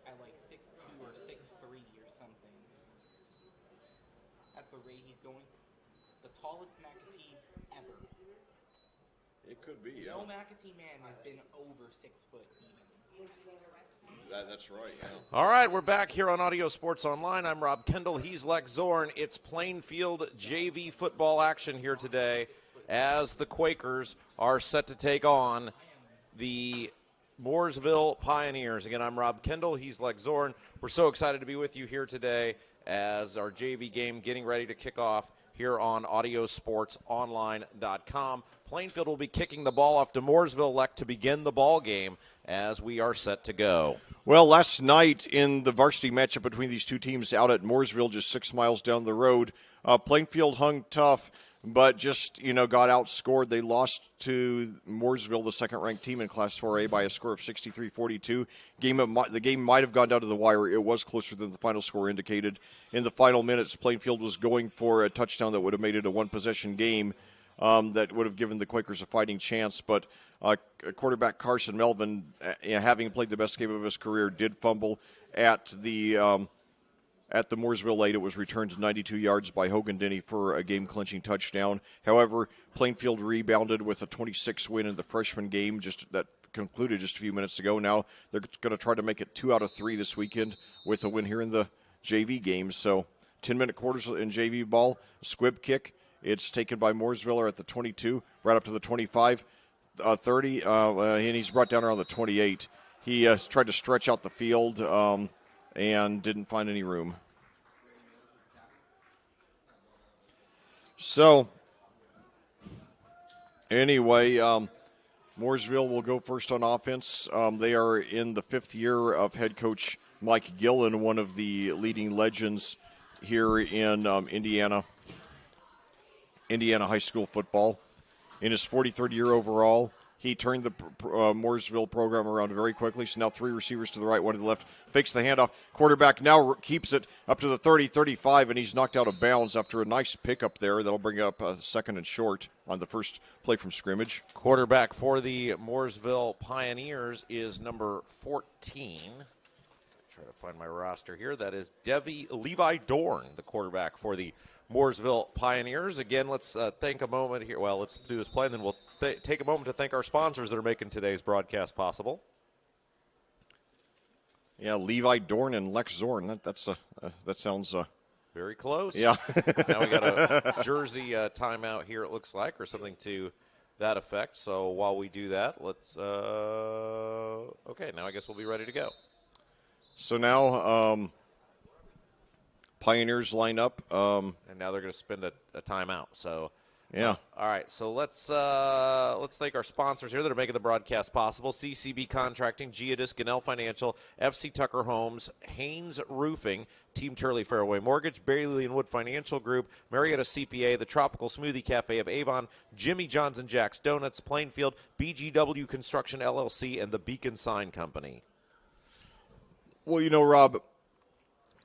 at like 6'2" or 6'3" or something. At the rate he's going, the tallest McAtee ever. It could be, yeah. No McAtee man has been over 6 foot even. That's right, yeah. All right, we're back here on Audio Sports Online. I'm Rob Kendall. He's Lex Zorn. It's Plainfield JV football action here today as the Quakers are set to take on the Mooresville Pioneers. Again, I'm Rob Kendall. He's Lex Zorn. We're so excited to be with you here today as our JV game getting ready to kick off here on audiosportsonline.com. Plainfield will be kicking the ball off to Mooresville to begin the ball game as we are set to go. Well, last night in the varsity matchup between these two teams out at Mooresville, just 6 miles down the road, Plainfield hung tough, but just, got outscored. They lost to Mooresville, the second-ranked team in Class 4A, by a score of 63-42. The game might have gone down to the wire. It was closer than the final score indicated. In the final minutes, Plainfield was going for a touchdown that would have made it a one-possession game that would have given the Quakers a fighting chance, but quarterback Carson Melvin, having played the best game of his career, did fumble at the Mooresville late. It was returned to 92 yards by Hogan Denny for a game-clinching touchdown. However, Plainfield rebounded with a 26 win in the freshman game that concluded just a few minutes ago. Now they're going to try to make it 2 out of 3 this weekend with a win here in the JV games. So 10-minute quarters in JV ball, squib kick. It's taken by Mooresville at the 22, right up to the 25, 30, and he's brought down around the 28. He tried to stretch out the field and didn't find any room. So, anyway, Mooresville will go first on offense. They are in the 5th year of head coach Mike Gillen, one of the leading legends here in Indiana high school football. In his 43rd year overall, he turned the Mooresville program around very quickly. So now 3 receivers to the right, 1 to the left. Fakes the handoff. Quarterback now keeps it up to the 30, 35, and he's knocked out of bounds after a nice pickup there. That'll bring up a 2nd and short on the first play from scrimmage. Quarterback for the Mooresville Pioneers is number 14. Try to find my roster here. That is Levi Dorn, the quarterback for the Mooresville Pioneers. Again, let's take a moment here. Well, let's do this play, and then we'll take a moment to thank our sponsors that are making today's broadcast possible. Yeah, Levi Dorn and Lex Zorn. That sounds very close. Yeah. Now we got a jersey timeout here, it looks like, or something to that effect. So while we do that, let's okay, now I guess we'll be ready to go. So now Pioneers line up. And now they're going to spend a timeout. So, yeah. All right, so let's thank our sponsors here that are making the broadcast possible. CCB Contracting, Geodis, Gannell Financial, FC Tucker Homes, Haynes Roofing, Team Turley Fairway Mortgage, Bailey & Wood Financial Group, Marietta CPA, the Tropical Smoothie Cafe of Avon, Jimmy John's and Jack's Donuts, Plainfield, BGW Construction LLC, and the Beacon Sign Company. Well, Rob,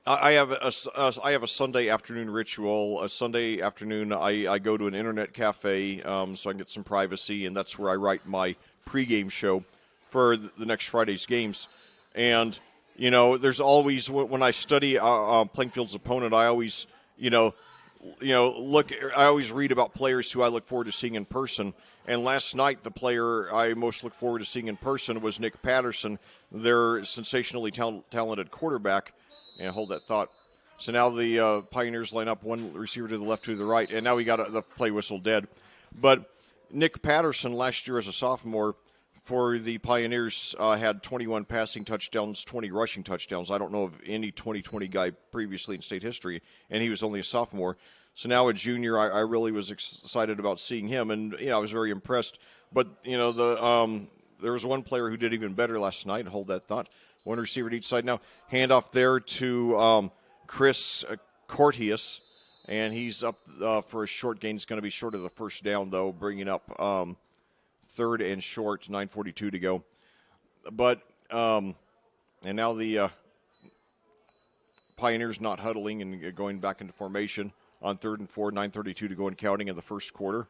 I have a Sunday afternoon ritual. A Sunday afternoon, I go to an internet cafe so I can get some privacy, and that's where I write my pregame show for the next Friday's games. And there's always, when I study Plainfield's opponent, I always I always read about players who I look forward to seeing in person. And last night, the player I most look forward to seeing in person was Nick Patterson, their sensationally talented quarterback. And hold that thought. So now the Pioneers line up, 1 receiver to the left, 2 to the right, and now we got the play whistle dead. But Nick Patterson last year as a sophomore for the Pioneers had 21 passing touchdowns, 20 rushing touchdowns. I don't know of any 2020 guy previously in state history, and he was only a sophomore. So now a junior, I really was excited about seeing him, and I was very impressed. But there was one player who did even better last night. Hold that thought. 1 receiver to each side now. Handoff there to Chris Cortius, and he's up for a short gain. It's going to be short of the first down, though, bringing up 3rd and short, 9:42 to go. But and now the Pioneers not huddling and going back into formation on 3rd and 4, 9:32 to go and counting in the first quarter.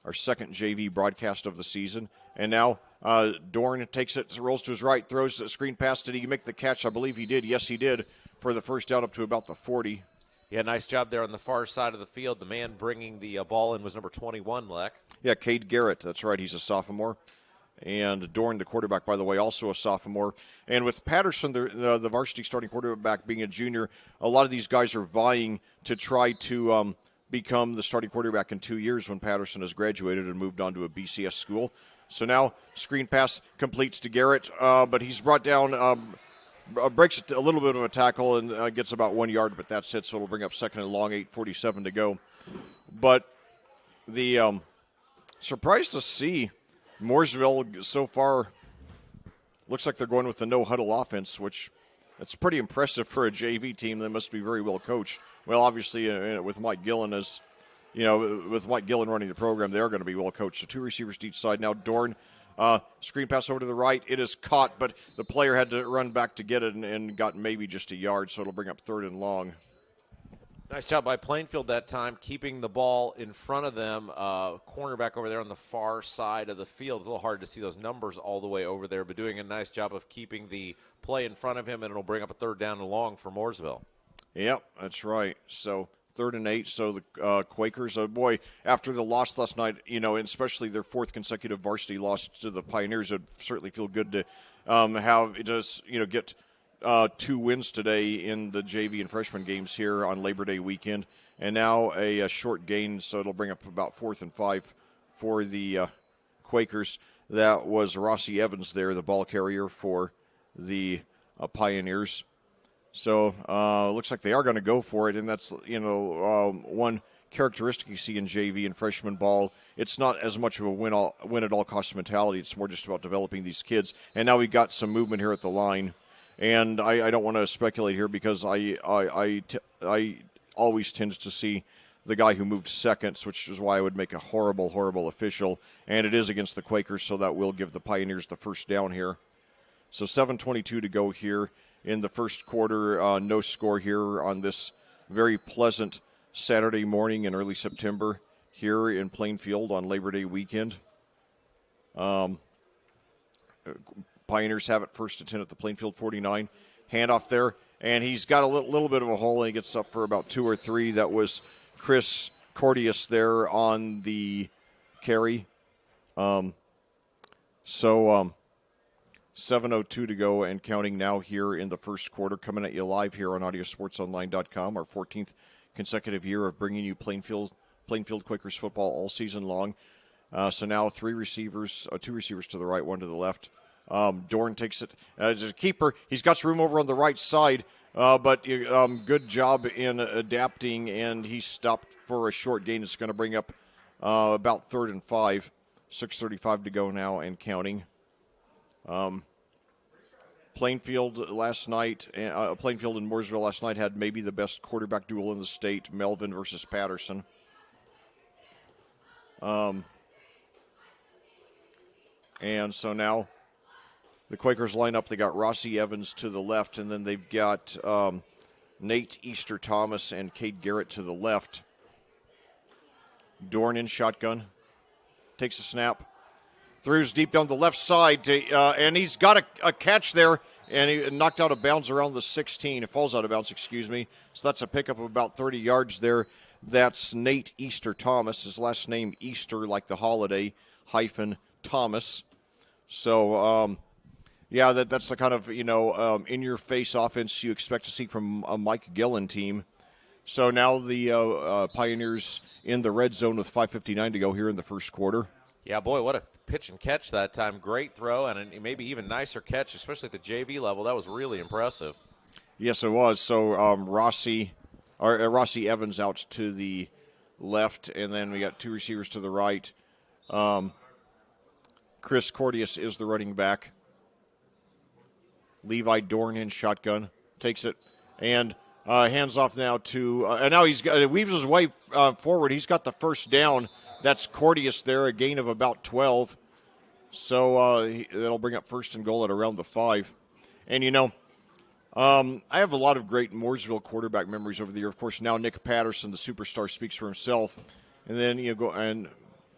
Our second JV broadcast of the season. And now Dorn takes it, rolls to his right, throws the screen pass. Did he make the catch? I believe he did. Yes, he did, for the first down up to about the 40. Yeah, nice job there on the far side of the field. The man bringing the ball in was number 21, Leck. Yeah, Cade Garrett. That's right. He's a sophomore. And Dorn, the quarterback, by the way, also a sophomore. And with Patterson, the varsity starting quarterback, being a junior, a lot of these guys are vying to try to become the starting quarterback in 2 years when Patterson has graduated and moved on to a BCS school. So now screen pass completes to Garrett, but he's brought down, breaks a little bit of a tackle and gets about 1 yard, but that's it. So it'll bring up second and long, 8:47 to go. But the surprised to see Mooresville so far looks like they're going with the no-huddle offense, which that's pretty impressive for a JV team. They must be very well coached. Well, obviously, with Mike Gillen with Mike Gillen running the program, they are going to be well coached. So 2 receivers to each side. Now Dorn, screen pass over to the right. It is caught, but the player had to run back to get it and got maybe just a yard, so it'll bring up third and long. Nice job by Plainfield that time, keeping the ball in front of them. Cornerback over there on the far side of the field. It's a little hard to see those numbers all the way over there, but doing a nice job of keeping the play in front of him, and it'll bring up a third down and long for Mooresville. Yep, that's right. So 3rd and 8. So the Quakers, after the loss last night, and especially their 4th consecutive varsity loss to the Pioneers, it would certainly feel good to get 2 wins today in the JV and freshman games here on Labor Day weekend. And now a short gain, so it'll bring up about 4th and 5 for the Quakers. That was Rossi Evans there, the ball carrier for the Pioneers. So looks like they are going to go for it, and that's one characteristic you see in JV and freshman ball. It's not as much of a win at all cost mentality. It's more just about developing these kids. And now we got some movement here at the line, and I don't want to speculate here because I always tend to see the guy who moved seconds, which is why I would make a horrible official. And it is against the Quakers, so that will give the Pioneers the first down here. So 7:22 to go here in the first quarter. No score here on this very pleasant Saturday morning in early September here in Plainfield on Labor Day weekend. Pioneers have it 1st and 10 at the Plainfield 49. Handoff there, and he's got a little bit of a hole, and he gets up for about 2 or 3. That was Chris Cordius there on the carry. 7:02 to go and counting now here in the first quarter. Coming at you live here on AudioSportsOnline.com, our 14th consecutive year of bringing you Plainfield Quakers football all season long. So now 3 receivers, 2 receivers to the right, 1 to the left. Dorn takes it as a keeper. He's got some room over on the right side, but good job in adapting, and he stopped for a short gain. It's going to bring up about 3rd and 5. 6:35 to go now and counting. Plainfield last night, Plainfield and Mooresville last night had maybe the best quarterback duel in the state, Melvin versus Patterson. And so now the Quakers line up. They got Rossi Evans to the left, and then they've got Nate Easter Thomas and Cade Garrett to the left. Dorn in shotgun. Takes a snap. Throws deep down the left side, and he's got a catch there, and he knocked out of bounds around the 16. It falls out of bounds, excuse me. So that's a pickup of about 30 yards there. That's Nate Easter Thomas. His last name Easter, like the holiday, -Thomas. So, that's the kind of, in-your-face offense you expect to see from a Mike Gillen team. So now the Pioneers in the red zone with 5:59 to go here in the first quarter. Yeah, boy, what a pitch and catch that time. Great throw, and maybe even nicer catch, especially at the JV level. That was really impressive. Yes, it was. So Rossi Evans out to the left, and then we got 2 receivers to the right. Chris Cordius is the running back. Levi Dorn in shotgun. Takes it and hands off now to and now he's weaves his way forward. He's got the first down. That's Cordius there, a gain of about 12. So that'll bring up 1st and goal at around the 5. And, I have a lot of great Mooresville quarterback memories over the year. Of course, now Nick Patterson, the superstar, speaks for himself. And then,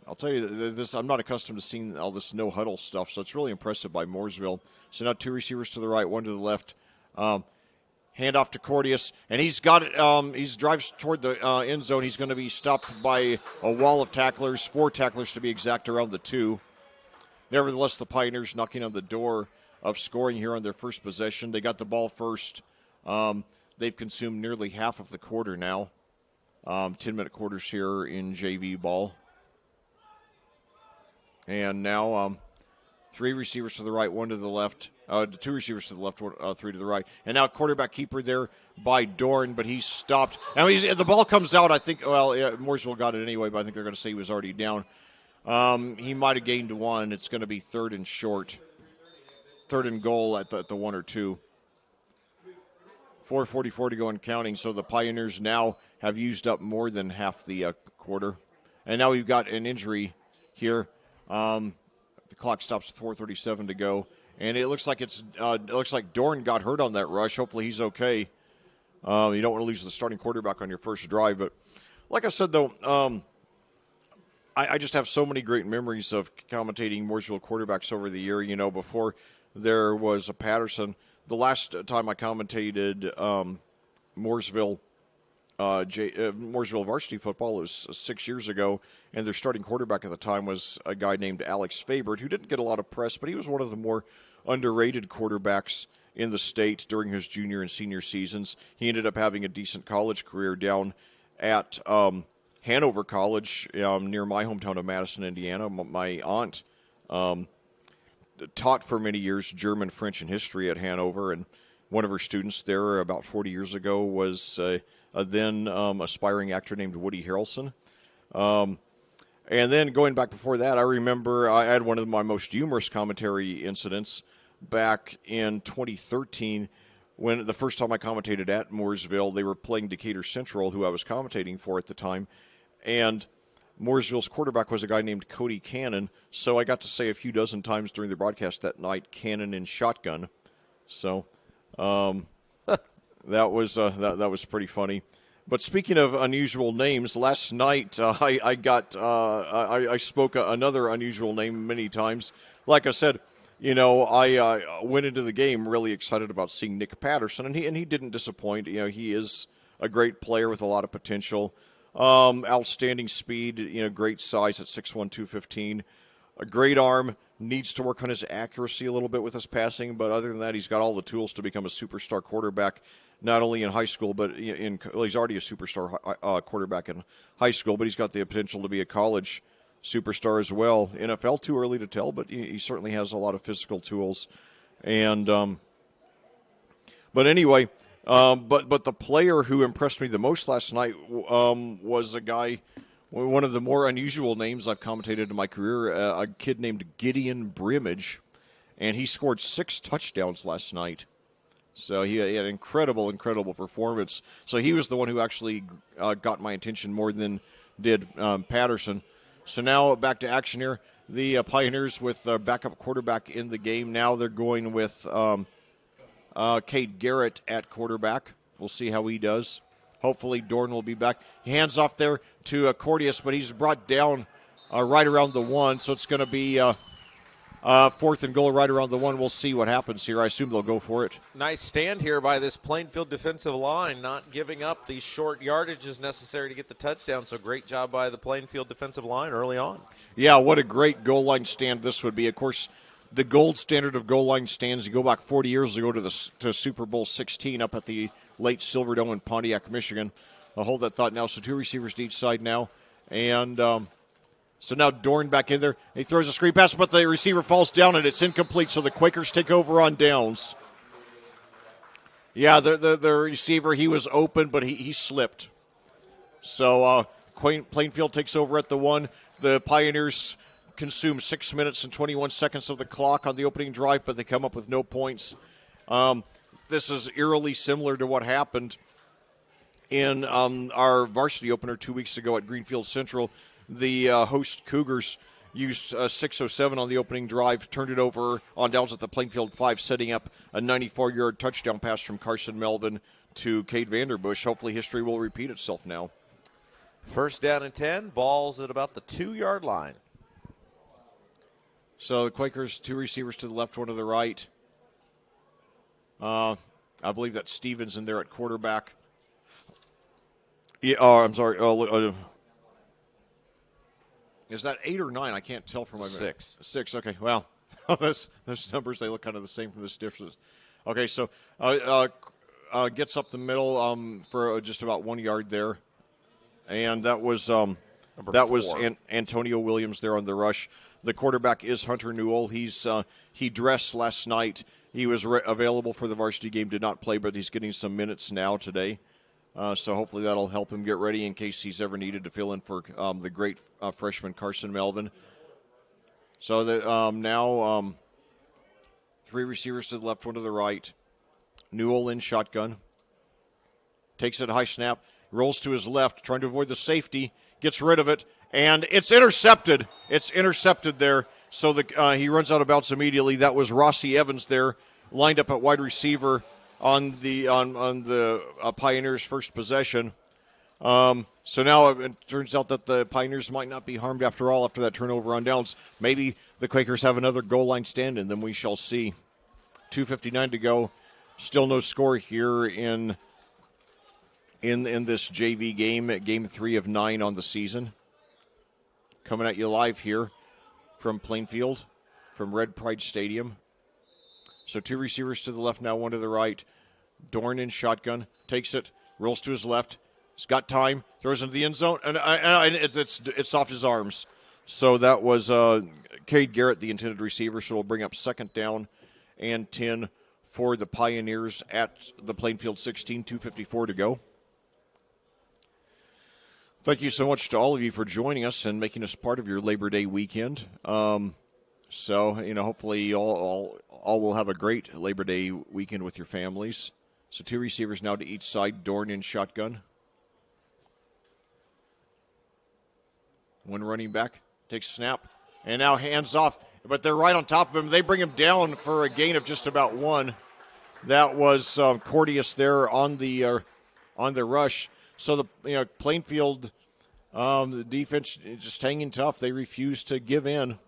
I'll tell you this. I'm not accustomed to seeing all this no huddle stuff, so it's really impressive by Mooresville. So now 2 receivers to the right, 1 to the left. Hand off to Cordius, and he's got it. He drives toward the end zone. He's going to be stopped by a wall of tacklers, 4 tacklers to be exact, around the 2. Nevertheless, the Pioneers knocking on the door of scoring here on their first possession. They got the ball first. They've consumed nearly half of the quarter now. 10-minute quarters here in JV ball. And now 3 receivers to the right, 1 to the left. 2 receivers to the left, 3 to the right. And now quarterback keeper there by Dorn, but he's stopped. Now the ball comes out, I think, Mooresville got it anyway, but I think they're going to say he was already down. He might have gained 1. It's going to be 3rd and short. 3rd and goal at the 1 or 2. 4:44 to go and counting, so the Pioneers now have used up more than half the quarter. And now we've got an injury here. The clock stops with 4:37 to go, and it looks like Dorn got hurt on that rush. Hopefully he's okay. You don't want to lose the starting quarterback on your first drive, but like I said, though, I just have so many great memories of commentating Mooresville quarterbacks over the year. Before there was a Patterson. The last time I commentated Mooresville varsity football, it was 6 years ago, and their starting quarterback at the time was a guy named Alex Fabert, who didn't get a lot of press, but he was one of the more underrated quarterbacks in the state during his junior and senior seasons. He ended up having a decent college career down at Hanover College near my hometown of Madison, Indiana. My aunt taught for many years German, French, and history at Hanover, and one of her students there about 40 years ago was a then aspiring actor named Woody Harrelson. And then going back before that, I remember I had one of my most humorous commentary incidents back in 2013 when the first time I commentated at Mooresville. They were playing Decatur Central, who I was commentating for at the time, and Mooresville's quarterback was a guy named Cody Cannon, so I got to say a few dozen times during the broadcast that night, Cannon in shotgun. So that was pretty funny. But speaking of unusual names, last night I spoke another unusual name many times. Like I said, I went into the game really excited about seeing Nick Patterson, and he didn't disappoint. He is a great player with a lot of potential. Outstanding speed, great size at 6'1", 215. A great arm, needs to work on his accuracy a little bit with his passing, but other than that, he's got all the tools to become a superstar quarterback, not only in high school, but he's already a superstar quarterback in high school, but he's got the potential to be a college superstar as well. NFL, too early to tell, but he certainly has a lot of physical tools. And but anyway, but the player who impressed me the most last night was a guy, one of the more unusual names I've commentated in my career, a kid named Gideon Brimage, and he scored 6 touchdowns last night. So he had an incredible performance. So he was the one who actually got my attention more than did Patterson. So now back to action here. The Pioneers with backup quarterback in the game. Now they're going with Cade Garrett at quarterback. We'll see how he does. Hopefully Dorn will be back. He hands off there to Cordius, but he's brought down right around the 1, so it's going to be 4th and goal right around the 1. We'll see what happens here. I assume they'll go for it. Nice stand here by this Plainfield defensive line, not giving up the short yardages necessary to get the touchdown, so great job by the Plainfield defensive line early on. Yeah, what a great goal line stand this would be. Of course, the gold standard of goal line stands, you go back 40 years ago to Super Bowl 16 up at the late Silverdome in Pontiac, Michigan. I'll hold that thought now. So 2 receivers to each side now. And so now Dorn back in there. He throws a screen pass, but the receiver falls down, and it's incomplete. So the Quakers take over on downs. Yeah, the receiver, he was open, but he slipped. So Plainfield takes over at the 1. The Pioneers consume 6 minutes and 21 seconds of the clock on the opening drive, but they come up with no points. This is eerily similar to what happened in our varsity opener 2 weeks ago at Greenfield Central. The host Cougars used 6:07 on the opening drive, turned it over on downs at the Plainfield 5, setting up a 94-yard touchdown pass from Carson Melvin to Cade Vanderbush. Hopefully history will repeat itself now. First down and 10. Ball's at about the 2-yard line. So the Quakers, 2 receivers to the left, 1 to the right. I believe that's Stevens in there at quarterback. Yeah, I'm sorry. Is that 8 or 9? I can't tell from my 6. 6. Okay. Well, those numbers, they look kind of the same from this distance. Okay, so gets up the middle for just about 1 yard there, and that was Antonio Williams there on the rush. The quarterback is Hunter Newell. He dressed last night. He was available for the varsity game, did not play, but he's getting some minutes now today. So hopefully that'll help him get ready in case he's ever needed to fill in for the great freshman Carson Melvin. So now 3 receivers to the left, 1 to the right. Newell in shotgun. Takes it high snap. Rolls to his left, trying to avoid the safety. Gets rid of it, and it's intercepted. It's intercepted there. So he runs out of bounds immediately. That was Rossi Evans there, lined up at wide receiver on the Pioneers' first possession. So now it turns out that the Pioneers might not be harmed after all after that turnover on downs. Maybe the Quakers have another goal line stand in, then we shall see. 2:59 to go. Still no score here in this JV game, game 3 of 9 on the season. Coming at you live here from Plainfield, from Red Pride Stadium. So 2 receivers to the left now, 1 to the right. Dorn in shotgun, takes it, rolls to his left. He's got time, throws into the end zone, and it's off his arms. So that was Cade Garrett, the intended receiver, so it'll bring up 2nd down and 10 for the Pioneers at the Plainfield 16, 2:54 to go. Thank you so much to all of you for joining us and making us part of your Labor Day weekend. So, hopefully all will have a great Labor Day weekend with your families. So 2 receivers now to each side. Dorn in shotgun. 1 running back takes a snap, and now hands off. But they're right on top of him. They bring him down for a gain of just about 1. That was Cordius there on the rush. So the Plainfield, the defense just hanging tough. They refuse to give in.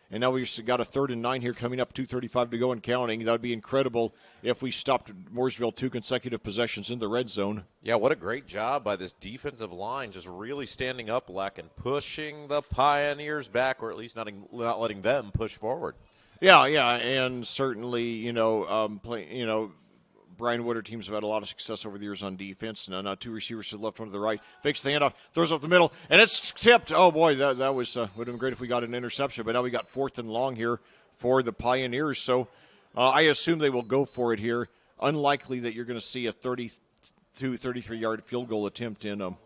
And now we've got a 3rd and 9 here coming up, 2:35 to go and counting. That would be incredible if we stopped Mooresville 2 consecutive possessions in the red zone. Yeah, what a great job by this defensive line, just really standing up, and pushing the Pioneers back, or at least not letting them push forward. Yeah, and certainly, Brian Woodard teams have had a lot of success over the years on defense. Now 2 receivers to the left, 1 to the right. Fakes the handoff, throws up the middle, and it's tipped. Oh, boy, that was would have been great if we got an interception. But now we got 4th and long here for the Pioneers. So I assume they will go for it here. Unlikely that you're going to see a 32, 33-yard field goal attempt in them.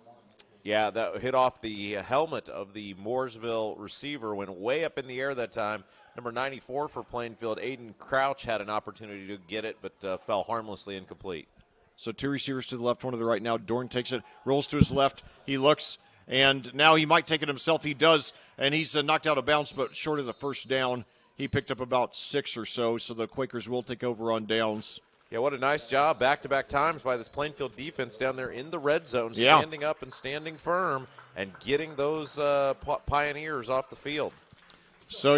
Yeah, that hit off the helmet of the Mooresville receiver, went way up in the air that time. Number 94 for Plainfield, Aiden Crouch, had an opportunity to get it, but fell harmlessly incomplete. So 2 receivers to the left, 1 to the right. Now Dorn takes it, rolls to his left. He looks, and now he might take it himself. He does, and he's knocked out of bounds, but short of the 1st down. He picked up about 6 or so the Quakers will take over on downs. Yeah, what a nice job back-to-back times by this Plainfield defense down there in the red zone, standing up and standing firm and getting those Pioneers off the field. So,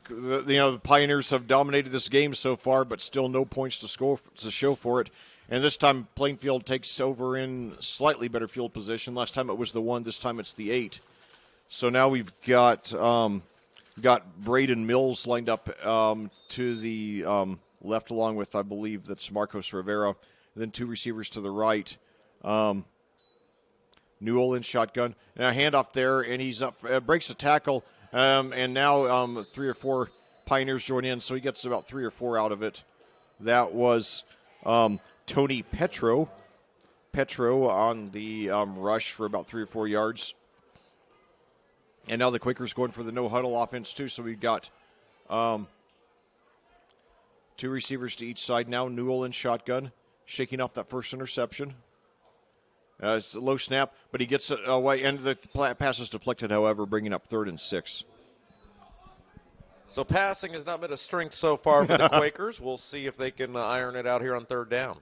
the Pioneers have dominated this game so far, but still no points to show for it. And this time Plainfield takes over in slightly better field position. Last time it was the 1, this time it's the 8. So now we've got Braden Mills lined up to the left, along with, I believe, that's Marcos Rivera. And then 2 receivers to the right. Newell in shotgun. And a handoff there, and he's up, breaks the tackle. And now 3 or 4 Pioneers join in, so he gets about 3 or 4 out of it. That was Tony Petro on the rush for about 3 or 4 yards. And now the Quakers going for the no-huddle offense, too, so we've got 2 receivers to each side now. Newell in shotgun, shaking off that first interception. It's a low snap, but he gets it away, and the pass is deflected, however, bringing up 3rd and 6. So passing has not been a strength so far for the Quakers. We'll see if they can iron it out here on 3rd down.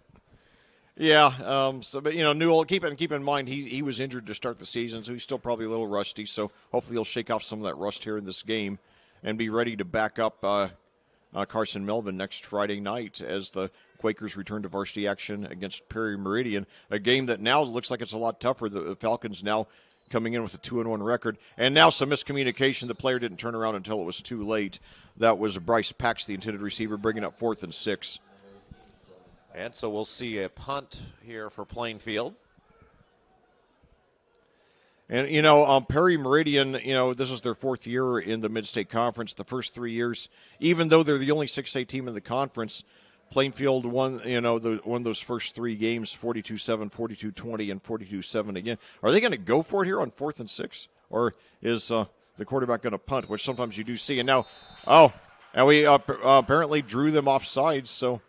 Yeah. But Newell, keep in mind he was injured to start the season, so he's still probably a little rusty. So hopefully he'll shake off some of that rust here in this game, and be ready to back up Carson Melvin next Friday night as the Quakers return to varsity action against Perry Meridian, a game that now looks like it's a lot tougher. The Falcons now coming in with a 2-1 record, and now some miscommunication. The player didn't turn around until it was too late. That was Bryce Pax, the intended receiver, bringing up 4th and 6. And so we'll see a punt here for Plainfield. And, Perry Meridian, this is their 4th year in the Mid-State Conference. The first 3 years, even though they're the only 6A team in the conference, Plainfield won, won those first 3 games, 42-7, 42-20, and 42-7 again. Are they going to go for it here on 4th and 6? Or is the quarterback going to punt, which sometimes you do see? And now, and we apparently drew them off sides, so...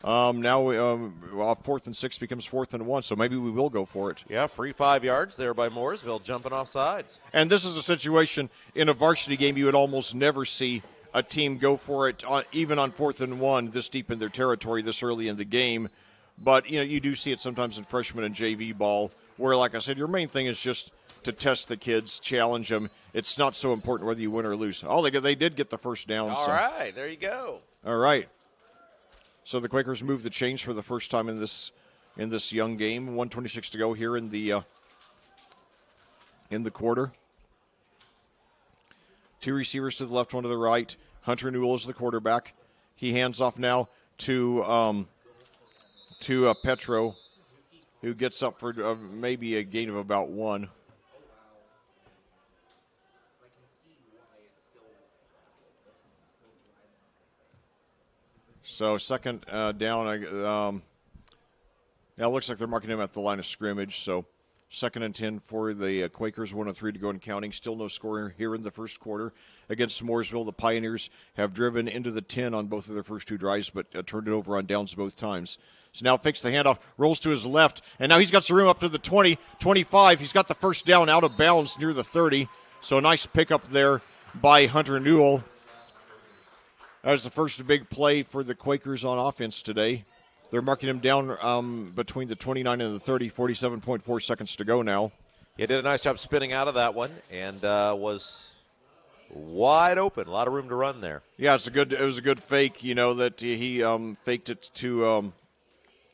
now 4th and 6 becomes 4th and 1, so maybe we will go for it. Yeah, free 5 yards there by Mooresville, jumping off sides. And this is a situation in a varsity game you would almost never see a team go for it, even on 4th and 1, this deep in their territory, this early in the game. But, you do see it sometimes in freshman and JV ball, where, like I said, your main thing is just to test the kids, challenge them. It's not so important whether you win or lose. Oh, they did get the first down. All right, there you go. All right. So the Quakers move the chains for the first time in this young game. 1:26 to go here in the quarter. 2 receivers to the left, 1 to the right. Hunter Newell is the quarterback. He hands off now to Petro, who gets up for maybe a gain of about 1. So second down. Now it looks like they're marking him at the line of scrimmage. So 2nd and 10 for the Quakers, 1 of 3 to go and counting. Still no score here in the first quarter against Mooresville. The Pioneers have driven into the 10 on both of their first 2 drives, but turned it over on downs both times. So now fakes the handoff, rolls to his left, and now he's got some room up to the 20, 25. He's got the first down out of bounds near the 30. So a nice pickup there by Hunter Newell. That was the first big play for the Quakers on offense today. They're marking him down between the 29 and the 30, 47.4 seconds to go now. He did a nice job spinning out of that one and was wide open. A lot of room to run there. Yeah, it was a good fake, that he faked it to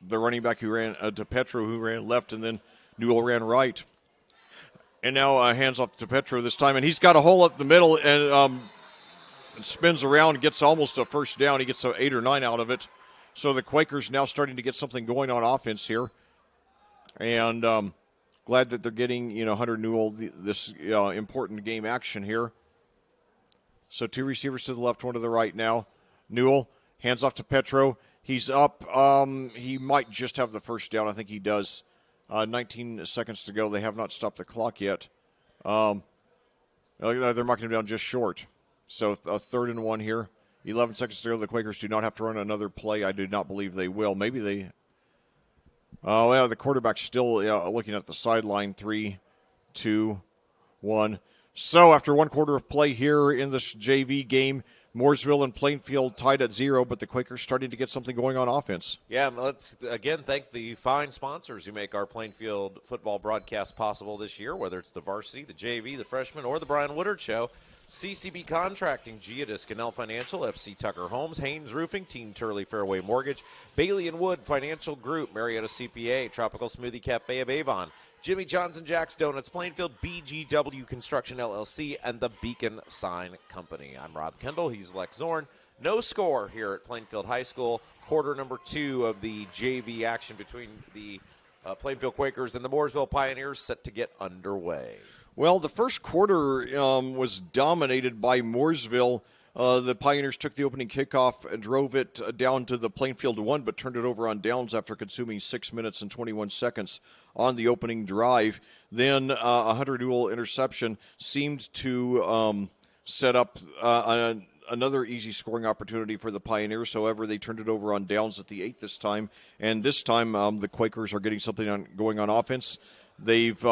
the running back who ran to Petro, who ran left, and then Newell ran right. And now hands off to Petro this time, and he's got a hole up the middle and spins around and gets almost a first down. He gets 8 or 9 out of it. So the Quakers now starting to get something going on offense here. And glad that they're getting, Hunter Newell this important game action here. So 2 receivers to the left, 1 to the right now. Newell hands off to Petro. He's up. He might just have the first down. I think he does. 19 seconds to go. They have not stopped the clock yet. They're marking him down just short. So a 3rd and 1 here. 11 seconds to go. The Quakers do not have to run another play. I do not believe they will. Maybe they. Oh, yeah, the quarterback's still looking at the sideline. 3, 2, 1. So after 1 quarter of play here in this JV game, Mooresville and Plainfield tied at 0, but the Quakers starting to get something going on offense. Yeah, let's again thank the fine sponsors who make our Plainfield football broadcast possible this year, whether it's the varsity, the JV, the freshman, or the Brian Woodard Show. CCB Contracting, Geodis, Canal Financial, FC Tucker Homes, Haynes Roofing, Team Turley Fairway Mortgage, Bailey & Wood Financial Group, Marietta CPA, Tropical Smoothie Cafe of Avon, Jimmy John's and Jack's Donuts, Plainfield, BGW Construction LLC, and the Beacon Sign Company. I'm Rob Kendall. He's Lex Zorn. No score here at Plainfield High School. Quarter number 2 of the JV action between the Plainfield Quakers and the Mooresville Pioneers set to get underway. Well, the first quarter was dominated by Mooresville. The Pioneers took the opening kickoff and drove it down to the Plainfield 1, but turned it over on downs after consuming 6 minutes and 21 seconds on the opening drive. Then a Hunter Newell interception seemed to set up another easy scoring opportunity for the Pioneers. However, they turned it over on downs at the 8 this time. And this time the Quakers are getting something going on offense. They've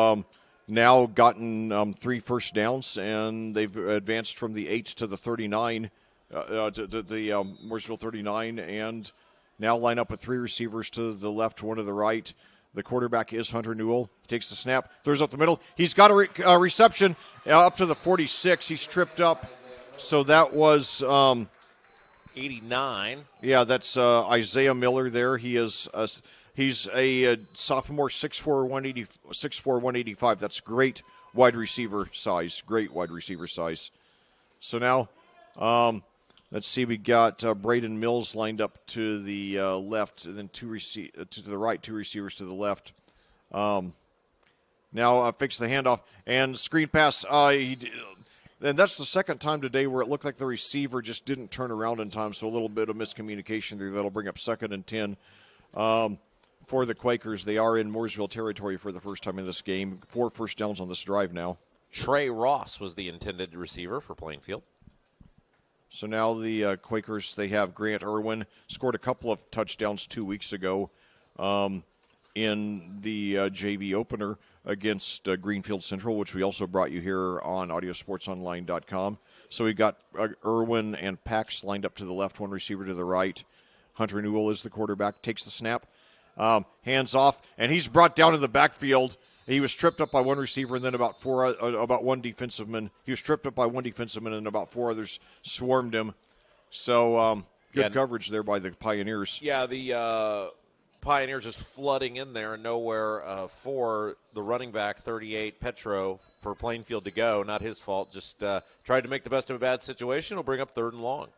now gotten 3 first downs, and they've advanced from the 8 to the 39, to the Mooresville 39, and Now line up with 3 receivers to the left, 1 to the right. The quarterback is Hunter Newell. He takes the snap, throws up the middle. He's got a reception up to the 46. He's tripped up. So that was 89. Yeah, that's Isaiah Miller there. He's a sophomore, 6'4", 185. That's great wide receiver size. Great wide receiver size. So now, let's see. We got Braden Mills lined up to the left, and then to the right, 2 receivers to the left. Now fix the handoff and screen pass. And that's the second time today where it looked like the receiver just didn't turn around in time, so a little bit of miscommunication there. That'll bring up 2nd and 10 for the Quakers. They are in Mooresville territory for the first time in this game. 4 first downs on this drive now. Trey Ross was the intended receiver for Plainfield. So now the Quakers, they have Grant Irwin, scored a couple of touchdowns 2 weeks ago in the JV opener against Greenfield Central, which we also brought you here on audiosportsonline.com. So we got Irwin and Pax lined up to the left, 1 receiver to the right. Hunter Newell is the quarterback, takes the snap, hands off, and he's brought down in the backfield. He was tripped up by 1 receiver and then about 1 defensive man. He was tripped up by 1 defensive man and about 4 others swarmed him. So good coverage there by the Pioneers. Yeah, the Pioneers just flooding in there and nowhere for the running back, 38, Petro, for Plainfield to go. Not his fault. Just tried to make the best of a bad situation. Will bring up 3rd and long.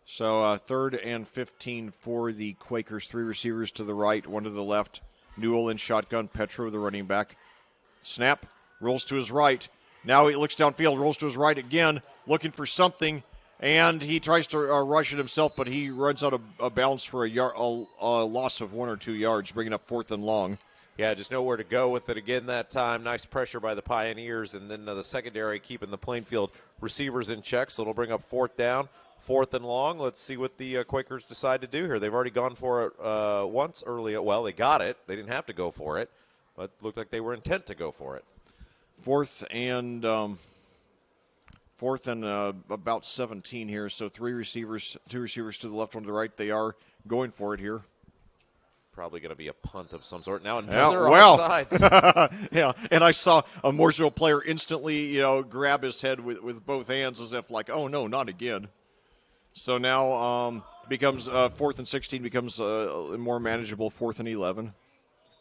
So 3rd and 15 for the Quakers. 3 receivers to the right, 1 to the left. Newell in shotgun, Petro, the running back. Snap, rolls to his right. Now he looks downfield, rolls to his right again, looking for something, and he tries to rush it himself, but he runs out of bounds for a loss of 1 or 2 yards, bringing up 4th and long. Yeah, just nowhere to go with it again that time. Nice pressure by the Pioneers, and then the secondary keeping the Plainfield receivers in check, so it'll bring up 4th down. 4th and long. Let's see what the Quakers decide to do here. They've already gone for it once early. Well, they got it. They didn't have to go for it, but looked like they were intent to go for it. 4th and about 17 here. So 3 receivers, 2 receivers to the left, 1 to the right. They are going for it here. Probably going to be a punt of some sort. Now another sides. Yeah, and I saw a Mooresville player instantly, grab his head with both hands as if like, oh no, not again. So now becomes 4th and 16 becomes more manageable. 4th and 11,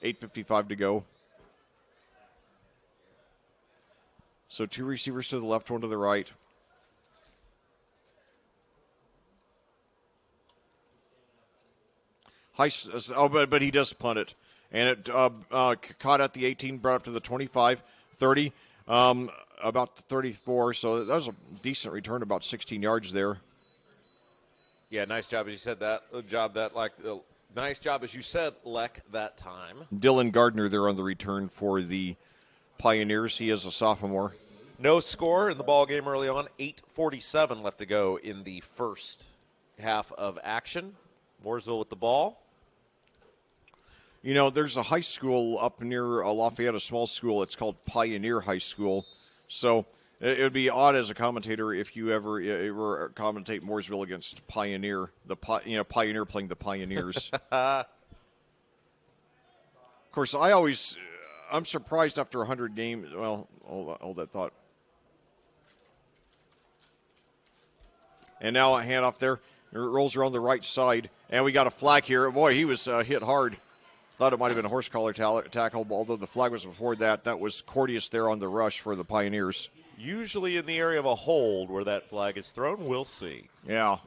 8:55 to go. So 2 receivers to the left, 1 to the right. But he does punt it. And it caught at the 18, brought up to the 25, 30, about the 34. So that was a decent return, about 16 yards there. Yeah, nice job as you said that. Nice job as you said, Leck, that time. Dylan Gardner there on the return for the Pioneers. He is a sophomore. No score in the ball game early on. 8:47 left to go in the first half of action. Mooresville with the ball. There's a high school up near Lafayette, a small school. It's called Pioneer High School. So it would be odd as a commentator if you ever commentate Mooresville against Pioneer, Pioneer playing the Pioneers. Of course, I'm surprised after 100 games. Well, hold that thought. And now a handoff there. It rolls around the right side, and we got a flag here. Boy, he was hit hard. Thought it might have been a horse collar tackle, although the flag was before that. That was Cordius there on the rush for the Pioneers. Usually in the area of a hold where that flag is thrown. We'll see. Yeah.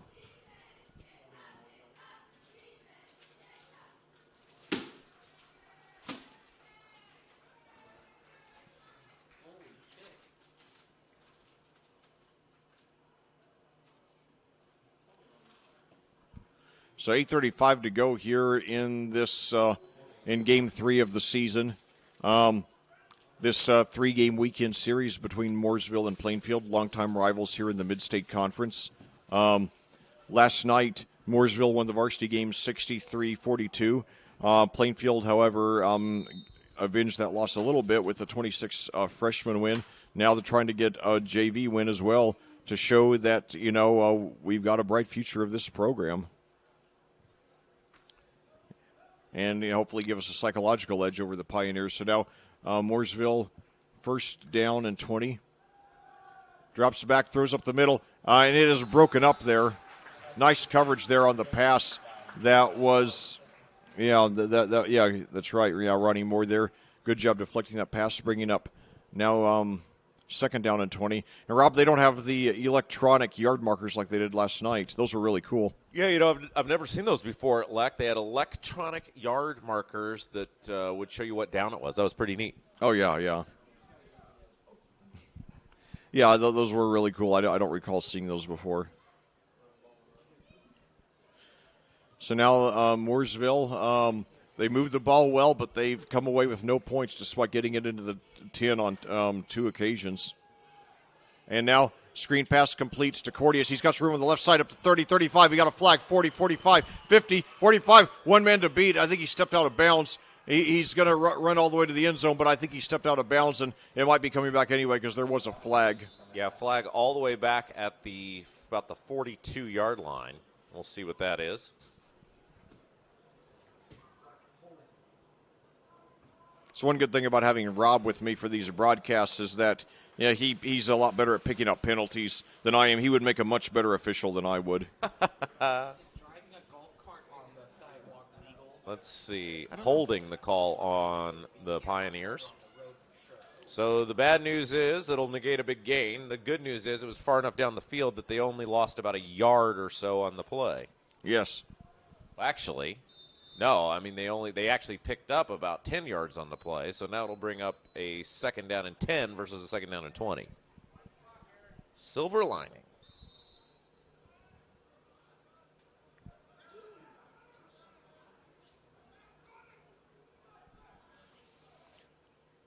So 8:35 to go here in this in Game 3 of the season. This 3-game weekend series between Mooresville and Plainfield, longtime rivals here in the Mid-State Conference. Last night, Mooresville won the varsity game 63-42. Plainfield, however, avenged that loss a little bit with the 26 freshman win. Now they're trying to get a JV win as well to show that, we've got a bright future of this program. and hopefully give us a psychological edge over the Pioneers. So now Mooresville, first down and 20. Drops back, throws up the middle, and it is broken up there. Nice coverage there on the pass. That was, yeah, that's right. Yeah, Ronnie Moore there. Good job deflecting that pass, bringing up now second down and 20. And, Rob, they don't have the electronic yard markers like they did last night. Those were really cool. Yeah, I've never seen those before at LEC. They had electronic yard markers that would show you what down it was. That was pretty neat. Oh, yeah. Yeah, those were really cool. I don't recall seeing those before. So now Mooresville, they moved the ball well, but they've come away with no points despite getting it into the 10 on 2 occasions. And now screen pass completes to Cordius. He's got room on the left side up to 30, 35. He got a flag, 40, 45, 50, 45. One man to beat. I think he stepped out of bounds. He's going to run all the way to the end zone, but I think he stepped out of bounds, and it might be coming back anyway because there was a flag. Yeah, flag all the way back at about the 42-yard line. We'll see what that is. So one good thing about having Rob with me for these broadcasts is that he's a lot better at picking up penalties than I am. He would make a much better official than I would. Let's see. Holding the call on the Pioneers. So the bad news is it'll negate a big gain. The good news is it was far enough down the field that they only lost about a yard or so on the play. Yes. Actually, no. I mean, they actually picked up about 10 yards on the play. So now it'll bring up a second down and 10 versus a second down and 20. Silver lining.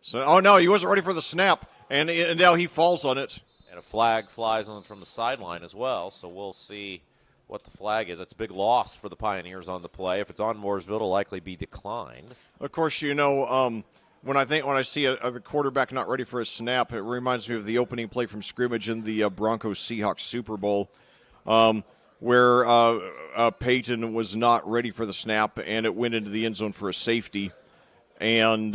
So, oh, no, he wasn't ready for the snap, and now he falls on it. And a flag flies on from the sideline as well, so we'll see what the flag is. It's a big loss for the Pioneers on the play. If it's on Mooresville, it'll likely be declined. Of course, when I see the quarterback not ready for a snap, it reminds me of the opening play from scrimmage in the Broncos-Seahawks Super Bowl, where Peyton was not ready for the snap, and it went into the end zone for a safety. And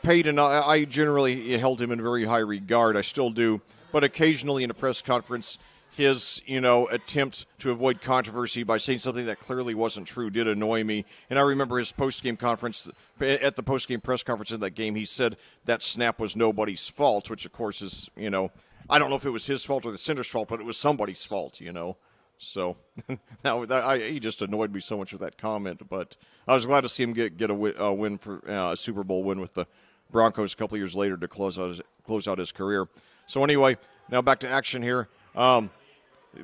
Peyton, I generally held him in very high regard. I still do. But occasionally in a press conference, his, attempt to avoid controversy by saying something that clearly wasn't true did annoy me. And I remember his post-game conference, at the post-game press conference in that game, he said that snap was nobody's fault, which, of course, is, I don't know if it was his fault or the center's fault, but it was somebody's fault, So he just annoyed me so much with that comment. But I was glad to see him get a win for a Super Bowl win with the Broncos a couple years later to close out his career. So anyway, now back to action here.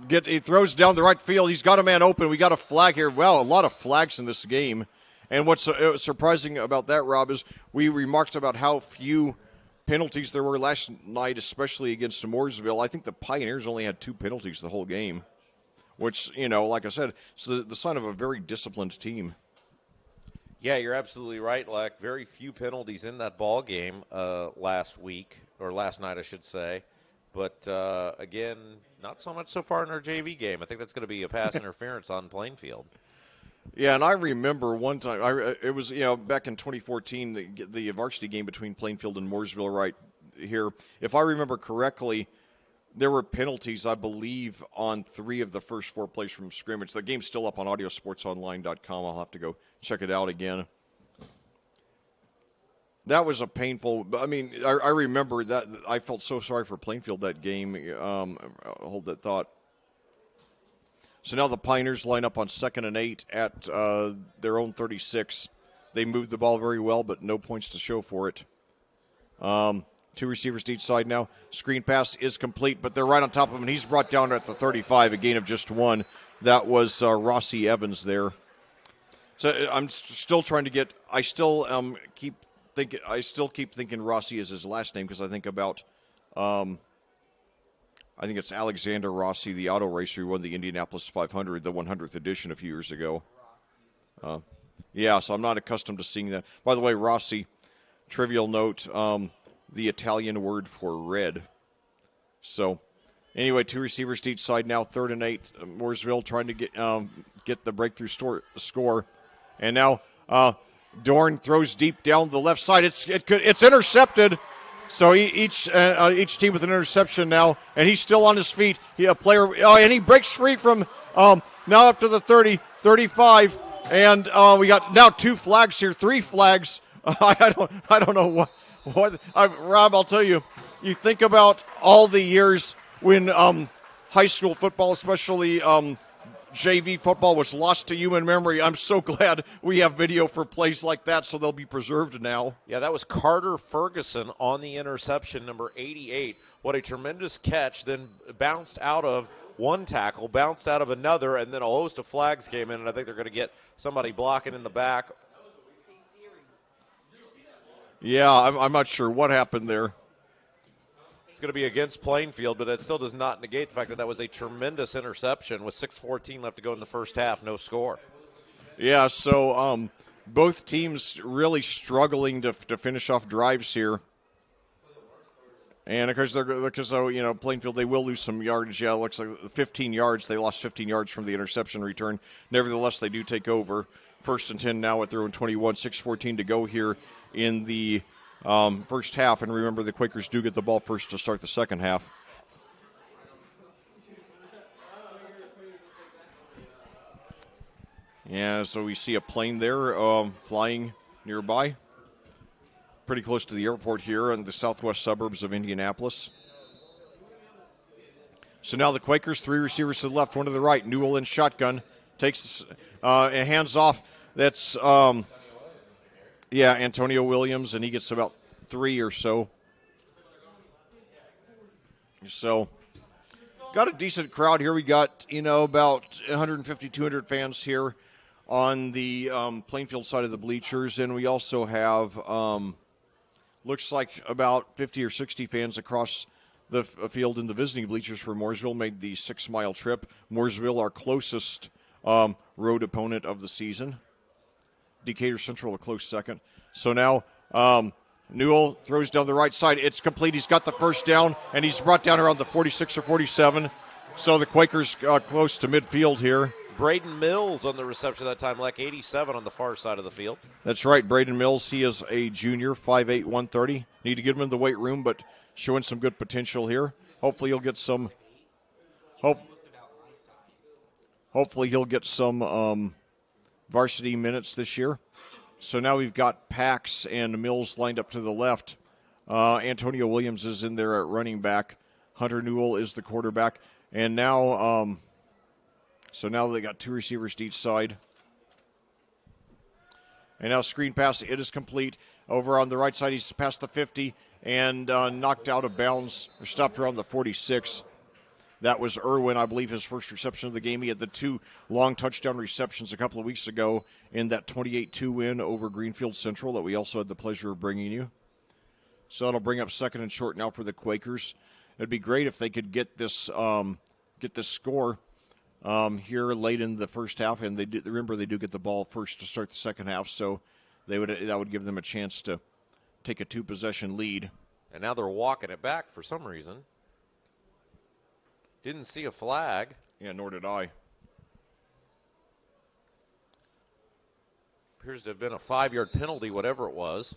He throws down the right field. He's got a man open. We got a flag here. Well, a lot of flags in this game. And what's surprising about that, Rob, is we remarked about how few penalties there were last night, especially against Mooresville. I think the Pioneers only had 2 penalties the whole game. Which, like I said, is the sign of a very disciplined team. Yeah, you're absolutely right, Leck. Very few penalties in that ball game last night, I should say. But, again, not so much so far in our JV game. I think that's going to be a pass interference on Plainfield. Yeah, and I remember one time, it was, back in 2014, the varsity game between Plainfield and Mooresville right here. If I remember correctly, there were penalties, I believe, on 3 of the first 4 plays from scrimmage. The game's still up on audiosportsonline.com. I'll have to go check it out again. That was a painful – I mean, I remember that. I felt so sorry for Plainfield that game. Hold that thought. So now the Pioneers line up on 2nd and 8 at their own 36. They moved the ball very well, but no points to show for it. 2 receivers to each side now. Screen pass is complete, but they're right on top of him, and he's brought down at the 35, a gain of just 1. That was Rossi Evans there. So I'm still trying to get. I still keep thinking Rossi is his last name because I think about. I think it's Alexander Rossi, the auto racer who won the Indianapolis 500, the 100th edition a few years ago. So I'm not accustomed to seeing that. By the way, Rossi, trivial note. The Italian word for red. So, anyway, 2 receivers to each side now, 3rd and 8. Mooresville trying to get the breakthrough score. And now Dorn throws deep down the left side. It's intercepted. So each team with an interception now, and he's still on his feet. And he breaks free from now up to the 30, 35, and we got now 2 flags here, 3 flags. I don't know what Rob. I'll tell you. You think about all the years when high school football, especially JV football, was lost to human memory. I'm so glad we have video for plays like that, so they'll be preserved now. Yeah, that was Carter Ferguson on the interception, number 88. What a tremendous catch, then bounced out of one tackle, bounced out of another, and then a host of flags came in, and I think they're going to get somebody blocking in the back. Yeah, I'm not sure what happened there. It's going to be against Plainfield, but it still does not negate the fact that was a tremendous interception with 6:14 left to go in the first half, no score. Yeah, so both teams really struggling to finish off drives here. And because Plainfield, they will lose some yardage. Yeah, it looks like 15 yards. They lost 15 yards from the interception return. Nevertheless, they do take over. 1st and 10 now at their own 21, 6:14 to go here in the first half. And remember, the Quakers do get the ball first to start the second half. Yeah, so we see a plane there flying nearby. Pretty close to the airport here in the southwest suburbs of Indianapolis. So now the Quakers, 3 receivers to the left, 1 to the right. Newell in shotgun. Takes and hands off. That's, Antonio Williams, and he gets about 3 or so. So got a decent crowd here. We got, about 150, 200 fans here on the Plainfield side of the bleachers. And we also have, looks like about 50 or 60 fans across the field in the visiting bleachers for Mooresville. Made the 6-mile trip. Mooresville, our closest road opponent of the season. Decatur Central, a close second. So now Newell throws down the right side. It's complete. He's got the first down, and he's brought down around the 46 or 47. So the Quakers close to midfield here. Braden Mills on the reception that time, like 87 on the far side of the field. That's right, Braden Mills. He is a junior, 5'8", 130. Need to get him in the weight room, but showing some good potential here. Hopefully he'll get some. Hopefully he'll get some varsity minutes this year. So now we've got Pax and Mills lined up to the left. Antonio Williams is in there at running back. Hunter Newell is the quarterback. And now, so now they got 2 receivers to each side. And now screen pass, it is complete. Over on the right side, he's past the 50 and knocked out of bounds, or stopped around the 46. That was Irwin, I believe, his first reception of the game. He had the 2 long touchdown receptions a couple of weeks ago in that 28-2 win over Greenfield Central that we also had the pleasure of bringing you. So that'll bring up 2nd and short now for the Quakers. It'd be great if they could get this score here late in the first half, and they do get the ball first to start the second half, so that would give them a chance to take a 2-possession lead. And now they're walking it back for some reason. Didn't see a flag. Yeah, nor did I. Appears to have been a 5-yard penalty, whatever it was.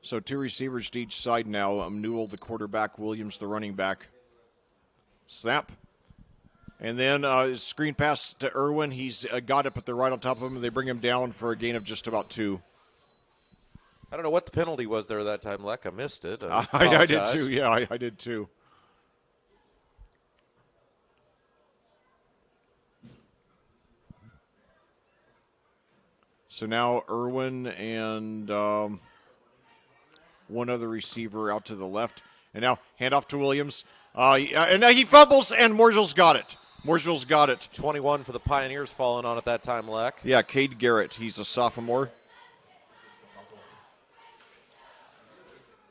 So 2 receivers to each side now. Newell, the quarterback, Williams, the running back. Snap. And then screen pass to Irwin. He's got it, but they're right on top of him, and they bring him down for a gain of just about 2. I don't know what the penalty was there that time, Leck. I missed it. I did too. Yeah, I did too. So now Irwin and one other receiver out to the left. And now handoff to Williams. And now he fumbles, and Mooresville's got it. Mooresville's got it. 21 for the Pioneers falling on at that time, Leck. Yeah, Cade Garrett. He's a sophomore.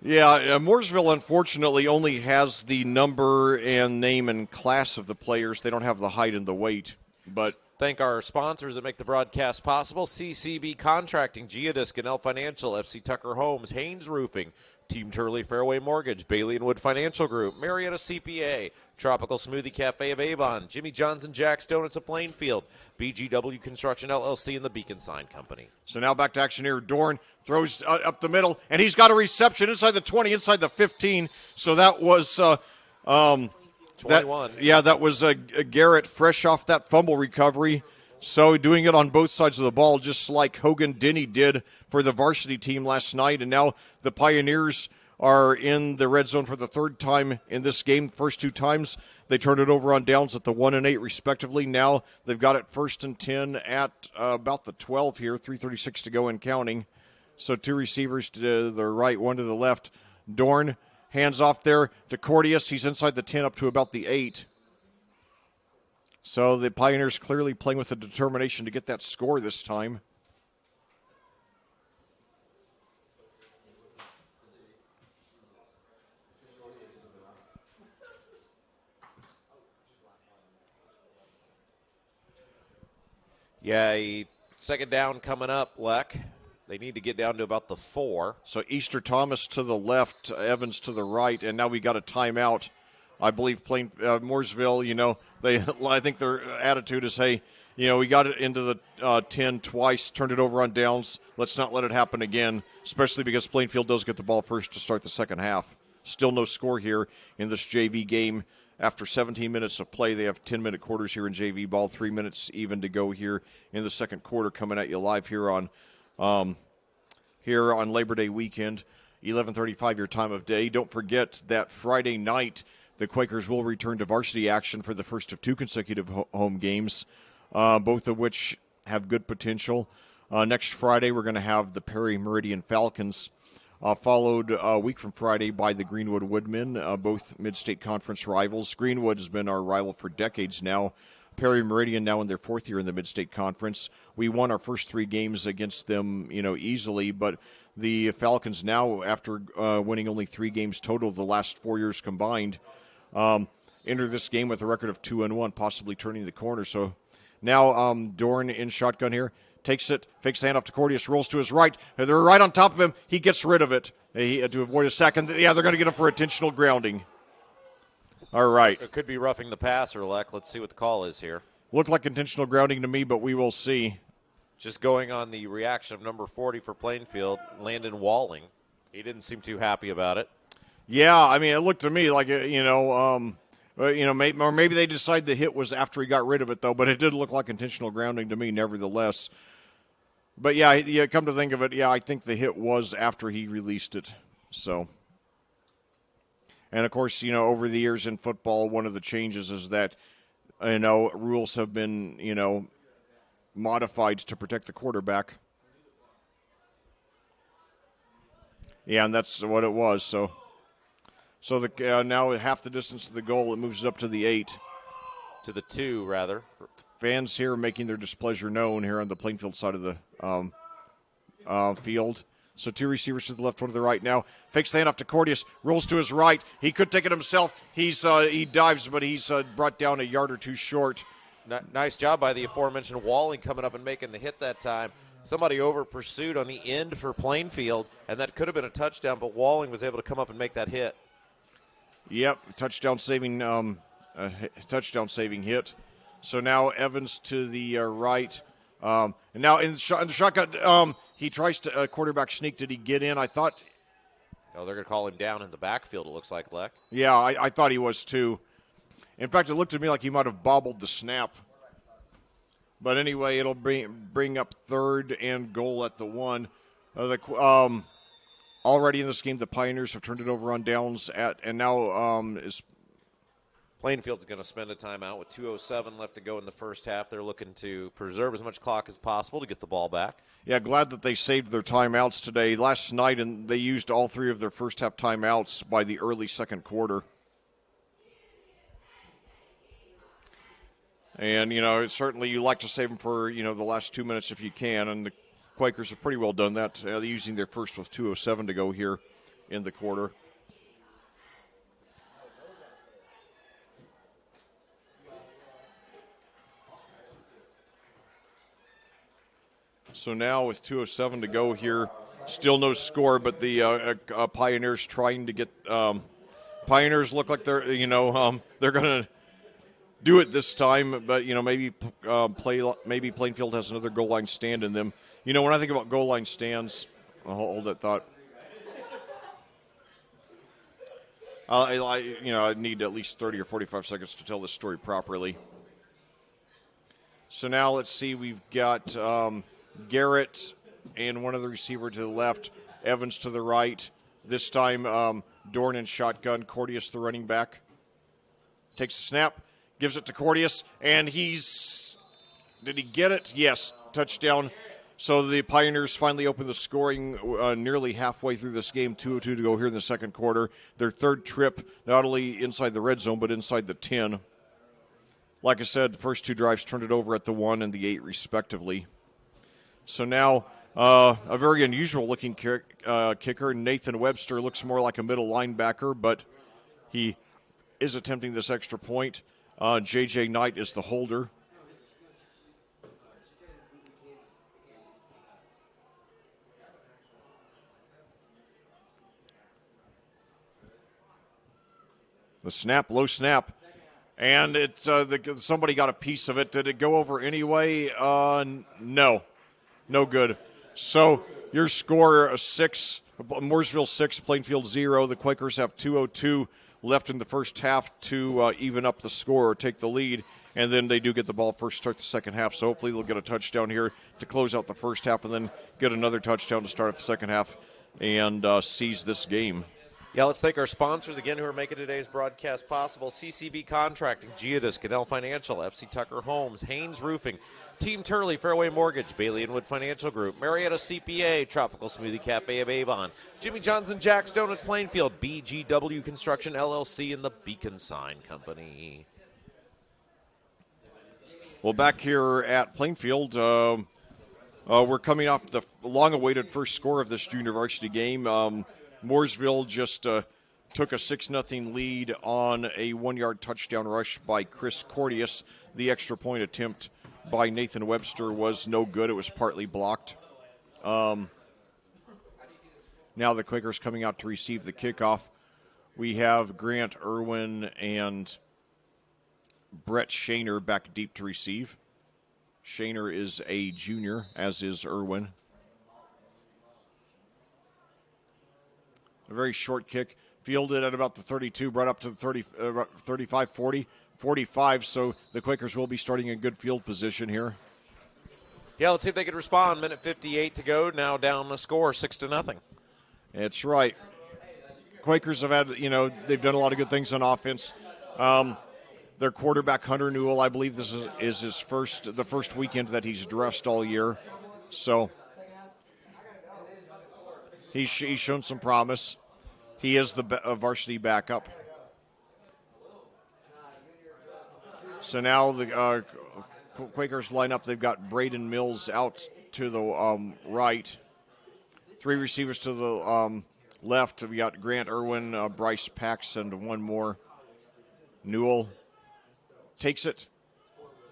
Yeah, Mooresville, unfortunately, only has the number and name and class of the players. They don't have the height and the weight. But thank our sponsors that make the broadcast possible. CCB Contracting, Geodis, Ganell Financial, FC Tucker Homes, Haynes Roofing, Team Turley Fairway Mortgage, Bailey and Wood Financial Group, Marietta CPA, Tropical Smoothie Cafe of Avon, Jimmy John's and Jack's Donuts of Plainfield, BGW Construction LLC, and the Beacon Sign Company. So now back to action here. Dorn throws up the middle, and he's got a reception inside the 20, inside the 15. So that was 21. That was Garrett fresh off that fumble recovery. So doing it on both sides of the ball, just like Hogan Denny did for the varsity team last night. And now the Pioneers are in the red zone for the third time in this game. First two times they turned it over on downs at the 1 and 8 respectively. Now they've got it 1st and 10 at about the 12 here, 3:36 to go and counting. So two receivers to the right, one to the left. Dorn hands off there to Cordius. He's inside the 10 up to about the 8. So the Pioneers clearly playing with a determination to get that score this time. Yeah, second down coming up, Leck. They need to get down to about the 4. So Easter Thomas to the left, Evans to the right, and now we got a timeout. I believe Mooresville, I think their attitude is, hey, we got it into the 10 twice, turned it over on downs. Let's not let it happen again, especially because Plainfield does get the ball first to start the second half. Still no score here in this JV game. After 17 minutes of play, they have 10-minute quarters here in JV ball, 3 minutes even to go here in the second quarter, coming at you live here on Labor Day weekend, 11:35 your time of day. Don't forget that Friday night, the Quakers will return to varsity action for the first of 2 consecutive home games, both of which have good potential. Next Friday, we're going to have the Perry Meridian Falcons, followed a week from Friday by the Greenwood Woodmen, both mid-state conference rivals. Greenwood has been our rival for decades now. Perry Meridian now in their 4th year in the mid-state conference. We won our first 3 games against them, easily, but the Falcons now, after winning only 3 games total the last 4 years combined, enter this game with a record of 2-1, possibly turning the corner. So now Dorn in shotgun here, takes it, fakes the handoff to Cordius, rolls to his right. They're right on top of him. He gets rid of it to avoid a sack. And they're going to get him for intentional grounding. All right. It could be roughing the passer, Leck. Let's see what the call is here. Looked like intentional grounding to me, but we will see. Just going on the reaction of number 40 for Plainfield, Landon Walling. He didn't seem too happy about it. Yeah, I mean, it looked to me like, maybe they decided the hit was after he got rid of it, though, but it did look like intentional grounding to me, nevertheless. But, yeah, come to think of it, I think the hit was after he released it. So, and, of course, over the years in football, one of the changes is that, rules have been, modified to protect the quarterback. Yeah, and that's what it was, so now at half the distance to the goal, it moves it up to the 8. To the 2, rather. Fans here making their displeasure known here on the Plainfield side of the field. So 2 receivers to the left, 1 to the right now. Fakes the handoff to Cordius, rolls to his right. He could take it himself. He dives, but he's brought down a yard or 2 short. Nice job by the aforementioned Walling coming up and making the hit that time. Somebody over pursued on the end for Plainfield, and that could have been a touchdown, but Walling was able to come up and make that hit. Yep, touchdown saving hit. So now Evans to the right. And now in the shotgun, he tries to quarterback sneak. Did he get in? I thought. Oh, they're going to call him down in the backfield, it looks like, Leck. Yeah, I thought he was too. In fact, it looked to me like he might have bobbled the snap. But anyway, it'll bring up 3rd and goal at the 1. Already in this game, the Pioneers have turned it over on downs and now is Plainfield's going to spend a timeout with 2:07 left to go in the first half. They're looking to preserve as much clock as possible to get the ball back. Yeah, glad that they saved their timeouts today. Last night, and they used all 3 of their first half timeouts by the early second quarter. And, certainly you like to save them for, the last 2 minutes if you can. And the Quakers have pretty well done that. They're using their first with 2:07 to go here in the quarter. So now with 2:07 to go here, Still no score, but the Pioneers trying to get Pioneers look like they're they're going to do it this time, but maybe maybe Plainfield has another goal line stand in them. When I think about goal line stands, I'll hold that thought. I need at least 30 or 45 seconds to tell this story properly. So now let's see. We've got Garrett and one of the receiver to the left, Evans to the right. This time, Dorn in shotgun, Cordius the running back. Takes the snap, gives it to Cordius, and did he get it? Yes, touchdown. So the Pioneers finally open the scoring nearly halfway through this game, 2:02 to go here in the second quarter. Their third trip, not only inside the red zone, but inside the 10. Like I said, the first two drives turned it over at the 1 and the 8, respectively. So now a very unusual-looking kicker, Nathan Webster, looks more like a middle linebacker, but he is attempting this extra point. J.J. Knight is the holder. The snap, low snap. And it's somebody got a piece of it. Did it go over anyway? No. No good. So your score 6, Mooresville 6, Plainfield 0. The Quakers have 2:02 left in the first half to even up the score or take the lead. And then they do get the ball first, start the second half. So hopefully they'll get a touchdown here to close out the first half and then get another touchdown to start off the second half and seize this game. Yeah, let's thank our sponsors again who are making today's broadcast possible. CCB Contracting, Geodis, Canal Financial, FC Tucker Homes, Haynes Roofing, Team Turley, Fairway Mortgage, Bailey & Wood Financial Group, Marietta CPA, Tropical Smoothie Cafe of Avon, Jimmy John's and Jack's Donuts Plainfield, BGW Construction LLC, and the Beacon Sign Company. Well, back here at Plainfield, we're coming off the long-awaited first score of this junior varsity game. Mooresville just took a 6-0 lead on a 1-yard touchdown rush by Chris Cordius. The extra point attempt by Nathan Webster was no good. It was partly blocked. Now the Quakers coming out to receive the kickoff. We have Grant Irwin and Brett Shaner back deep to receive. Shaner is a junior, as is Irwin. A very short kick, fielded at about the 32, brought up to the 35, 40, 45, so the Quakers will be starting in good field position here. Yeah, let's see if they can respond. Minute 58 to go, now down the score, 6-0. That's right. Quakers have had, they've done a lot of good things on offense. Their quarterback, Hunter Newell, I believe this is the first weekend that he's dressed all year, so he's shown some promise. He is the varsity backup. So now the Quakers line up. They've got Braden Mills out to the right. 3 receivers to the left. We got Grant Irwin, Bryce Pax, and one more. Newell takes it.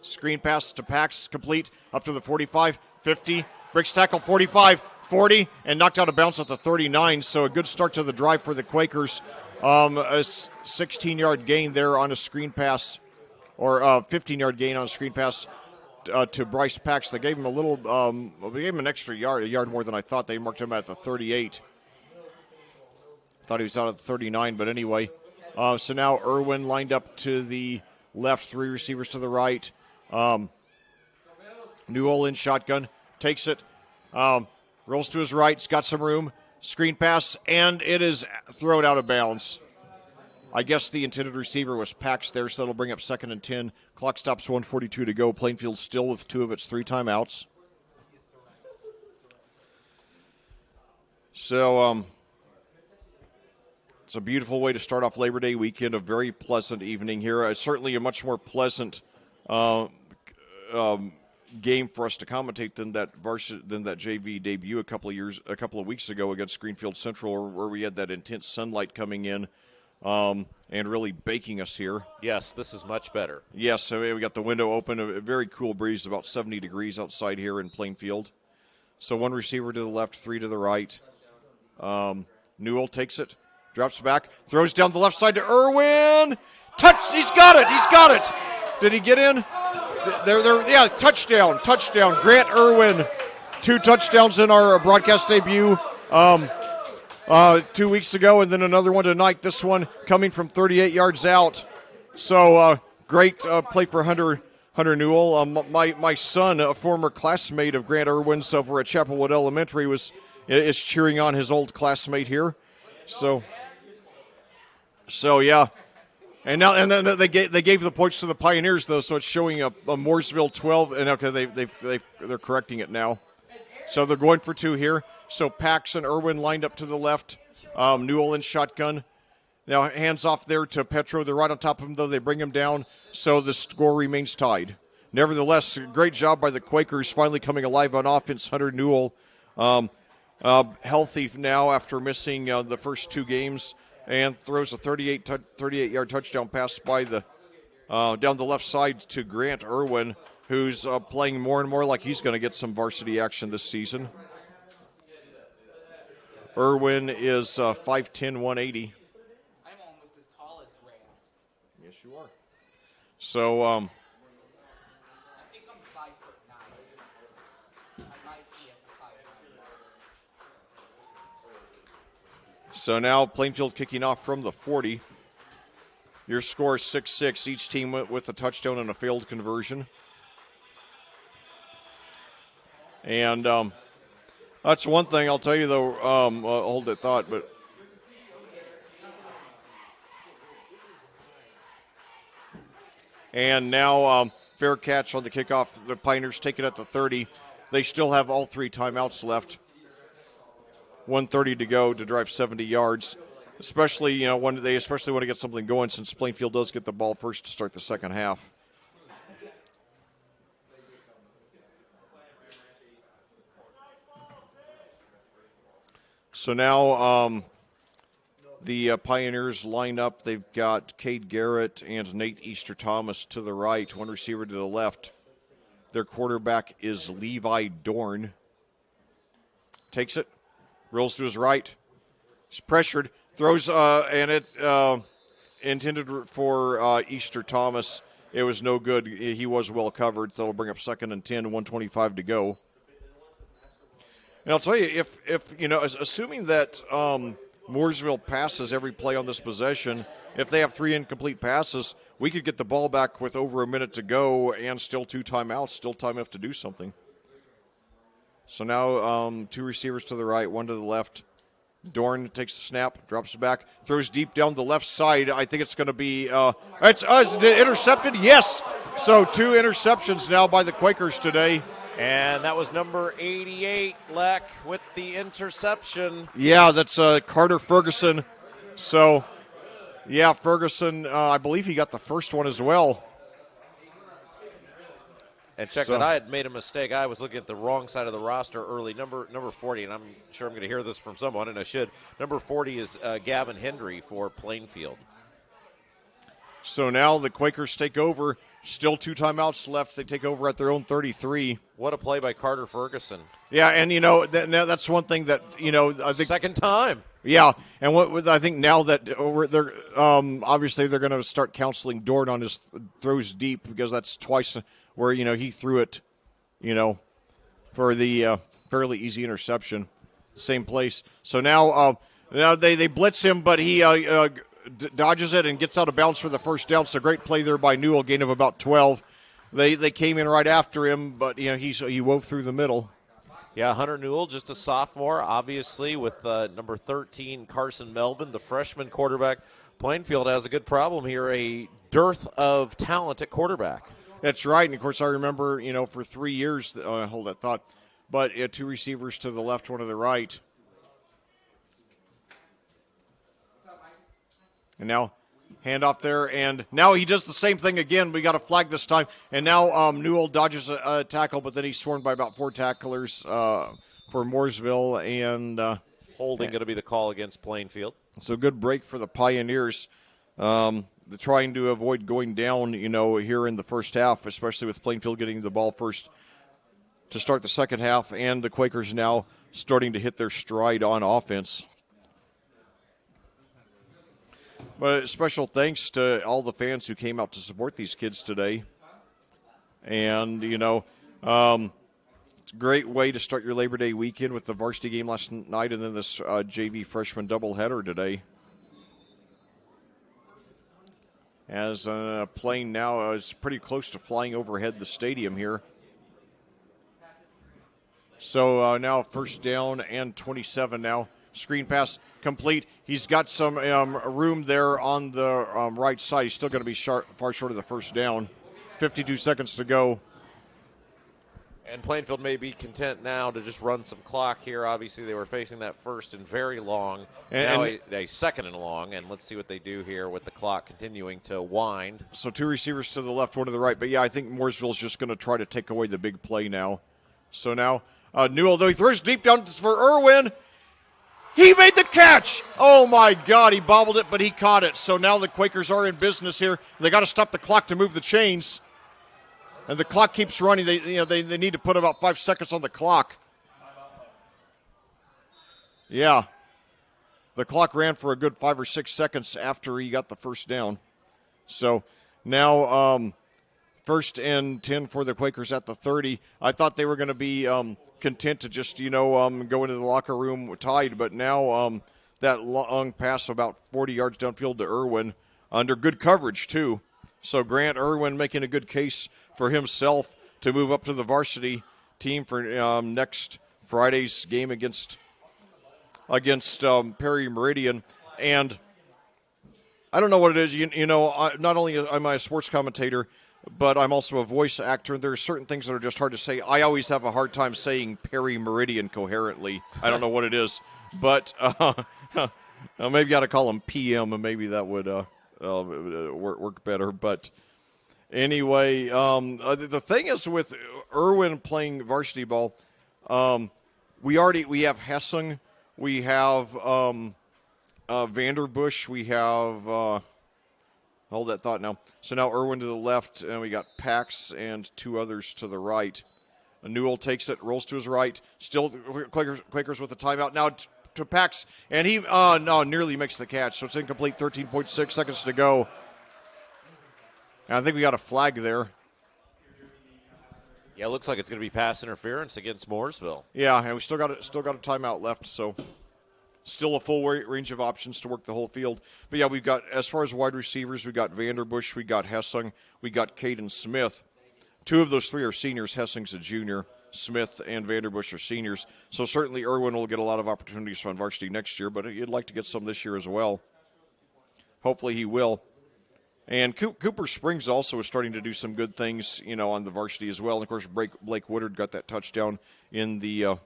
Screen pass to Pax, complete. Up to the 45, 50. Breaks tackle, 45. 40 and knocked out of bounds at the 39, so a good start to the drive for the Quakers. A 16-yard gain there on a screen pass, or a 15-yard gain on a screen pass to Bryce Pax. They gave him they gave him an extra yard, a yard more than I thought. They marked him at the 38. Thought he was out at the 39, but anyway. So now Irwin lined up to the left, 3 receivers to the right. Newell in shotgun, takes it. Rolls to his right, he's got some room, screen pass, and it is thrown out of bounds. I guess the intended receiver was Pax there, so that'll bring up 2nd and 10. Clock stops, 1:42 to go. Plainfield still with 2 of its 3 timeouts. So it's a beautiful way to start off Labor Day weekend, a very pleasant evening here. Certainly a much more pleasant game for us to commentate than that JV debut a couple of weeks ago against Greenfield Central, where we had that intense sunlight coming in and really baking us here. Yes, this is much better. Yes, I mean, we got the window open, a very cool breeze, about 70 degrees outside here in Plainfield. So one receiver to the left, 3 to the right. Newell takes it, drops back, throws down the left side to Irwin. Touch! He's got it! He's got it! Did he get in? Yeah, touchdown! Grant Irwin, 2 touchdowns in our broadcast debut 2 weeks ago, and then another one tonight. This one coming from 38 yards out. So great play for Hunter Newell. My son, a former classmate of Grant Irwin's over at Chapelwood Elementary, is cheering on his old classmate here. So yeah. And then they gave the points to the Pioneers, though, so it's showing a Mooresville 12. And okay, they're correcting it now. So they're going for 2 here. So Pax and Irwin lined up to the left. Newell in shotgun. Now hands off there to Petro. They're right on top of him, though. They bring him down, so the score remains tied. Nevertheless, great job by the Quakers finally coming alive on offense. Hunter Newell healthy now after missing the first 2 games, and throws a 38-yard touchdown pass by down the left side to Grant Irwin, who's playing more and more like he's going to get some varsity action this season. Irwin is 5'10", 180. I'm almost as tall as Grant. Yes, you are. So, I think I'm 5'9". I might be at the 5'9". So now Plainfield kicking off from the 40. Your score is 6-6. Each team went with a touchdown and a failed conversion. And that's one thing I'll tell you, though. Hold that thought, but and now fair catch on the kickoff. The Pioneers take it at the 30. They still have all 3 timeouts left. 1:30 to go to drive 70 yards. Especially, when they especially want to get something going, since Plainfield does get the ball first to start the second half. So now the Pioneers line up. They've got Cade Garrett and Nate Easter Thomas to the right, one receiver to the left. Their quarterback is Levi Dorn. Takes it, rolls to his right. He's pressured, throws, and it's intended for Easter Thomas. It was no good. He was well covered, so it'll bring up 2nd and 10, 1:25 to go. And I'll tell you, if assuming that Mooresville passes every play on this possession, if they have 3 incomplete passes, we could get the ball back with over a minute to go and still 2 timeouts, still time enough to do something. So now 2 receivers to the right, 1 to the left. Dorn takes the snap, drops it back, throws deep down the left side. I think it's going to be it's intercepted. Yes. So 2 interceptions now by the Quakers today. And that was number 88, Leck, with the interception. Yeah, that's Carter Ferguson. So, yeah, Ferguson, I believe he got the first one as well. And check that, I had made a mistake. I was looking at the wrong side of the roster early. Number 40, and I'm sure I'm going to hear this from someone, and I should. Number 40 is Gavin Hendry for Plainfield. So now the Quakers take over. Still 2 timeouts left. They take over at their own 33. What a play by Carter Ferguson. Yeah, and, that's one thing that, I think. Second time. Yeah, and what I think now that they're obviously they're going to start counseling Dorn on his throws deep, because that's twice where, he threw it, for the fairly easy interception. Same place. So now they blitz him, but he dodges it and gets out of bounds for the first down. So great play there by Newell, gain of about 12. They came in right after him, but he wove through the middle. Yeah, Hunter Newell, just a sophomore, obviously, with number 13, Carson Melvin, the freshman quarterback. Plainfield has a good problem here, a dearth of talent at quarterback. That's right, and of course I remember, for 3 years, hold that thought, but 2 receivers to the left, 1 to the right. And now handoff there, and now he does the same thing again. We got a flag this time, and now Newell dodges a tackle, but then he's swarmed by about 4 tacklers for Mooresville, and holding going to be the call against Plainfield. So good break for the Pioneers. They're trying to avoid going down, here in the first half, especially with Plainfield getting the ball first. to start the second half, and the Quakers now starting to hit their stride on offense. But special thanks to all the fans who came out to support these kids today. And, it's a great way to start your Labor Day weekend with the varsity game last night and then this JV freshman doubleheader today. As a plane now is pretty close to flying overhead the stadium here. So now first down and 27 now. Screen pass complete. He's got some room there on the right side. He's still going to be far short of the first down. 52 seconds to go. And Plainfield may be content now to just run some clock here. Obviously, they were facing that first and very long. Now a second and long, and let's see what they do here with the clock continuing to wind. So 2 receivers to the left, 1 to the right. But, yeah, I think Mooresville's just going to try to take away the big play now. So now Newell, though, he throws deep down for Irwin. He made the catch. Oh, my God. He bobbled it, but he caught it. So now the Quakers are in business here. They got to stop the clock to move the chains. And the clock keeps running. They need to put about 5 seconds on the clock. Yeah. The clock ran for a good 5 or 6 seconds after he got the first down. So now first and 10 for the Quakers at the 30. I thought they were going to be content to just, go into the locker room tied. But now that long pass about 40 yards downfield to Irwin under good coverage, too. So Grant Irwin making a good case for himself to move up to the varsity team for next Friday's game against Perry Meridian. And I don't know what it is. Not only am I a sports commentator, but I'm also a voice actor. There are certain things that are just hard to say. I always have a hard time saying Perry Meridian coherently. I don't know what it is. But maybe I ought to call him PM, and maybe that would work better. But anyway, the thing is with Irwin playing varsity ball, we have Hessing, we have Vanderbush, we have hold that thought now. So now Irwin to the left, and we got Pax and 2 others to the right. Newell takes it, rolls to his right. Still Quakers with the timeout now to Pax, and he nearly makes the catch. So it's incomplete. 13.6 seconds to go. And I think we got a flag there. Yeah, it looks like it's going to be pass interference against Mooresville. Yeah, and we still got a timeout left, so still a full range of options to work the whole field. But yeah, we've got, as far as wide receivers, we got Vanderbush, we got Hessing, we got Caden Smith. 2 of those 3 are seniors. Hessing's a junior. Smith and Vanderbush are seniors. So certainly Irwin will get a lot of opportunities on varsity next year, but he'd like to get some this year as well. Hopefully he will. And Cooper Springs also is starting to do some good things, on the varsity as well. And, of course, Blake Woodard got that touchdown in the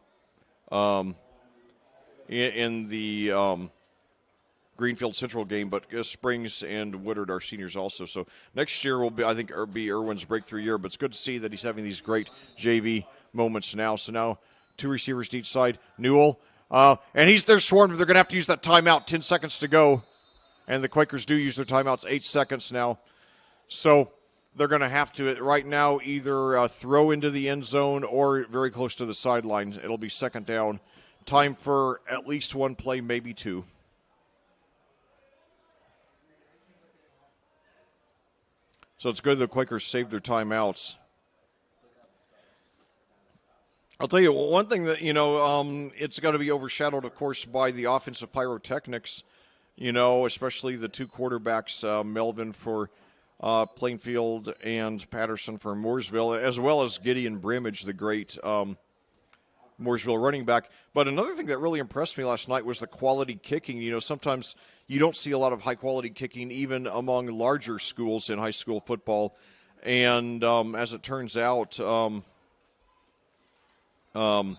Greenfield Central game. But Springs and Woodard are seniors also. So next year will be, I think, Irwin's breakthrough year. But it's good to see that he's having these great JV moments now. So now 2 receivers to each side. Newell, and they're sworn they're going to have to use that timeout. 10 seconds to go. And the Quakers do use their timeouts, 8 seconds now. So they're going to have to, right now, either throw into the end zone or very close to the sideline. It'll be second down. Time for at least 1 play, maybe 2. So it's good the Quakers saved their timeouts. I'll tell you one thing that, it's going to be overshadowed, of course, by the offensive pyrotechnics. Especially the 2 quarterbacks, Melvin for Plainfield and Patterson for Mooresville, as well as Gideon Brimage, the great Mooresville running back. But another thing that really impressed me last night was the quality kicking. Sometimes you don't see a lot of high-quality kicking even among larger schools in high school football. And as it turns out, the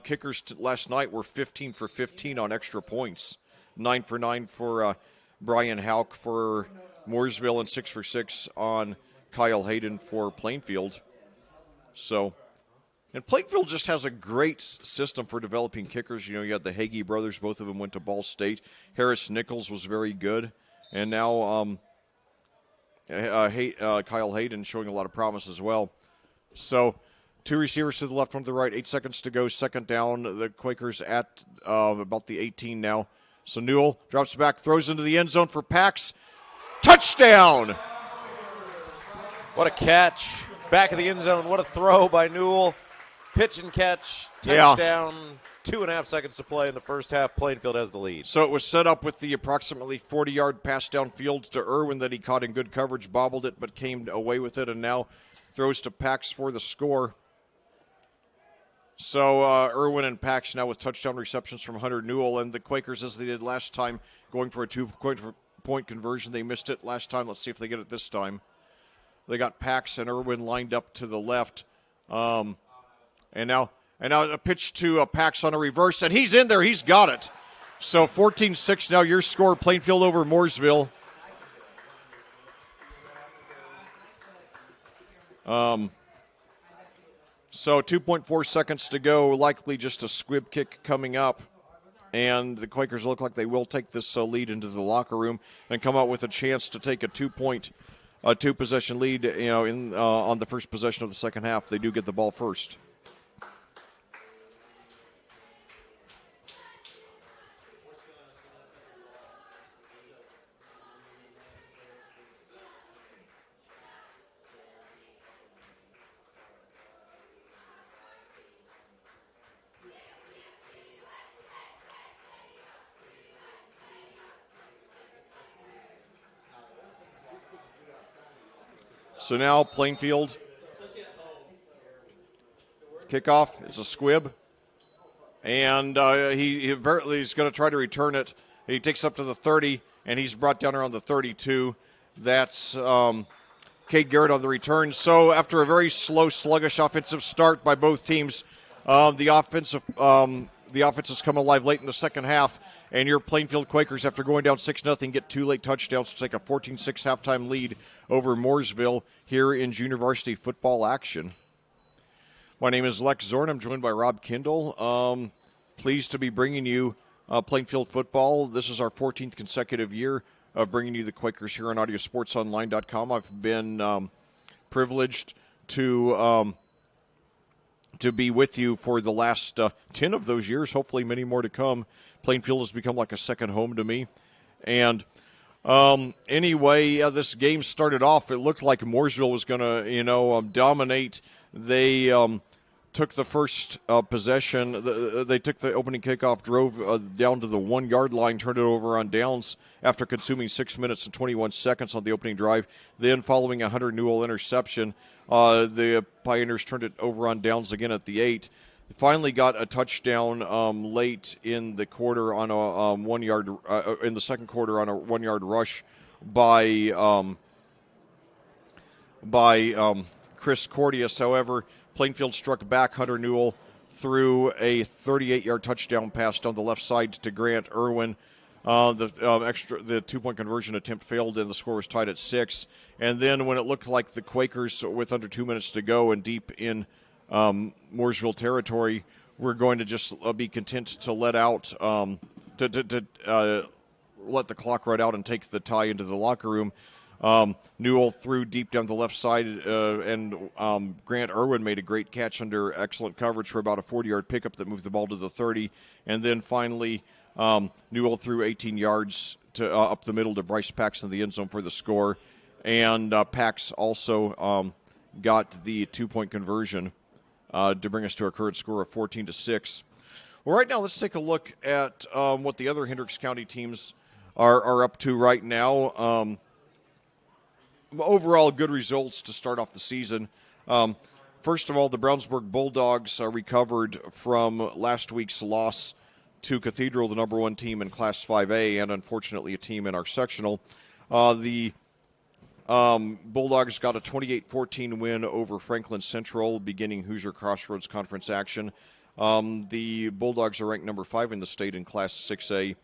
kickers last night were 15 for 15 on extra points. 9 for 9 for Brian Hauk for Mooresville, and 6 for 6 on Kyle Hayden for Plainfield. So, and Plainfield just has a great system for developing kickers. You had the Hagee brothers; both of them went to Ball State. Harris Nichols was very good, and now Kyle Hayden showing a lot of promise as well. So, Two receivers to the left, one to the right. 8 seconds to go. Second down. The Quakers at about the 18 now. So Newell drops back, throws into the end zone for Pax. Touchdown! What a catch. Back of the end zone. What a throw by Newell. Pitch and catch. Touchdown. 2.5 seconds to play in the first half. Plainfield has the lead. So it was set up with the approximately 40-yard pass downfield to Irwin that he caught in good coverage, bobbled it, but came away with it, and now throws to Pax for the score. So Irwin and Pax now with touchdown receptions from Hunter Newell, and the Quakers, as they did last time, going for a two-point conversion. They missed it last time. Let's see if they get it this time. They got Pax and Irwin lined up to the left. And now a pitch to Pax on a reverse, and he's in there. He's got it. So 14-6 now your score, Plainfield over Mooresville. So 2.4 seconds to go, likely just a squib kick coming up. And the Quakers look like they will take this lead into the locker room and come out with a chance to take a two-possession lead, on the first possession of the second half. They do get the ball first. So now Plainfield, kickoff, it's a squib, and he apparently is going to try to return it. He takes up to the 30, and he's brought down around the 32. That's Cade Garrett on the return. So after a very slow, sluggish offensive start by both teams, the offense has come alive late in the second half, and your Plainfield Quakers, after going down 6-0, get two late touchdowns to take a 14-6 halftime lead over Mooresville here in junior varsity football action. My name is Lex Zorn. I'm joined by Rob Kindle. Pleased to be bringing you Plainfield football. This is our 14th consecutive year of bringing you the Quakers here on audiosportsonline.com. I've been privileged to be with you for the last 10 of those years, hopefully many more to come. Plainfield has become like a second home to me. And anyway, this game started off, it looked like Mooresville was going to, dominate. They took the first possession. They took the opening kickoff, drove down to the 1 yard line, turned it over on downs after consuming 6 minutes and 21 seconds on the opening drive. Then following a Hunter Newell interception, the Pioneers turned it over on downs again at the 8. Finally got a touchdown late in the quarter on a 1 yard in the second quarter on a 1 yard rush by Chris Cordius. However, Plainfield struck back. Hunter Newell threw a 38-yard touchdown pass down the left side to Grant Irwin. The 2-point conversion attempt failed, and the score was tied at 6. And then when it looked like the Quakers, with under 2 minutes to go and deep in Mooresville territory, we're going to just be content to let out let the clock run out and take the tie into the locker room. Newell threw deep down the left side, and Grant Irwin made a great catch under excellent coverage for about a 40-yard pickup that moved the ball to the 30. And then finally, Newell threw 18 yards to up the middle to Bryce Pax in the end zone for the score. And Pax also got the 2-point conversion to bring us to our current score of 14-6. Well, right now, let's take a look at what the other Hendricks County teams are up to right now. Overall, good results to start off the season. First of all, the Brownsburg Bulldogs recovered from last week's loss to Cathedral, the number 1 team in Class 5A, and unfortunately a team in our sectional. The Bulldogs got a 28-14 win over Franklin Central, beginning Hoosier Crossroads Conference action. The Bulldogs are ranked number 5 in the state in Class 6A,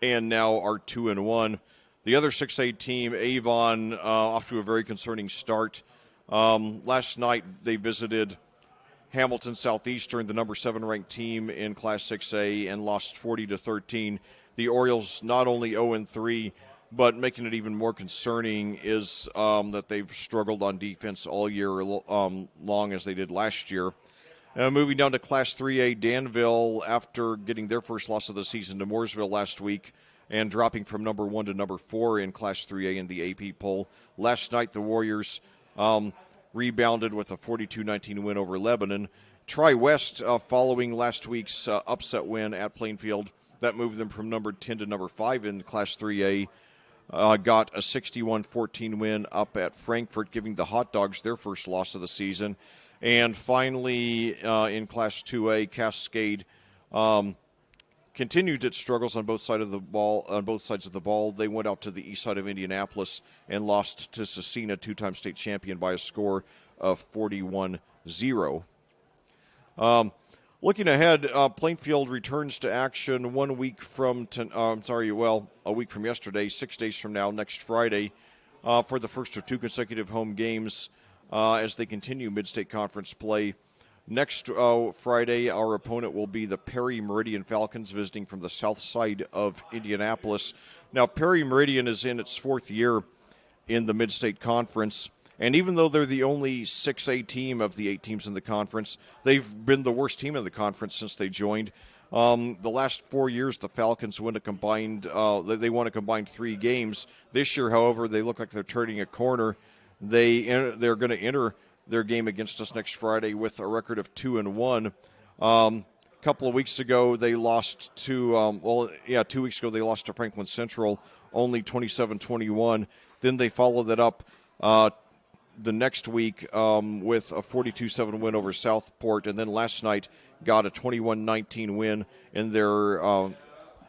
and now are 2-1. The other 6A team, Avon, off to a very concerning start. Last night they visited Hamilton Southeastern, the number 7 ranked team in Class 6A, and lost 40-13. The Orioles not only 0-3, But making it even more concerning is that they've struggled on defense all year long as they did last year. Moving down to Class 3A, Danville, after getting their first loss of the season to Mooresville last week and dropping from number 1 to number 4 in Class 3A in the AP poll. Last night, the Warriors rebounded with a 42-19 win over Lebanon. Tri-West, following last week's upset win at Plainfield, that moved them from number 10 to number 5 in Class 3A. Got a 61-14 win up at Frankfort, giving the Hot Dogs their first loss of the season. And finally, in Class 2A, Cascade continued its struggles on both sides of the ball. They went out to the east side of Indianapolis and lost to Cecina, two-time state champion, by a score of 41-0. Looking ahead, Plainfield returns to action a week from yesterday, 6 days from now, next Friday, for the first of 2 consecutive home games as they continue Mid-State Conference play. Next Friday, our opponent will be the Perry Meridian Falcons, visiting from the south side of Indianapolis. Now, Perry Meridian is in its 4th year in the Mid-State Conference. And even though they're the only 6A team of the 8 teams in the conference, they've been the worst team in the conference since they joined. The last 4 years, the Falcons won a combined 3 games. This year, however, they look like they're turning a corner. They're going to enter their game against us next Friday with a record of 2-1. A couple of weeks ago, they lost to 2 weeks ago they lost to Franklin Central, only 27-21. Then they followed that up the next week with a 42-7 win over Southport, and then last night got a 21-19 win in their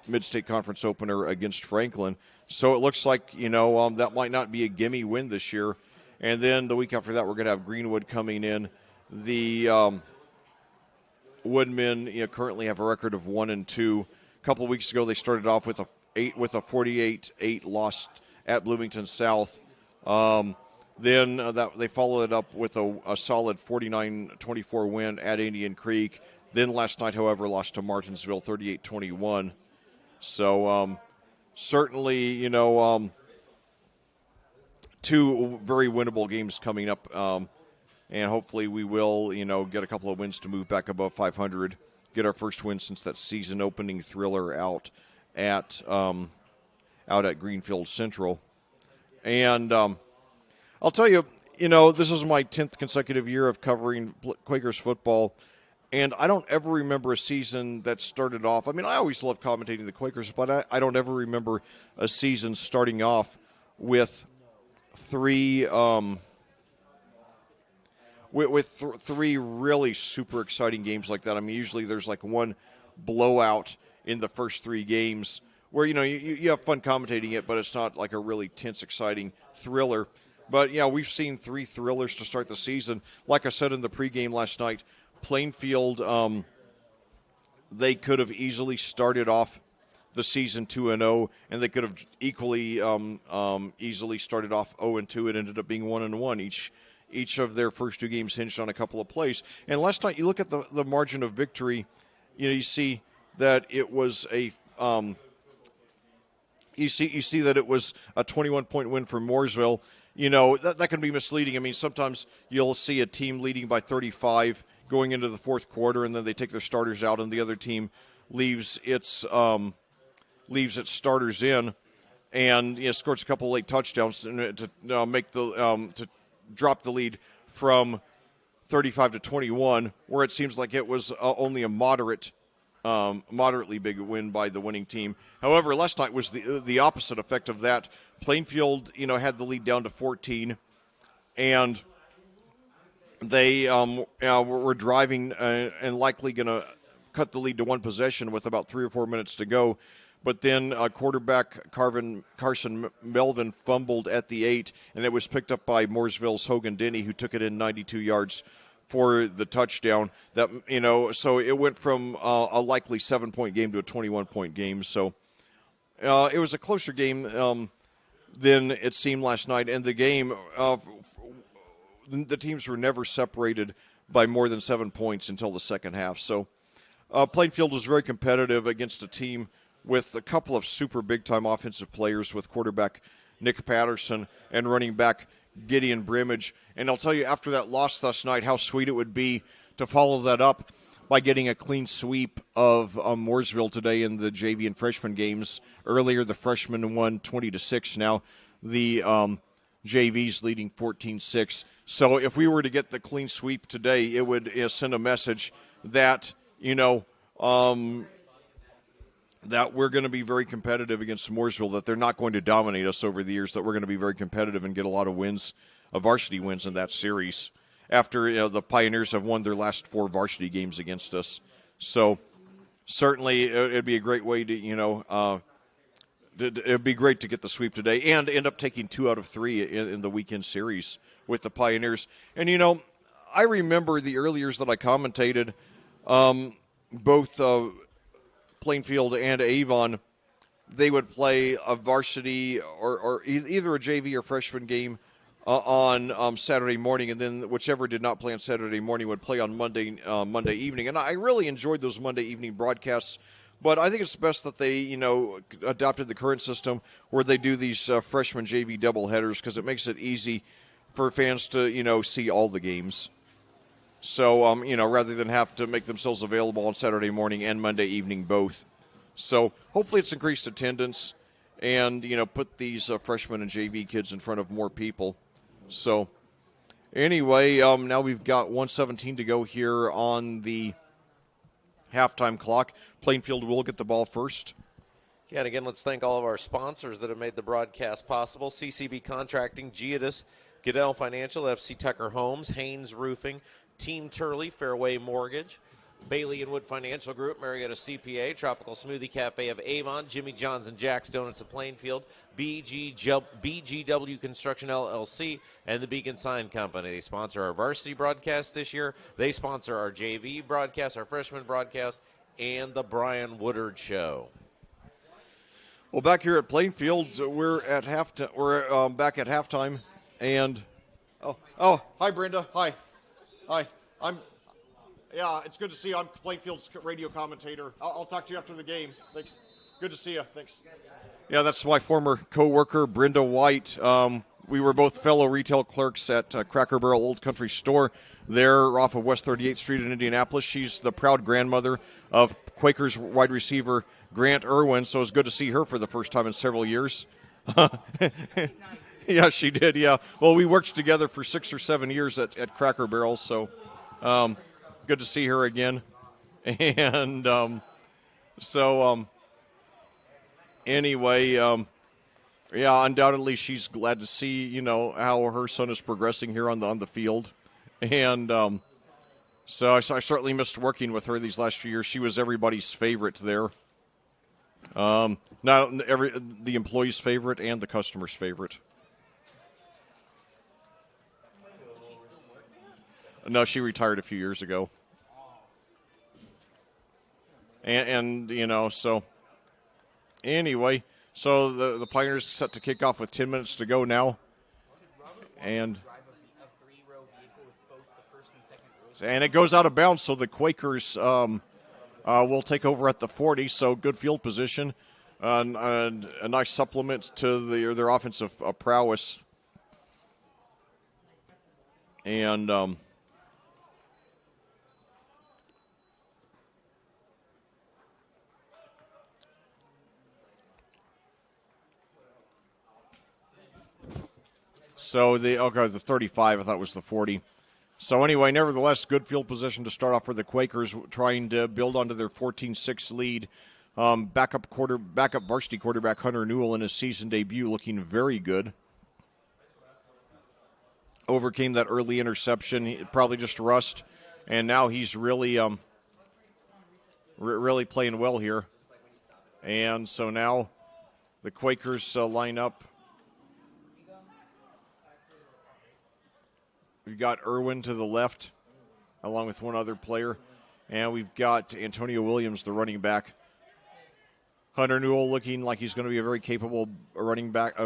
Mid-State Conference opener against Franklin. So it looks like, that might not be a gimme win this year. And then the week after that, we're going to have Greenwood coming in. The Woodmen currently have a record of 1-2. A couple of weeks ago, they started off with a 48-8 loss at Bloomington South. Then they followed it up with a solid 49-24 win at Indian Creek. Then last night, however, lost to Martinsville 38-21. So certainly, 2 very winnable games coming up. And hopefully we will, get a couple of wins to move back above 500, get our first win since that season-opening thriller out at Greenfield Central. And I'll tell you, this is my 10th consecutive year of covering Quakers football, and I don't ever remember a season that started off. I mean, I always love commentating the Quakers, but I don't ever remember a season starting off with three really super exciting games like that. I mean, usually there's like one blowout in the first 3 games where, you have fun commentating it, but it's not like a really tense, exciting thriller. But, yeah, we've seen 3 thrillers to start the season. Like I said in the pregame last night, Plainfield, they could have easily started off the season 2-0, and they could have equally easily started off 0-2. It ended up being 1-1. Each of their first 2 games hinged on a couple of plays. And last night, you look at the margin of victory, you see that it was a you see that it was a 21-point win for Mooresville. That can be misleading. I mean, sometimes you'll see a team leading by 35 going into the 4th quarter, and then they take their starters out, and the other team leaves its starters in, and scores a couple of late touchdowns to make to drop the lead from 35 to 21, where it seems like it was only a moderately big win by the winning team. However, last night was the opposite effect of that. Plainfield, had the lead down to 14, and they were driving and likely going to cut the lead to 1 possession with about 3 or 4 minutes to go. But then quarterback Carson Melvin fumbled at the 8, and it was picked up by Mooresville's Hogan Denny, who took it in 92 yards for the touchdown. That so it went from a likely 7-point game to a 21-point game. So it was a closer game than it seemed last night. And the game, the teams were never separated by more than 7 points until the second half. So Plainfield was very competitive against a team with a couple of super big-time offensive players with quarterback Nick Patterson and running back Gideon Brimage. And I'll tell you, after that loss last night, how sweet it would be to follow that up by getting a clean sweep of Mooresville today in the JV and freshman games. Earlier, the freshmen won 20-6. Now, the JV's leading 14-6. So if we were to get the clean sweep today, it would send a message that, that we're going to be very competitive against Mooresville, that they're not going to dominate us over the years, that we're going to be very competitive and get a lot of wins, varsity wins in that series after the Pioneers have won their last 4 varsity games against us. So certainly it'd be a great way to, it'd be great to get the sweep today and end up taking 2 out of 3 in the weekend series with the Pioneers. And, I remember the early years that I commentated, both Plainfield and Avon, they would play a varsity or either a JV or freshman game on Saturday morning, and then whichever did not play on Saturday morning would play on Monday evening. And I really enjoyed those Monday evening broadcasts, but I think it's best that they, adopted the current system where they do these freshman JV doubleheaders because it makes it easy for fans to, see all the games. So, rather than have to make themselves available on Saturday morning and Monday evening both. So, hopefully it's increased attendance and, put these freshmen and JV kids in front of more people. So, anyway, now we've got 1:17 to go here on the halftime clock. Plainfield will get the ball first. Yeah, and again, let's thank all of our sponsors that have made the broadcast possible. CCB Contracting, Geodis, Goodell Financial, FC Tucker Homes, Haynes Roofing, Team Turley, Fairway Mortgage, Bailey and Wood Financial Group, Marietta CPA, Tropical Smoothie Cafe of Avon, Jimmy John's and Jack's Donuts of Plainfield, BGW Construction LLC, and the Beacon Sign Company. They sponsor our varsity broadcast this year. They sponsor our JV broadcast, our freshman broadcast, and the Brian Woodard Show. Well, back here at Plainfield, we're at we're back at halftime, and hi Brenda, hi, yeah, it's good to see you. I'm Plainfield's radio commentator. I'll talk to you after the game. Thanks. Good to see you. Thanks. Yeah, that's my former co-worker, Brenda White. We were both fellow retail clerks at Cracker Barrel Old Country Store there off of West 38th Street in Indianapolis. She's the proud grandmother of Quakers wide receiver Grant Irwin, so it's good to see her for the first time in several years. Yeah, she did, yeah. Well, we worked together for 6 or 7 years at Cracker Barrel, so good to see her again. And anyway, yeah, undoubtedly she's glad to see, how her son is progressing here on the field. And so I certainly missed working with her these last few years. She was everybody's favorite there. The employee's favorite and the customer's favorite. No, she retired a few years ago. And so anyway, so the Pioneers set to kick off with 10 minutes to go now. And it goes out of bounds, so the Quakers will take over at the 40, so good field position. A nice supplement to their offensive prowess. And so the 35, I thought it was the 40. So anyway, nevertheless, good field position to start off for the Quakers, trying to build onto their 14-6 lead. Backup varsity quarterback Hunter Newell in his season debut looking very good. Overcame that early interception, probably just rust, and now he's really really playing well here. And so now the Quakers line up. We've got Irwin to the left, along with one other player. And we've got Antonio Williams, the running back. Hunter Newell looking like he's going to be a very capable running back.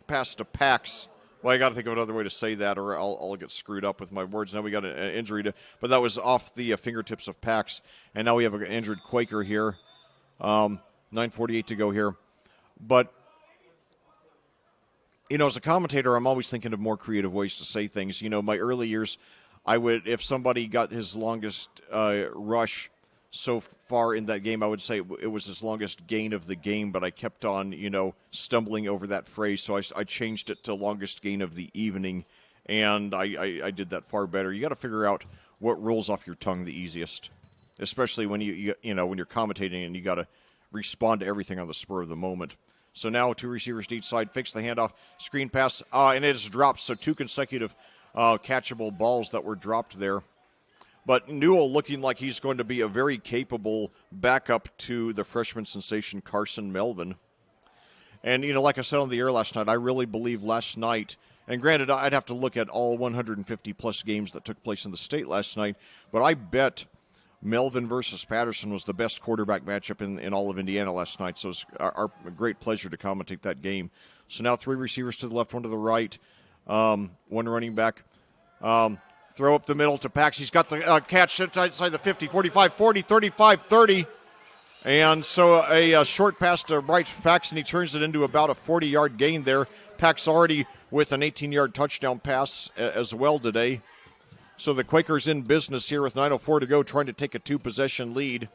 Pass to Pax Well, I got to think of another way to say that, or I'll get screwed up with my words. Now we got an injury, but that was off the fingertips of Pax, and now we have an injured Quaker here. 9:48 to go here. But, as a commentator, I'm always thinking of more creative ways to say things. My early years, I would, if somebody got his longest rush so far in that game, I would say it was his longest gain of the game, but I kept on, stumbling over that phrase, so I changed it to longest gain of the evening, and I did that far better. You got to figure out what rolls off your tongue the easiest, especially when when you're commentating and you got to respond to everything on the spur of the moment. So now 2 receivers to each side, fakes the handoff, screen pass, and it is dropped. So 2 consecutive catchable balls that were dropped there. But Newell looking like he's going to be a very capable backup to the freshman sensation Carson Melvin. And, like I said on the air last night, I really believe last night, and granted, I'd have to look at all 150-plus games that took place in the state last night, but I bet Melvin versus Patterson was the best quarterback matchup in all of Indiana last night, so it's our great pleasure to commentate that game. So now 3 receivers to the left, 1 to the right, 1 running back. Throw up the middle to Pax. He's got the catch inside the 50, 45, 40, 35, 30. And so a short pass to Bryce Paxton. He turns it into about a 40-yard gain there. Pax already with an 18-yard touchdown pass as well today. So the Quakers in business here with 9:04 to go, trying to take a 2-possession lead.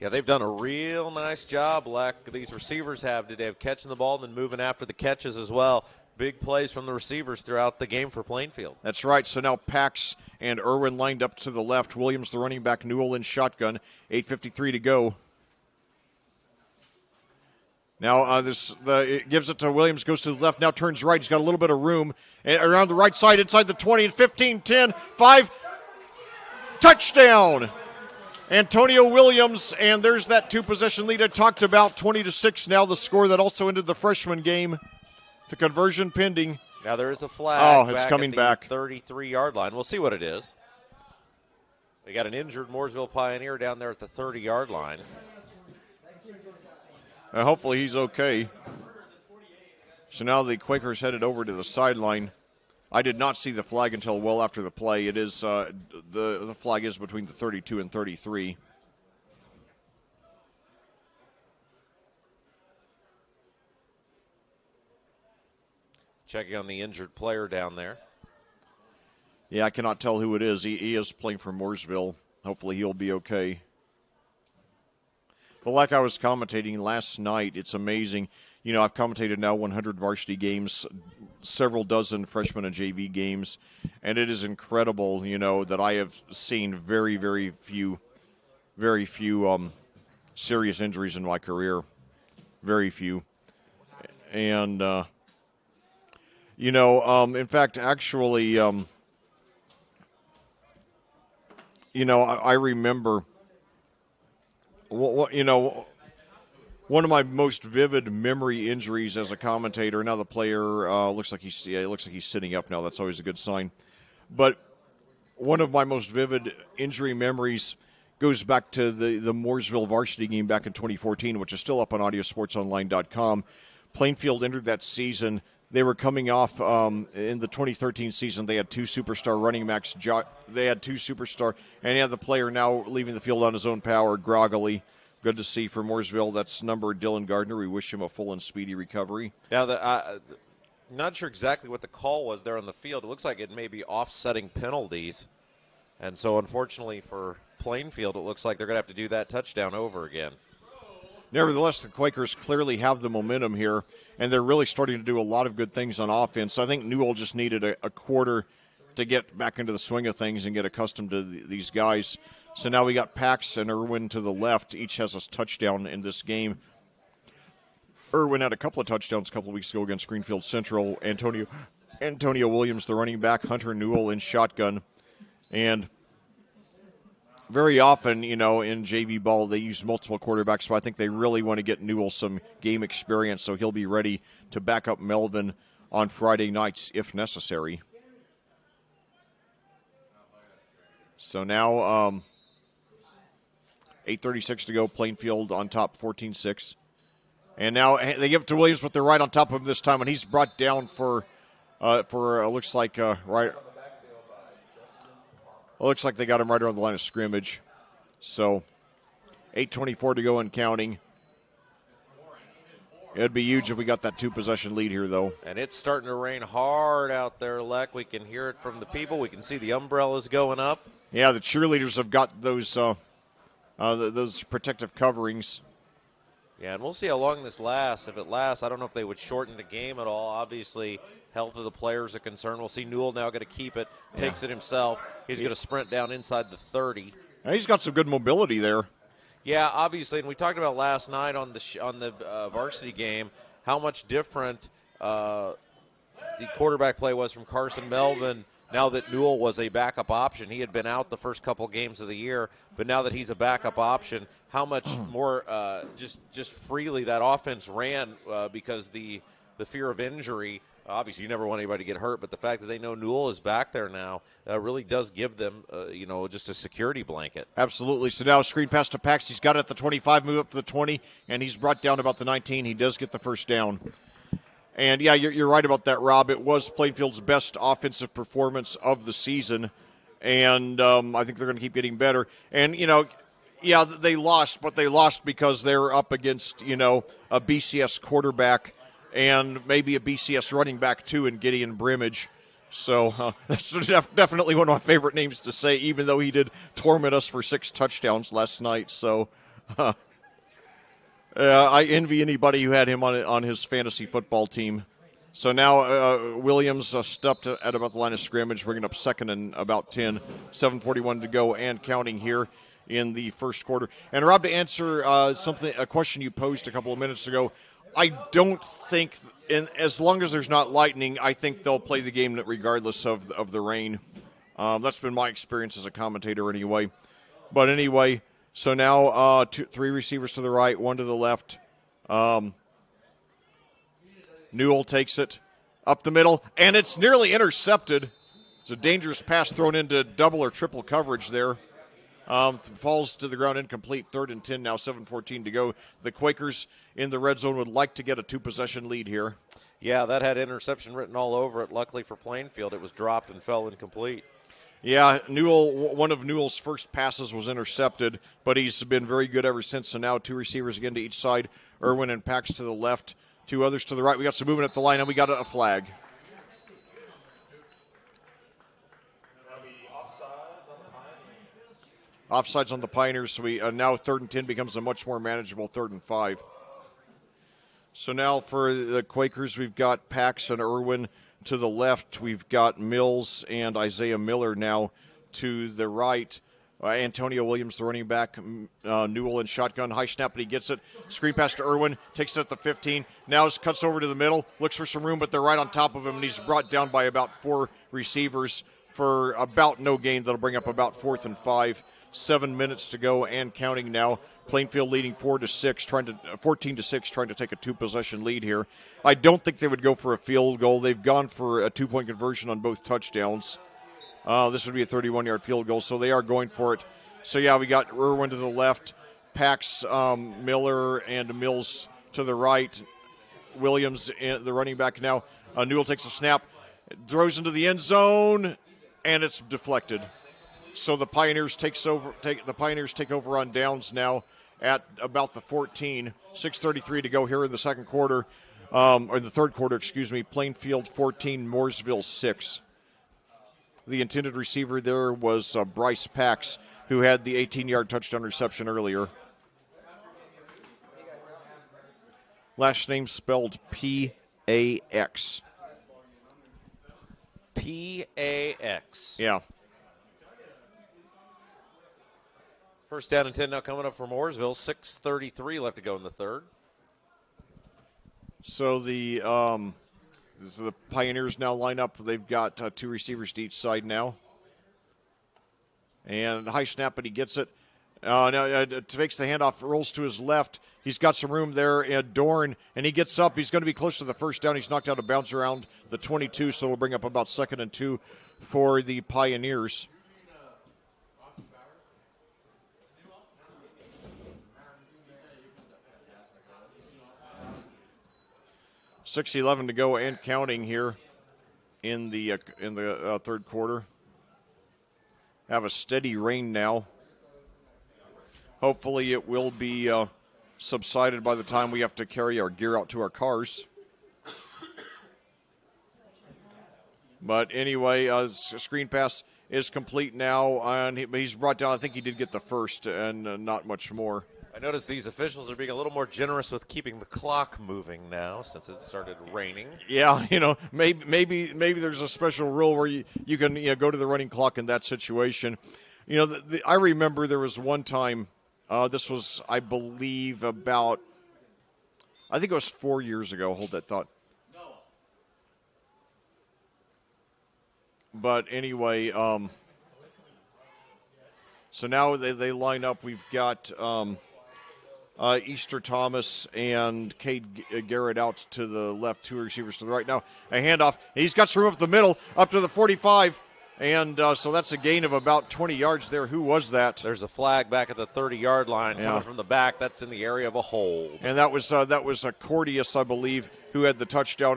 Yeah, they've done a real nice job, these receivers have today, of catching the ball and then moving after the catches as well. Big plays from the receivers throughout the game for Plainfield. That's right. So now Pax and Irwin lined up to the left. Williams, the running back, Newell in shotgun. 8:53 to go. Now it gives it to Williams, goes to the left, now turns right. He's got a little bit of room. And around the right side, inside the 20, 15, 10, 5. Touchdown! Antonio Williams, and there's that 2-possession lead I talked about, 20-6 now the score that also ended the freshman game. The conversion pending. Now there is a flag. Oh, it's coming back. 33-yard line. We'll see what it is. We got an injured Mooresville Pioneer down there at the 30-yard line. Hopefully he's okay. So now the Quakers headed over to the sideline. I did not see the flag until well after the play. It is the flag is between the 32 and 33. Checking on the injured player down there. Yeah, I cannot tell who it is. He is playing for Mooresville. Hopefully he'll be okay. But like I was commentating last night, it's amazing. I've commentated now 100 varsity games, several dozen freshman and JV games, and it is incredible, that I have seen very, very few serious injuries in my career. Very few. And, in fact, actually, I remember, one of my most vivid memory injuries as a commentator. Now the player looks like he's sitting up now. That's always a good sign. But one of my most vivid injury memories goes back to the Mooresville varsity game back in 2014, which is still up on audiosportsonline.com. Plainfield entered that season. They were coming off in the 2013 season. They had 2 superstar running backs. They had 2 superstar, and he had the player now leaving the field on his own power, groggily. Good to see for Mooresville. That's number Dylan Gardner. We wish him a full and speedy recovery. Now, not sure exactly what the call was there on the field. It looks like it may be offsetting penalties. And so, unfortunately for Plainfield, it looks like they're going to have to do that touchdown over again. Nevertheless, the Quakers clearly have the momentum here, and they're really starting to do a lot of good things on offense. I think Newell just needed a quarter to get back into the swing of things and get accustomed to these guys. So now we got Pax and Irwin to the left. Each has a touchdown in this game. Irwin had a couple of touchdowns a couple of weeks ago against Greenfield Central. Antonio Williams, the running back. Hunter Newell in shotgun. And very often, in JV ball, they use multiple quarterbacks, so I think they really want to get Newell some game experience, so he'll be ready to back up Melvin on Friday nights if necessary. So now 8:36 to go, Plainfield on top, 14-6. And now they give it to Williams, but they're right on top of him this time, and he's brought down for looks like right. It looks like they got him right around the line of scrimmage. So 8:24 to go and counting. It'd be huge if we got that 2-possession lead here, though. And it's starting to rain hard out there, Leck. We can hear it from the people. We can see the umbrellas going up. Yeah, the cheerleaders have got those protective coverings. Yeah, and we'll see how long this lasts. If it lasts, I don't know if they would shorten the game at all. Obviously, health of the players is a concern. We'll see Newell now going to keep it, takes it himself. He's going to sprint down inside the 30. Now he's got some good mobility there. Yeah, obviously, and we talked about last night on the varsity game how much different the quarterback play was from Carson Melvin. Now that Newell was a backup option, he had been out the first couple games of the year, but now that he's a backup option, how much more just freely that offense ran because the fear of injury. Obviously, you never want anybody to get hurt, but the fact that they know Newell is back there now really does give them, just a security blanket. Absolutely. So now screen pass to Pax. He's got it at the 25, move up to the 20, and he's brought down about the 19. He does get the first down. And, yeah, you're right about that, Rob. It was Plainfield's best offensive performance of the season, and I think they're going to keep getting better. And, yeah, they lost, but they lost because they're up against, a BCS quarterback and maybe a BCS running back, too, in Gideon Brimage. So that's definitely one of my favorite names to say, even though he did torment us for 6 touchdowns last night. So I envy anybody who had him on his fantasy football team. So now Williams stepped at about the line of scrimmage, bringing up second and about 10, 7:41 to go and counting here in the first quarter. And, Rob, to answer a question you posed a couple of minutes ago, I don't think, as long as there's not lightning, I think they'll play the game regardless of the rain. That's been my experience as a commentator anyway. But anyway, so now 3 receivers to the right, 1 to the left. Newell takes it up the middle, and it's nearly intercepted. It's a dangerous pass thrown into double or triple coverage there. Falls to the ground incomplete, 3rd and 10 now, 7:14 to go. The Quakers in the red zone would like to get a 2-possession lead here. Yeah, that had interception written all over it. Luckily for Plainfield, it was dropped and fell incomplete. Yeah, one of Newell's first passes was intercepted, but he's been very good ever since. So now 2 receivers again to each side. Irwin and Pax to the left, 2 others to the right. We got some movement at the line, and we got a flag. Offsides on the Pioneers, so we now 3rd and 10 becomes a much more manageable 3rd and 5. So now for the Quakers, we've got Pax and Irwin to the left. We've got Mills and Isaiah Miller now to the right. Antonio Williams, the running back. Newell in shotgun. High snap, but he gets it. Screen pass to Irwin. Takes it at the 15. Now cuts over to the middle. Looks for some room, but they're right on top of him, and he's brought down by about 4 receivers for about no gain. That'll bring up about 4th and 5. 7 minutes to go and counting now. Plainfield leading 14-6, trying to take a 2-possession lead here. I don't think they would go for a field goal. They've gone for a 2-point conversion on both touchdowns. This would be a 31-yard field goal, so they are going for it. So, yeah, we got Irwin to the left, Pax, Miller, and Mills to the right. Williams, the running back now. Newell takes a snap, throws into the end zone, and it's deflected. So the Pioneers take over on downs now at about the 14. 6:33 to go here in the second quarter, or in the third quarter, excuse me. Plainfield 14, Mooresville 6. The intended receiver there was Bryce Pax, who had the 18-yard touchdown reception earlier. Last name spelled P-A-X. P-A-X. Yeah. First down and 10 now coming up for Mooresville. 6:33 left to go in the third. So the Pioneers now line up. They've got 2 receivers to each side now. And high snap, but he gets it. Now takes the handoff, rolls to his left. He's got some room there, and Dorn, and he gets up. He's going to be close to the first down. He's knocked out a bounce around the 22, so we'll bring up about 2nd and 2 for the Pioneers. 6:11 to go and counting here in the third quarter. Have a steady rain now. Hopefully it will be subsided by the time we have to carry our gear out to our cars. But anyway, screen pass is complete now, and he's brought down. I think he did get the first, and not much more. I notice these officials are being a little more generous with keeping the clock moving now since it started raining. Yeah, maybe there's a special rule where you can go to the running clock in that situation. I remember there was one time. This was, I believe, I think it was 4 years ago. Hold that thought. But anyway, so now they line up. We've got Easter Thomas and Cade Garrett out to the left, two receivers to the right. Now a handoff. He's got some room up the middle, up to the 45. And so that's a gain of about 20 yards there. Who was that? There's a flag back at the 30-yard line coming from the back. That's in the area of a hold. And that was Cordius, I believe, who had the touchdown,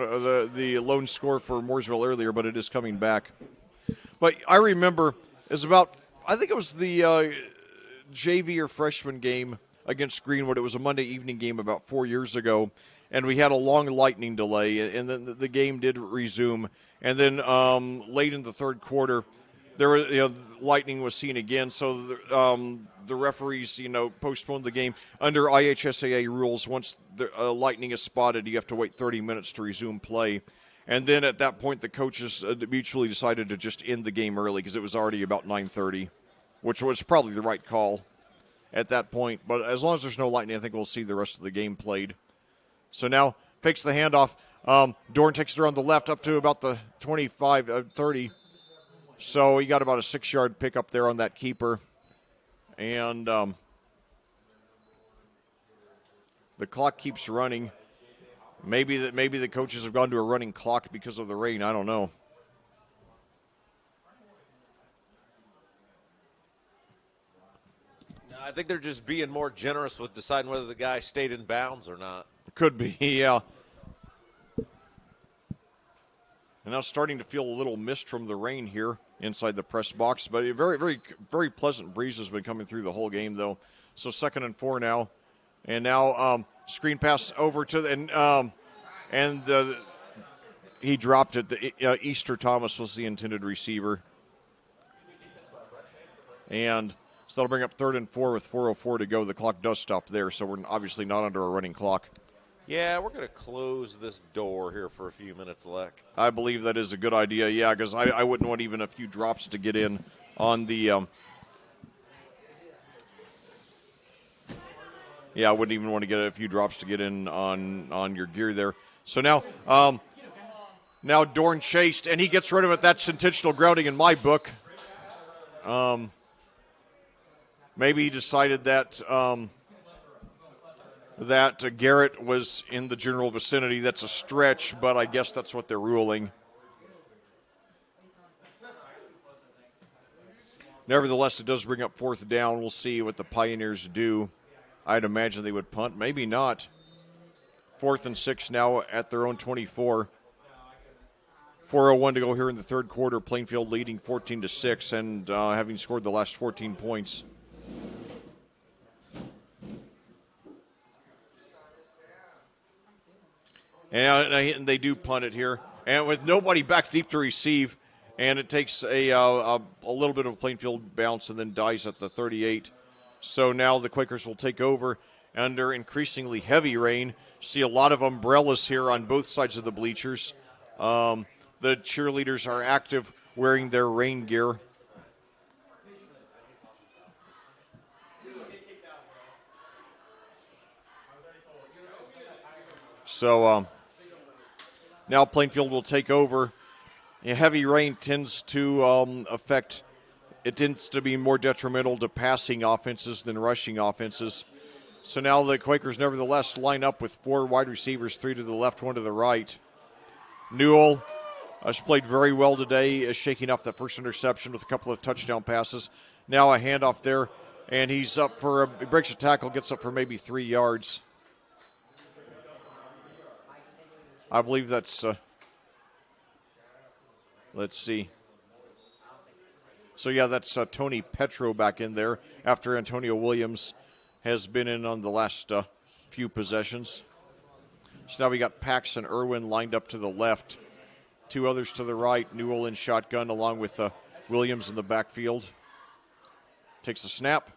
the lone score for Mooresville earlier, but it is coming back. But I remember I think it was the JV or freshman game against Greenwood. It was a Monday evening game about 4 years ago, and we had a long lightning delay, and then the game did resume. And then late in the third quarter, there was lightning was seen again. So the referees postponed the game under IHSAA rules. Once the lightning is spotted, you have to wait 30 minutes to resume play. And then at that point, the coaches mutually decided to just end the game early because it was already about 9:30, which was probably the right call at that point. But as long as there's no lightning, I think we'll see the rest of the game played. So now fakes the handoff. Dorn takes it around the left up to about the 25, 30. So he got about a 6-yard pickup there on that keeper. And the clock keeps running. Maybe the coaches have gone to a running clock because of the rain. I don't know. No, I think they're just being more generous with deciding whether the guy stayed in bounds or not. Could be, yeah. And now starting to feel a little mist from the rain here inside the press box. But a very, very, very pleasant breeze has been coming through the whole game, though. So 2nd and 4 now. And now screen pass over to he dropped it. Easter Thomas was the intended receiver. And so that'll bring up 3rd and 4 with 4:04 to go. The clock does stop there, so we're obviously not under a running clock. Yeah, we're going to close this door here for a few minutes, Leck. I believe that is a good idea, yeah, because I wouldn't want even a few drops to get in on the I wouldn't even want to get a few drops to get in on your gear there. So now Dorn chased, and he gets rid of it. That's intentional grounding in my book. Maybe he decided that that Garrett was in the general vicinity. That's a stretch, but I guess that's what they're ruling. Nevertheless, it does bring up 4th down. We'll see what the Pioneers do. I'd imagine they would punt. Maybe not. 4th and 6 now at their own 24. 4:01 to go here in the third quarter. Plainfield leading 14-6 and having scored the last 14 points. And they do punt it here. And with nobody back deep to receive, and it takes a little bit of a Plainfield bounce and then dies at the 38. So now the Quakers will take over under increasingly heavy rain. See a lot of umbrellas here on both sides of the bleachers. The cheerleaders are active wearing their rain gear. So now Plainfield will take over. Heavy rain tends to it tends to be more detrimental to passing offenses than rushing offenses. So now the Quakers nevertheless line up with 4 wide receivers, 3 to the left, 1 to the right. Newell has played very well today, shaking off that first interception with a couple of touchdown passes. Now a handoff there, and he's up for he breaks a tackle, gets up for maybe 3 yards. I believe that's Let's see. So, yeah, that's Tony Petro back in there after Antonio Williams has been in on the last few possessions. So now we got Pax and Irwin lined up to the left. Two others to the right. Newell in shotgun along with Williams in the backfield. Takes the snap.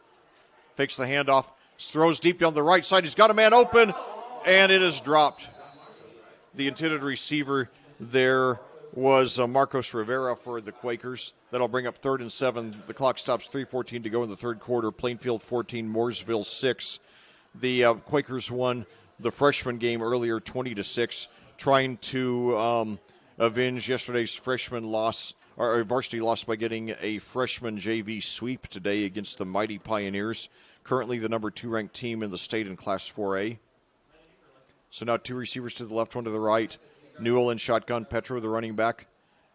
Fakes the handoff. Throws deep down the right side. He's got a man open, and it is dropped. The intended receiver there was Marcos Rivera for the Quakers. That'll bring up 3rd and 7. The clock stops, 3:14 to go in the third quarter. Plainfield 14, Mooresville 6. The Quakers won the freshman game earlier 20-6, trying to avenge yesterday's freshman loss, or varsity loss, by getting a freshman JV sweep today against the mighty Pioneers, currently the number 2 ranked team in the state in Class 4A. So now two receivers to the left, one to the right. Newell in shotgun, Petro, the running back.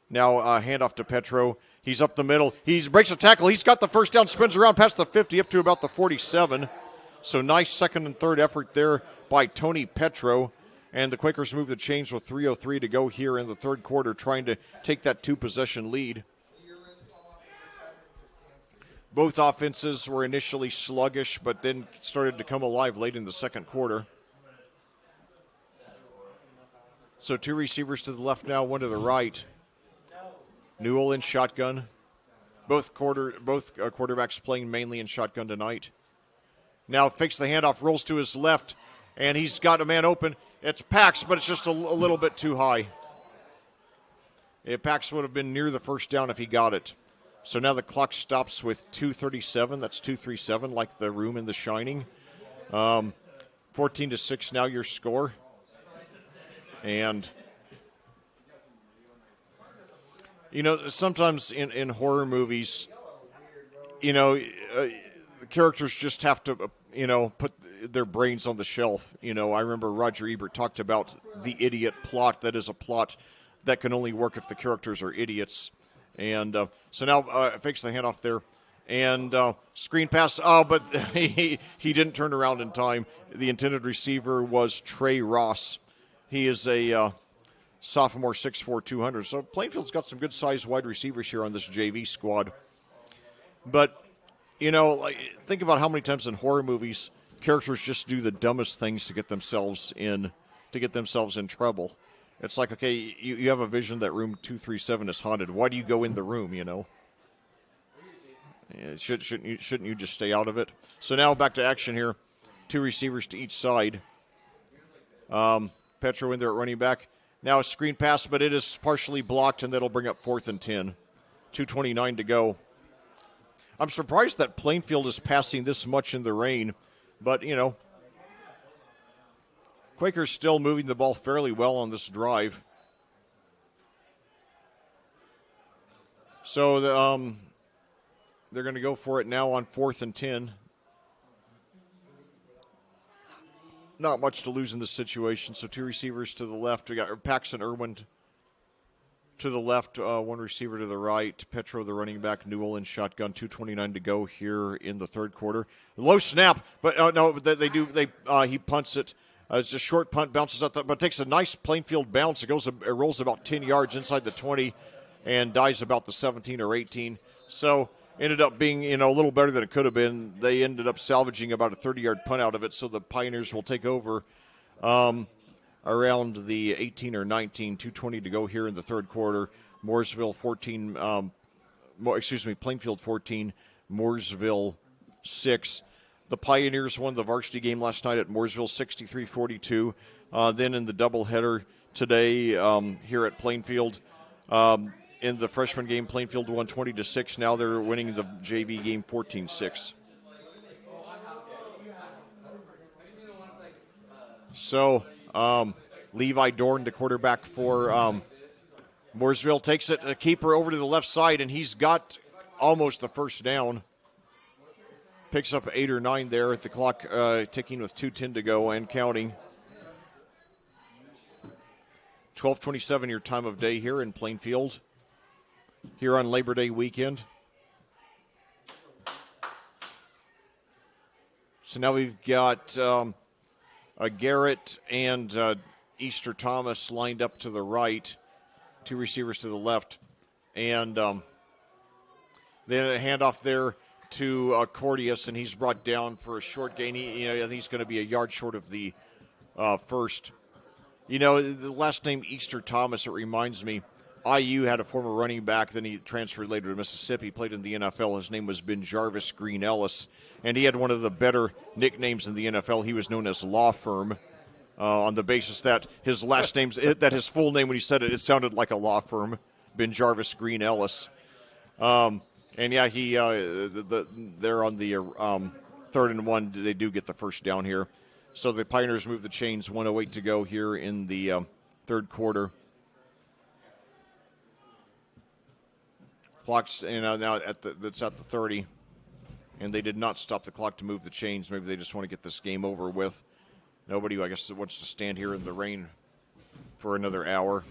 Now handoff to Petro. He's up the middle. He breaks a tackle. He's got the first down, spins around past the 50 up to about the 47. So nice second and third effort there by Tony Petro. And the Quakers move the chains with 3:03 to go here in the third quarter, trying to take that 2-possession lead. Both offenses were initially sluggish, but then started to come alive late in the second quarter. So two receivers to the left now, one to the right. Newell in shotgun. Both quarterbacks playing mainly in shotgun tonight. Now fakes the handoff, rolls to his left, and he's got a man open. It's Pax, but it's just a little bit too high. Pax would have been near the first down if he got it. So now the clock stops with 2:37. That's 2:37, like the room in The Shining. 14-6 now your score. And, you know, sometimes in horror movies, you know, the characters just have to, you know, put their brains on the shelf. You know, I remember Roger Ebert talked about the idiot plot. That is a plot that can only work if the characters are idiots. And so now fakes the handoff there. And screen pass. Oh, but he didn't turn around in time. The intended receiver was Trey Ross. He is a sophomore, 6'4", 200. So Plainfield's got some good-sized wide receivers here on this JV squad. But, you know, like, think about how many times in horror movies characters just do the dumbest things to get themselves in trouble. It's like, okay, you have a vision that room 237 is haunted. Why do you go in the room, you know? Shouldn't you just stay out of it? So now back to action here. Two receivers to each side. Petro in there at running back. Now a screen pass, but it is partially blocked, and that'll bring up 4th and 10. 2:29 to go. I'm surprised that Plainfield is passing this much in the rain, but, you know, Quakers still moving the ball fairly well on this drive. So they're going to go for it now on 4th and 10. Not much to lose in this situation. So two receivers to the left. We got Paxton Irwin to the left, one receiver to the right. Petro, the running back. Newell in shotgun. 2:29 to go here in the third quarter. Low snap, but he punts it. It's a short punt, bounces up, but takes a nice Plainfield bounce. It rolls about 10 yards inside the 20, and dies about the 17 or 18. So ended up being, you know, a little better than it could have been. They ended up salvaging about a 30-yard punt out of it, so the Pioneers will take over around the 18 or 19, 2:20 to go here in the third quarter. Plainfield 14, Mooresville 6. The Pioneers won the varsity game last night at Mooresville 63-42. Then in the doubleheader today here at Plainfield, in the freshman game, Plainfield won 20-6. Now they're winning the JV game 14-6. So Levi Dorn, the quarterback for Mooresville, takes it, a keeper over to the left side, and he's got almost the first down. Picks up 8 or 9 there at the clock ticking with 2:10 to go and counting. 12:27 your time of day here in Plainfield, here on Labor Day weekend. So now we've got Garrett and Easter Thomas lined up to the right, two receivers to the left. And then a handoff there to Cordius, and he's brought down for a short gain. I think he's going to be a yard short of the first. The last name Easter Thomas, it reminds me, IU had a former running back, then he transferred later to Mississippi, played in the NFL. His name was Ben Jarvis Green Ellis, and he had one of the better nicknames in the NFL. He was known as Law Firm on the basis that his last name's, that his full name, when he said it, it sounded like a law firm, Ben Jarvis Green Ellis. And yeah, they're on the 3rd and 1. They do get the first down here. So the Pioneers move the chains, 1:08 to go here in the third quarter. Clock's now that's at the 30, and they did not stop the clock to move the chains. Maybe they just want to get this game over with. Nobody, I guess, wants to stand here in the rain for another hour.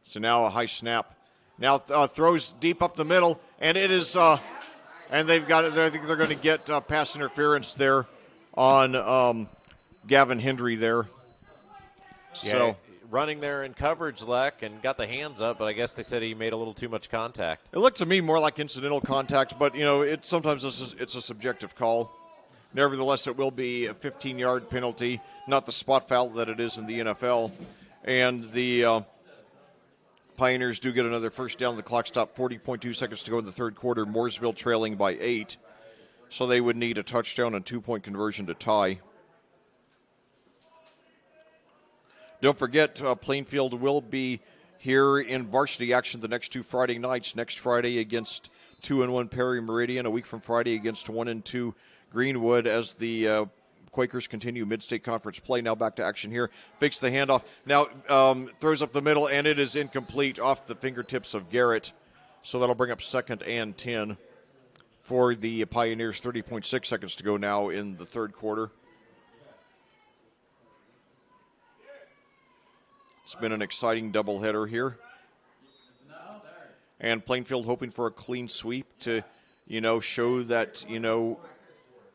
So now a high snap. Now throws deep up the middle, and it is, and they've got it. I think they're going to get pass interference there on Gavin Hendry there. Yeah, So running there in coverage, Leck, and got the hands up, but I guess they said he made a little too much contact. it looked to me more like incidental contact, but sometimes it's a subjective call. Nevertheless, it will be a 15-yard penalty, not the spot foul that it is in the NFL, and the Pioneers do get another first down. The clock stopped, 40.2 seconds to go in the third quarter. Mooresville trailing by 8, so they would need a touchdown and 2-point conversion to tie. Don't forget, Plainfield will be here in varsity action the next 2 Friday nights. Next Friday against 2-1 Perry Meridian, a week from Friday against 1-2 Greenwood, as the Quakers continue mid-state conference play. Now back to action here. Fakes the handoff. Now throws up the middle, and it is incomplete off the fingertips of Garrett. So that'll bring up 2nd and 10 for the Pioneers. 30.6 seconds to go now in the third quarter. It's been an exciting doubleheader here. And Plainfield hoping for a clean sweep to, show that,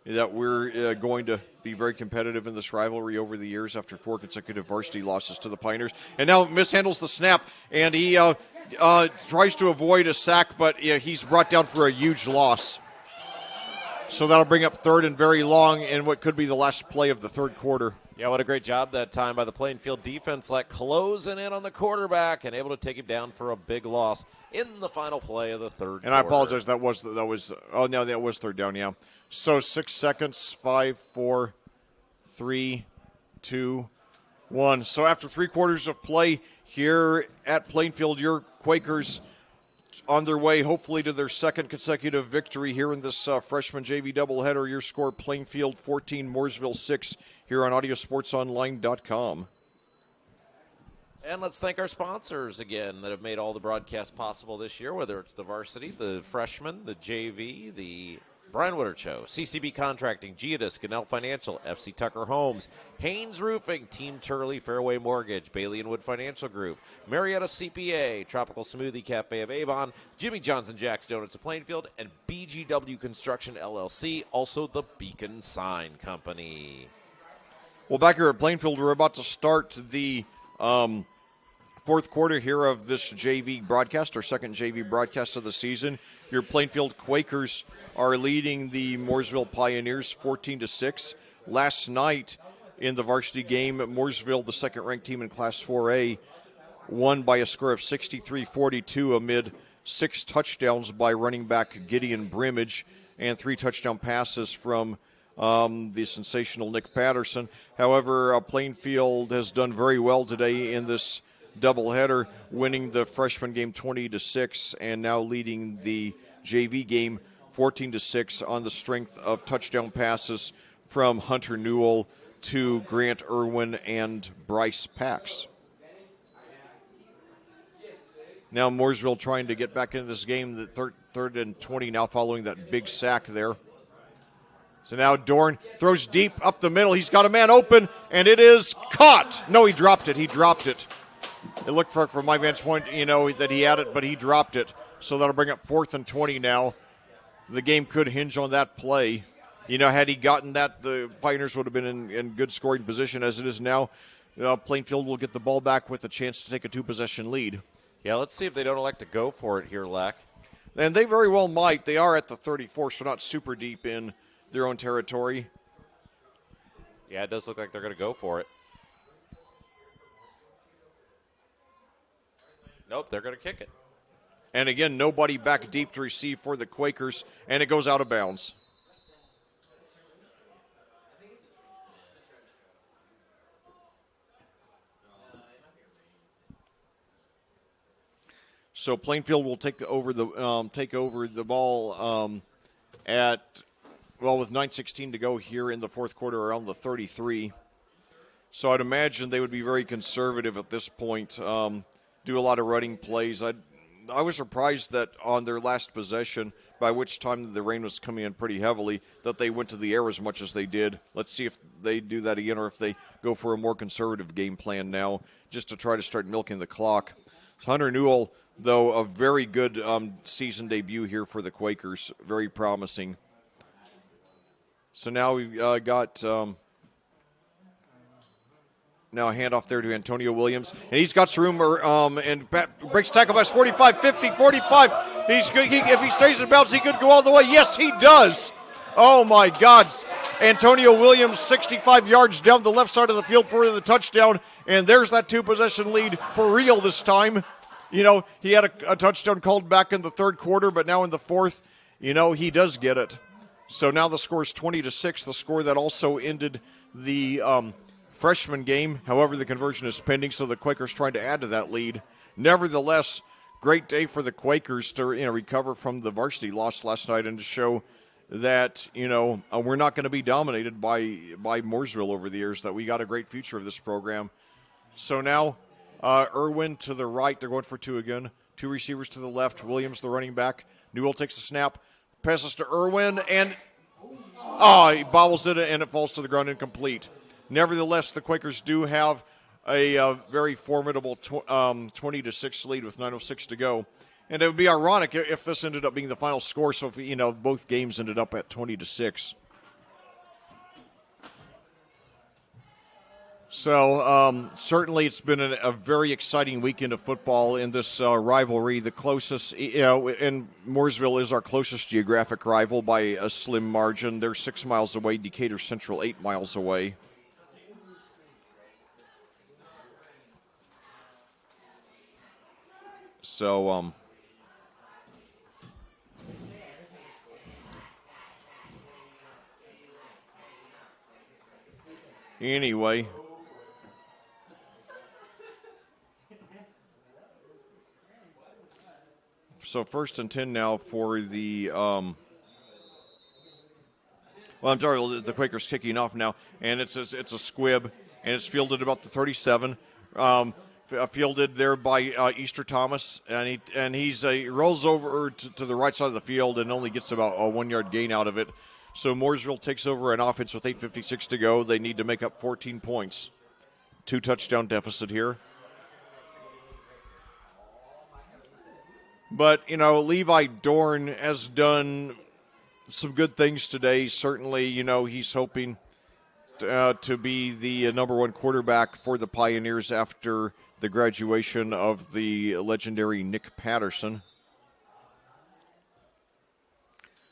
that we're going to be very competitive in this rivalry over the years after 4 consecutive varsity losses to the Pioneers. And now mishandles the snap, and he tries to avoid a sack, but he's brought down for a huge loss. So that'll bring up 3rd and very long in what could be the last play of the third quarter. Yeah, what a great job that time by the Plainfield defense, like closing in on the quarterback and able to take him down for a big loss in the final play of the third quarter. And I apologize, that was third down, yeah. So 6 seconds, 5, 4, 3, 2, 1. So after 3 quarters of play here at Plainfield, your Quakers on their way hopefully to their 2nd consecutive victory here in this freshman JV doubleheader. Your score, Plainfield 14, Mooresville 6, here on AudioSportsOnline.com. And let's thank our sponsors again that have made all the broadcasts possible this year, whether it's the varsity, the freshmen, the JV, the Brian Woodard Show, CCB Contracting, Geodis, Ganell Financial, FC Tucker Homes, Haynes Roofing, Team Turley, Fairway Mortgage, Bailey & Wood Financial Group, Marietta CPA, Tropical Smoothie Cafe of Avon, Jimmy Johnson Jack's Donuts of Plainfield, and BGW Construction LLC, also the Beacon Sign Company. Well, back here at Plainfield, we're about to start the fourth quarter here of this JV broadcast, our 2nd JV broadcast of the season. Your Plainfield Quakers are leading the Mooresville Pioneers 14-6. Last night in the varsity game, Mooresville, the 2nd-ranked team in Class 4A, won by a score of 63-42 amid 6 touchdowns by running back Gideon Brimage and 3 touchdown passes from the sensational Nick Patterson. However, Plainfield has done very well today in this doubleheader, winning the freshman game 20-6 and now leading the JV game 14-6 on the strength of touchdown passes from Hunter Newell to Grant Irwin and Bryce Pax. Now Mooresville trying to get back into this game, the 3rd and 20 now following that big sack there. So now Dorn throws deep up the middle. He's got a man open, and it is caught. No, he dropped it. It looked from my vantage point, that he had it, but he dropped it. So that'll bring up 4th and 20 now. The game could hinge on that play. Had he gotten that, the Pioneers would have been in good scoring position. As it is now, Plainfield will get the ball back with a chance to take a 2-possession lead. Yeah, let's see if they don't elect to go for it here, Leck. And they very well might. They are at the 34, so not super deep in their own territory. Yeah, it does look like they're going to go for it. Nope, they're going to kick it. And again, nobody back deep to receive for the Quakers, and it goes out of bounds. So Plainfield will take over the ball with 9:16 to go here in the fourth quarter, around the 33. So I'd imagine they would be very conservative at this point, do a lot of running plays. I was surprised that on their last possession, by which time the rain was coming in pretty heavily, that they went to the air as much as they did. Let's see if they do that again or if they go for a more conservative game plan now, just to try to start milking the clock. Hunter Newell, though, a very good season debut here for the Quakers, very promising. So now we've got now a handoff there to Antonio Williams, and he's got some room, and breaks tackle by 45, 50, 45. He's good. If he stays in bounds, he could go all the way. Yes, he does. Oh, my God. Antonio Williams, 65 yards down the left side of the field for the touchdown, and there's that 2-possession lead for real this time. You know, he had a touchdown called back in the third quarter, but now in the fourth, he does get it. So now the score is 20-6, the score that also ended the freshman game. However, the conversion is pending, so the Quakers trying to add to that lead. Nevertheless, great day for the Quakers to recover from the varsity loss last night and to show that we're not going to be dominated by Mooresville over the years, that we got a great future of this program. So now Irwin to the right, they're going for two again. Two receivers to the left, Williams the running back. Newell takes a snap, passes to Irwin, and he bobbles it and it falls to the ground incomplete. Nevertheless, the Quakers do have a very formidable 20-6 lead with 9:06 to go. And it would be ironic if this ended up being the final score, so if both games ended up at 20-6. So certainly it's been a very exciting weekend of football in this rivalry. The closest, and Mooresville is our closest geographic rival by a slim margin. They're 6 miles away, Decatur Central 8 miles away. So, anyway. So 1st and 10 now for the, I'm sorry, the Quakers kicking off now, and it's a squib, and it's fielded about the 37. Fielded there by Easter Thomas, and he rolls over to the right side of the field and only gets about a 1-yard gain out of it. So Mooresville takes over an offense with 8:56 to go. They need to make up 14 points. 2-touchdown deficit here. But, Levi Dorn has done some good things today. Certainly, he's hoping to be the number one quarterback for the Pioneers after the graduation of the legendary Nick Patterson.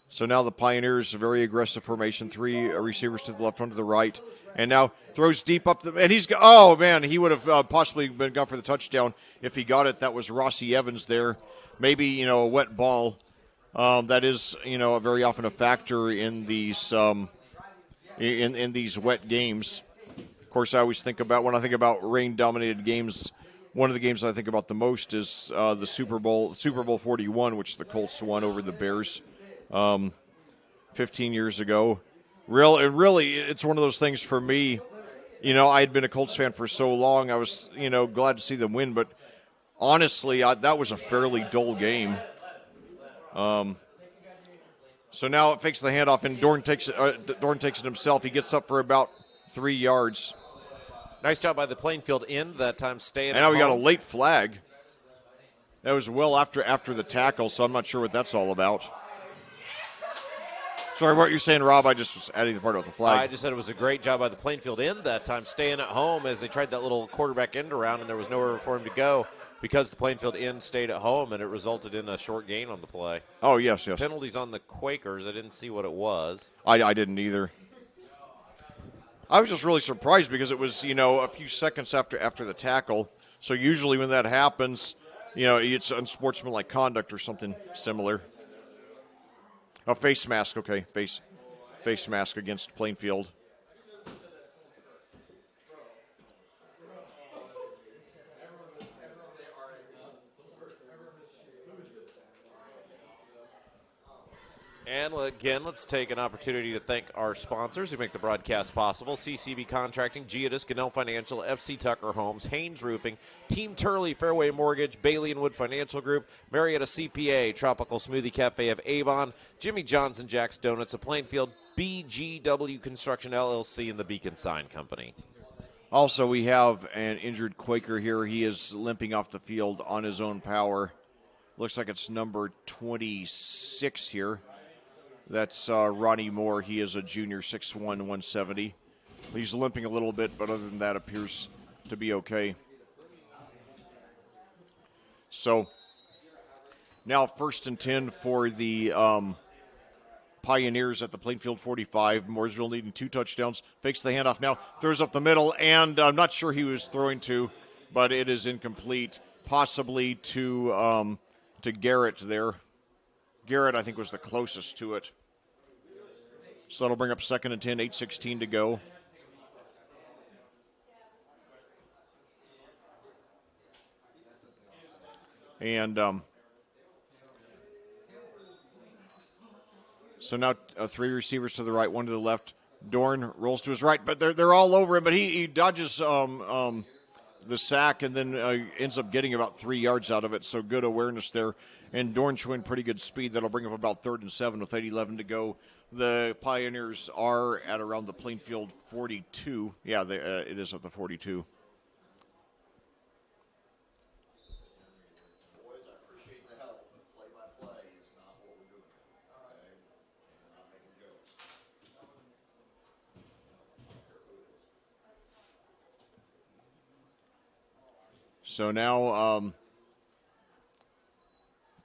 So now the Pioneers, a very aggressive formation, 3 receivers to the left, 1 to the right, and now throws deep up and he would have possibly been gone for the touchdown if he got it. That was Rossi Evans there. Maybe, a wet ball. That is, very often a factor in these in these wet games. Of course, I always think about, when I think about rain-dominated games, one of the games I think about the most is the Super Bowl 41, which the Colts won over the Bears 15 years ago. Really, it's one of those things for me. I had been a Colts fan for so long. I was, glad to see them win, but honestly, that was a fairly dull game. So now it fakes the handoff, and Dorn takes it himself. He gets up for about 3 yards. Nice job by the Plainfield end that time, staying. And now we got a late flag. That was well after the tackle, so I'm not sure what that's all about. Sorry, what you're saying, Rob? I just was adding the part about the flag. I just said it was a great job by the Plainfield end that time, staying at home as they tried that little quarterback end around, and there was nowhere for him to go because the Plainfield end stayed at home, and it resulted in a short gain on the play. Oh, yes. Penalties on the Quakers. I didn't see what it was. I didn't either. I was just really surprised because it was, a few seconds after the tackle. So usually when that happens, it's unsportsmanlike conduct or something similar. A face mask, okay. Face mask against Plainfield. And again, let's take an opportunity to thank our sponsors who make the broadcast possible. CCB Contracting, Geodis, Gunnell Financial, FC Tucker Homes, Haynes Roofing, Team Turley, Fairway Mortgage, Bailey & Wood Financial Group, Marietta CPA, Tropical Smoothie Cafe of Avon, Jimmy John's and Jack's Donuts of Plainfield, BGW Construction LLC, and the Beacon Sign Company. Also, we have an injured Quaker here. He is limping off the field on his own power. Looks like it's number 26 here. That's Ronnie Moore. He is a junior, 6'1", 170. He's limping a little bit, but other than that, appears to be okay. So now 1st and 10 for the Pioneers at the Plainfield 45. Mooresville needing 2 touchdowns. Fakes the handoff now. Throws up the middle, and I'm not sure he was throwing to, but it is incomplete. Possibly to Garrett there. Garrett, I think, was the closest to it. So that'll bring up 2nd and 10, 8:16 to go. And so now 3 receivers to the right, 1 to the left. Dorn rolls to his right, but they're all over him. But he dodges the sack and then ends up getting about 3 yards out of it. So good awareness there. And Dorn showing pretty good speed. That'll bring up about 3rd and 7 with 8:11 to go. The Pioneers are at around the Plainfield 42. Yeah, it is at the 42. Boys, I appreciate the help, but play-by-play is not what we're doing. Okay? We're not making jokes. So now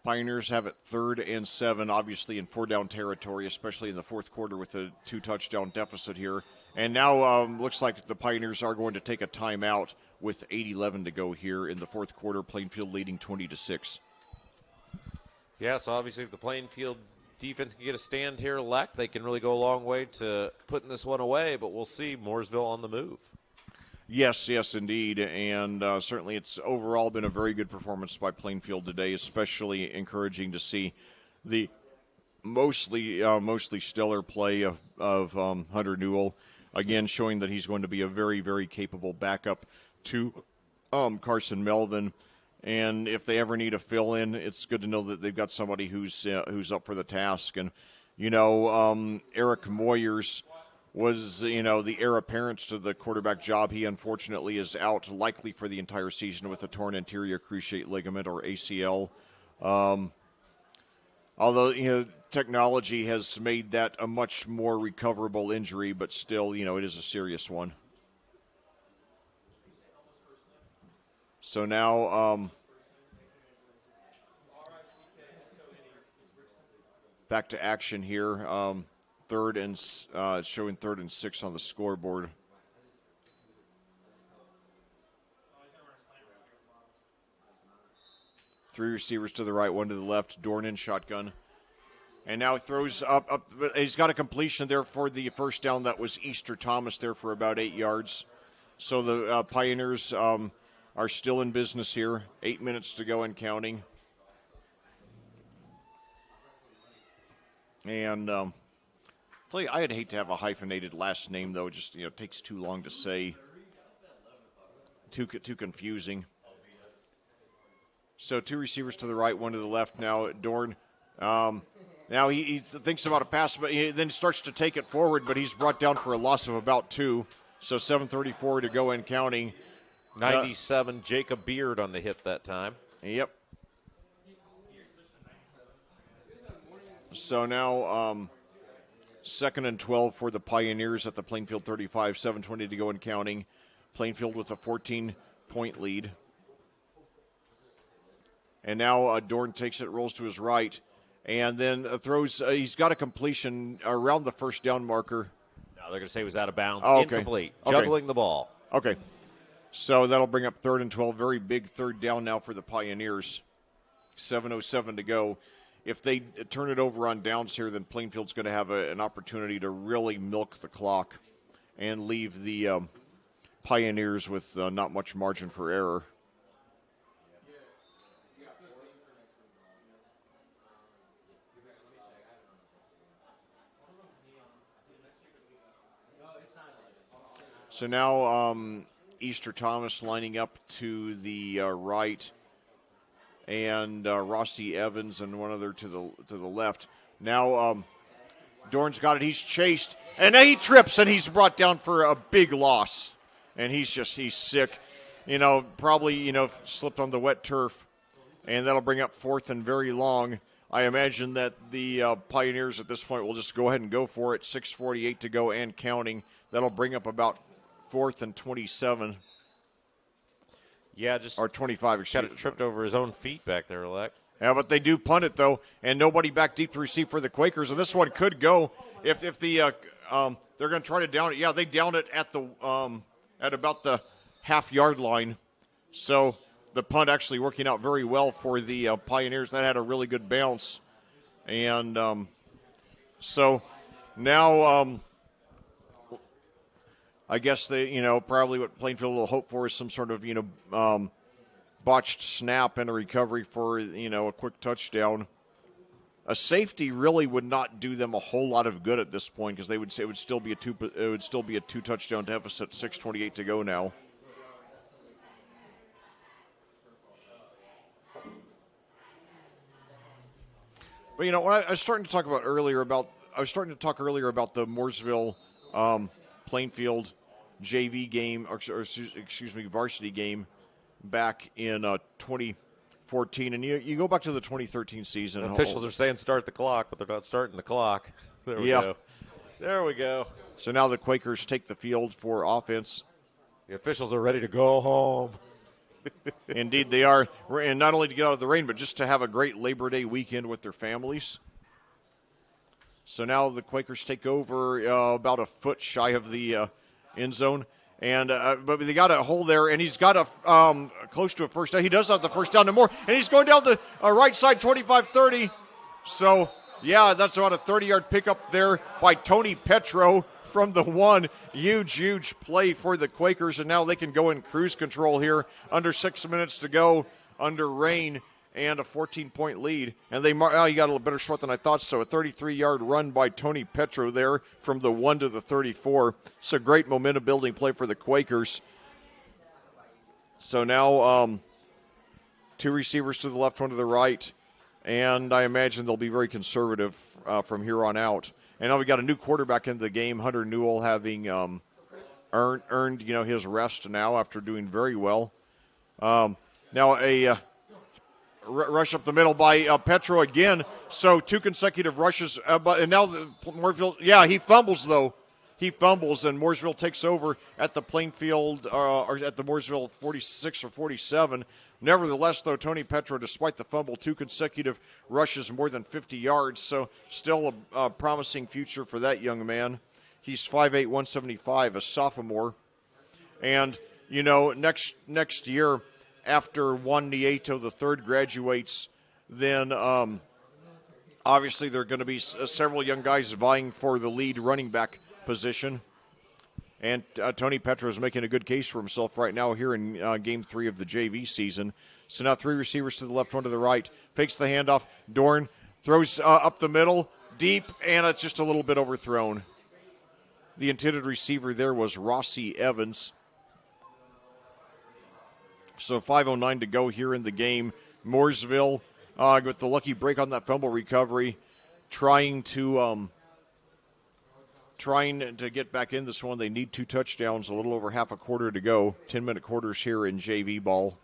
Pioneers have it 3rd and 7, obviously in 4-down territory, especially in the 4th quarter with a 2-touchdown deficit here. And now looks like the Pioneers are going to take a timeout with 8:11 to go here in the 4th quarter. Plainfield leading 20-6. Yeah, so obviously if the Plainfield defense can get a stand here elect, they can really go a long way to putting this one away, but we'll see Mooresville on the move. Yes, indeed, and certainly it's overall been a very good performance by Plainfield today, especially encouraging to see the mostly stellar play of Hunter Newell, again showing that he's going to be a very, very capable backup to Carson Melvin, and if they ever need a fill-in, it's good to know that they've got somebody who's up for the task, and Eric Moyers was, the heir apparent to the quarterback job. He unfortunately is out likely for the entire season with a torn anterior cruciate ligament or ACL. Although, technology has made that a much more recoverable injury, but still, it is a serious one. So now back to action here. It's showing 3rd and 6 on the scoreboard. Three receivers to the right, 1 to the left. Dorn in shotgun. And now throws up. He's got a completion there for the 1st down. That was Easter Thomas there for about 8 yards. So the Pioneers are still in business here. 8 minutes to go and counting. And tell you, I'd hate to have a hyphenated last name, though. It just takes too long to say. Too confusing. So 2 receivers to the right, 1 to the left. Now Dorn. Now he thinks about a pass, but he then starts to take it forward, but he's brought down for a loss of about 2. So 7:34 to go and counting. 97, Jacob Beard on the hit that time. Yep. So now 2nd and 12 for the Pioneers at the Plainfield 35, 7:20 to go and counting. Plainfield with a 14-point lead. And now Dorn takes it, rolls to his right, and then throws. He's got a completion around the first down marker. No, they're going to say he was out of bounds. Oh, okay. Incomplete. Okay. Juggling the ball. Okay. So that'll bring up 3rd and 12. Very big third down now for the Pioneers. 7:07 to go. If they turn it over on downs here, then Plainfield's going to have an opportunity to really milk the clock and leave the Pioneers with not much margin for error. So now Easter Thomas lining up to the right, and Rossi Evans and one other to the left. Now Dorn's got it. He's chased, and he trips, and he's brought down for a big loss. And he's sick. Probably, slipped on the wet turf, and that'll bring up 4th and very long. I imagine that the Pioneers at this point will just go ahead and go for it. 6:48 to go and counting. That'll bring up about 4th and 27. Yeah, just or 25. Got it tripped over his own feet back there, Alec. Yeah, but they do punt it though, and nobody back deep to receive for the Quakers. And this one could go if the they're going to try to down it. Yeah, they down it at the at about the half-yard line. So the punt actually working out very well for the Pioneers. That had a really good bounce, and so now. I guess they, probably what Plainfield will hope for is some sort of, botched snap and a recovery for, a quick touchdown. A safety really would not do them a whole lot of good at this point because they would say it would still be a two touchdown deficit. 6:28 to go now. But what I was starting to talk earlier about the Mooresville. Plainfield JV game, or varsity game back in 2014. And you go back to the 2013 season. The officials are saying start the clock, but they're not starting the clock. There we go. There we go. So now the Quakers take the field for offense. The officials are ready to go home. Indeed, they are. And not only to get out of the rain, but just to have a great Labor Day weekend with their families. So now the Quakers take over about a foot shy of the end zone. And but they got a hole there, and he's got a close to a first down. He does have the first down and more, and he's going down the right side, 25-30. So, yeah, that's about a 30-yard pickup there by Tony Petro from the one. Huge play for the Quakers, and now they can go in cruise control here under 6 minutes to go under rain. And a 14-point lead. And you got a little better shot than I thought so. A 33-yard run by Tony Petro there from the 1 to the 34. It's a great momentum-building play for the Quakers. So now 2 receivers to the left, 1 to the right. And I imagine they'll be very conservative from here on out. And now we got a new quarterback into the game, Hunter Newell, having earned his rest now after doing very well. Now a rush up the middle by Petro again. So 2 consecutive rushes. And now Mooresville, he fumbles though. He fumbles, and Mooresville takes over at the Plainfield, or at the Mooresville 46 or 47. Nevertheless, though, Tony Petro, despite the fumble, 2 consecutive rushes more than 50 yards. So still a promising future for that young man. He's 5'8", 175, a sophomore. And, next year, after Juan Nieto III graduates, then obviously there are going to be several young guys vying for the lead running back position. And Tony Petro is making a good case for himself right now here in Game 3 of the JV season. So now 3 receivers to the left, 1 to the right. Fakes the handoff. Dorn throws up the middle, deep, and it's just a little bit overthrown. The intended receiver there was Rossi Evans. So 5:09 to go here in the game. Mooresville with the lucky break on that fumble recovery, trying to get back in this one. They need 2 touchdowns, a little over half a quarter to go. 10-minute quarters here in JV ball.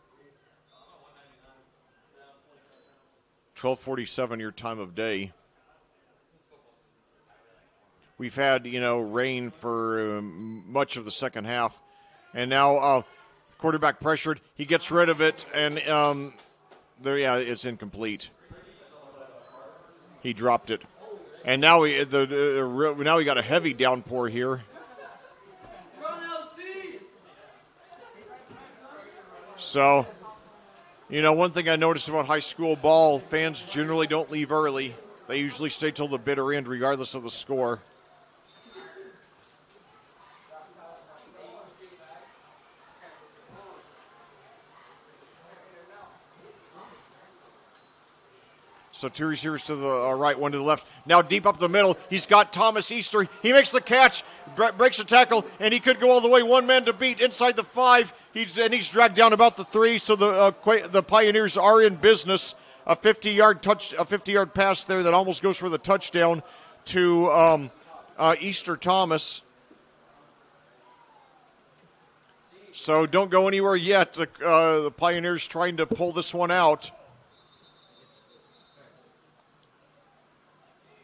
12:47 your time of day. we've had, rain for much of the second half. And now quarterback pressured. He gets rid of it, and it's incomplete. He dropped it. And now we got a heavy downpour here. So, one thing I noticed about high school ball, fans generally don't leave early. They usually stay till the bitter end, regardless of the score. So 2 receivers to the right, 1 to the left. Now deep up the middle, he's got Thomas Easter. He makes the catch, breaks the tackle, and he could go all the way. 1 man to beat inside the 5. He's dragged down about the 3. So the Pioneers are in business. A 50-yard pass there that almost goes for the touchdown to Easter Thomas. So don't go anywhere yet. The Pioneers trying to pull this one out.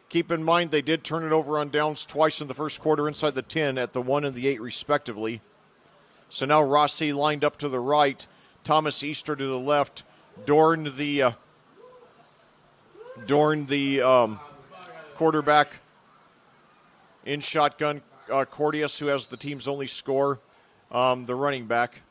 Keep in mind they did turn it over on downs twice in the first quarter inside the 10 at the 1 and the 8 respectively. So now Rossi lined up to the right, Thomas Easter to the left, Dorn the quarterback in shotgun, Cordius, who has the team's only score, the running back.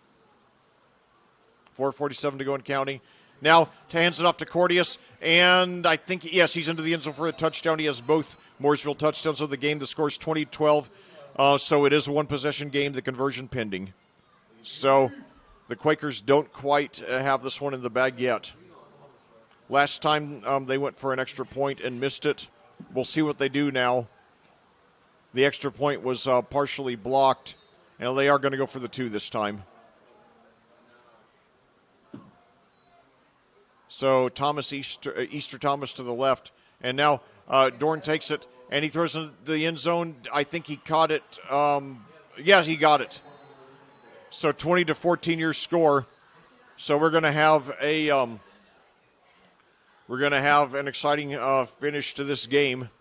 4:47 to go in counting. Now hands it off to Cordius, and I think, yes, he's into the end zone for a touchdown. He has both Mooresville touchdowns of the game. The score is 20-12, so it is a one-possession game, the conversion pending. So the Quakers don't quite have this one in the bag yet. Last time they went for an extra point and missed it. We'll see what they do now. The extra point was partially blocked, and they are going to go for the 2 this time. So Thomas Easter Thomas to the left, and now Dorn takes it, and he throws in the end zone. I think he caught it. Yes, he got it. So 20-14 your score. So we're going to have an exciting finish to this game.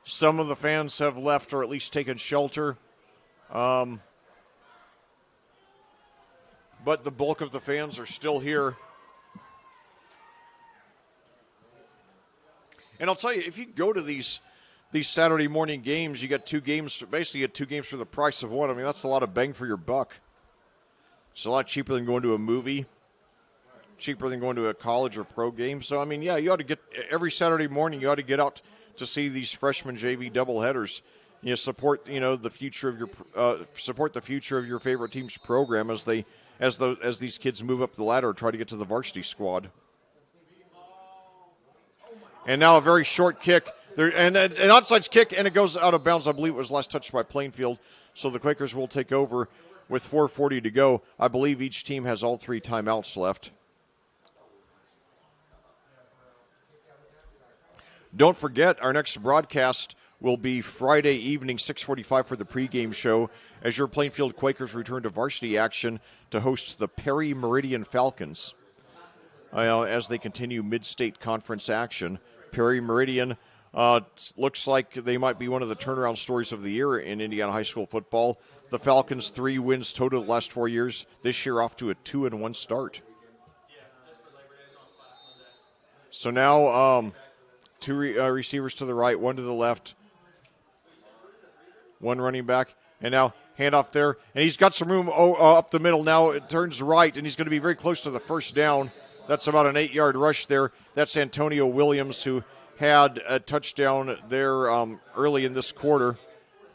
Some of the fans have left or at least taken shelter. But the bulk of the fans are still here. And I'll tell you, if you go to these Saturday morning games, you get 2 games, basically you get 2 games for the price of 1. I mean, that's a lot of bang for your buck. It's a lot cheaper than going to a movie, cheaper than going to a college or pro game. So, I mean, yeah, you ought to get, every Saturday morning, you ought to get out to see these freshman JV doubleheaders. Support, the future of your favorite team's program as these kids move up the ladder and try to get to the varsity squad. And now a very short kick. And an onside kick, and it goes out of bounds. I believe it was last touched by Plainfield. So the Quakers will take over with 4:40 to go. I believe each team has all 3 timeouts left. Don't forget, our next broadcast will be Friday evening, 6:45 for the pregame show, as your Plainfield Quakers return to varsity action to host the Perry Meridian Falcons as they continue mid-state conference action. Perry Meridian looks like they might be one of the turnaround stories of the year in Indiana high school football. The Falcons 3 wins total the last 4 years. This year off to a 2-1 start. So now 2 receivers to the right, 1 to the left. 1 running back, and now handoff there, and he's got some room up the middle. Now it turns right, and he's going to be very close to the first down. That's about an 8-yard rush there. That's Antonio Williams, who had a touchdown there early in this quarter.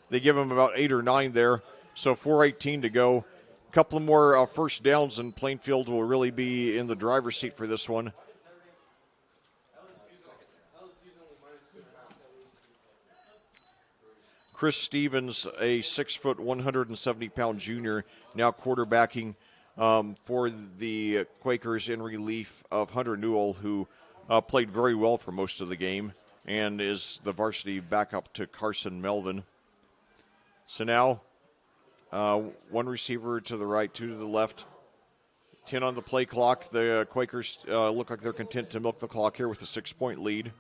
They give him about 8 or 9 there, so 4:18 to go. A couple more first downs, and Plainfield will really be in the driver's seat for this one. Chris Stevens, a 6', 170-pound junior, now quarterbacking for the Quakers in relief of Hunter Newell, who played very well for most of the game and is the varsity backup to Carson Melvin. So now 1 receiver to the right, 2 to the left. 10 on the play clock. The Quakers look like they're content to milk the clock here with a 6-point lead.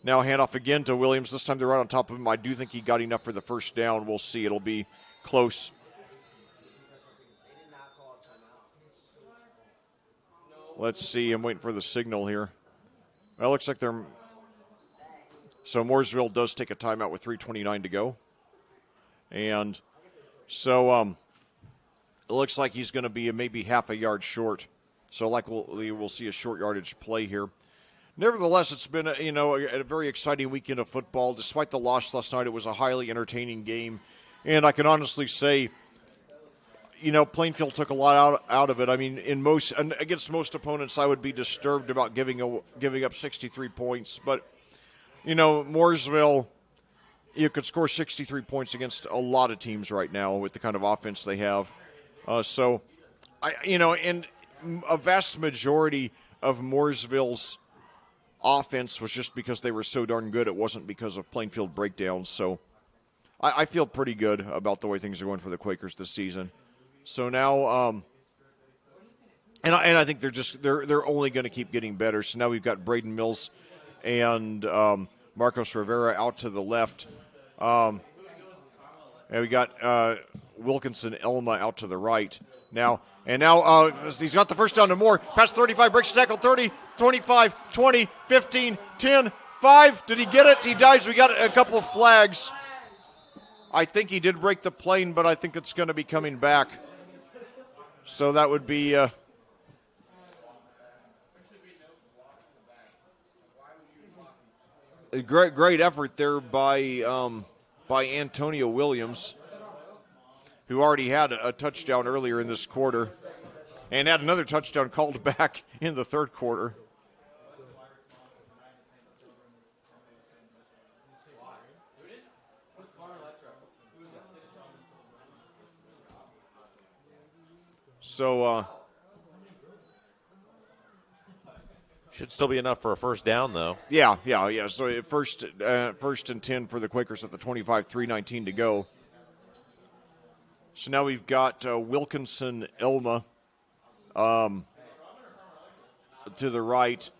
Now handoff again to Williams. This time they're right on top of him. I do think he got enough for the first down. We'll see. It'll be close. Let's see. I'm waiting for the signal here. Well, it looks like they're... So Mooresville does take a timeout with 3:29 to go. And so it looks like he's going to be maybe half a yard short. So likely we'll see a short yardage play here. Nevertheless, it's been a very exciting weekend of football. Despite the loss last night, it was a highly entertaining game. And I can honestly say, Plainfield took a lot out of it. I mean, against most opponents, I would be disturbed about giving up 63 points. But, Mooresville, you could score 63 points against a lot of teams right now with the kind of offense they have. And a vast majority of Mooresville's offense was just because they were so darn good. It wasn't because of Plainfield breakdowns. So I feel pretty good about the way things are going for the Quakers this season. So now, and I think they're only going to keep getting better. So now we've got Braden Mills and Marcos Rivera out to the left. And we got Wilkinson Elma out to the right. Now he's got the first down to Moore. Past 35, breaks tackle, 30, 25, 20, 15, 10, 5. Did he get it? He dives. We got a couple of flags. I think he did break the plane, but I think it's going to be coming back. So that would be... a great effort there by Antonio Williams, who already had a touchdown earlier in this quarter and had another touchdown called back in the third quarter. So should still be enough for a first down, though. Yeah. So first and 10 for the Quakers at the 25, 3:19 to go. So now we've got Wilkinson Elma to the right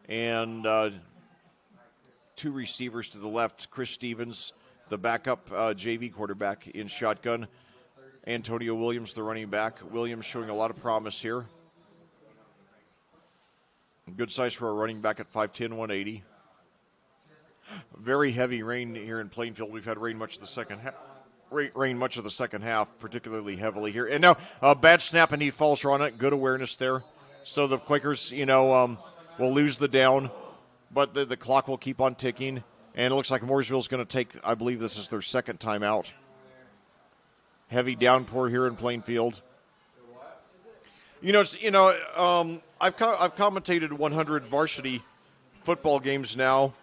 and two receivers to the left. Chris Stevens, the backup JV quarterback in shotgun. Antonio Williams, the running back. Williams showing a lot of promise here. Good size for a running back at 5'10", 180. Very heavy rain here in Plainfield. We've had rain much of the second half. Rain much of the second half, particularly heavily here. And now a bad snap and he falls on it. Good awareness there. So the Quakers, will lose the down, but the clock will keep on ticking. And it looks like Mooresville's going to take, I believe this is their second timeout. Heavy downpour here in Plainfield. I've commentated 100 varsity football games now.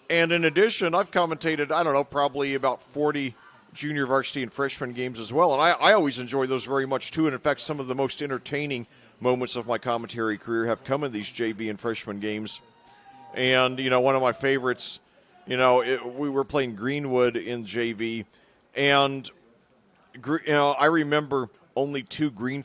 And in addition, I've commentated, probably about 40 junior varsity and freshman games as well. And I always enjoy those very much, too. And, in fact, some of the most entertaining moments of my commentary career have come in these JV and freshman games. And, one of my favorites, we were playing Greenwood in JV. And, I remember only two only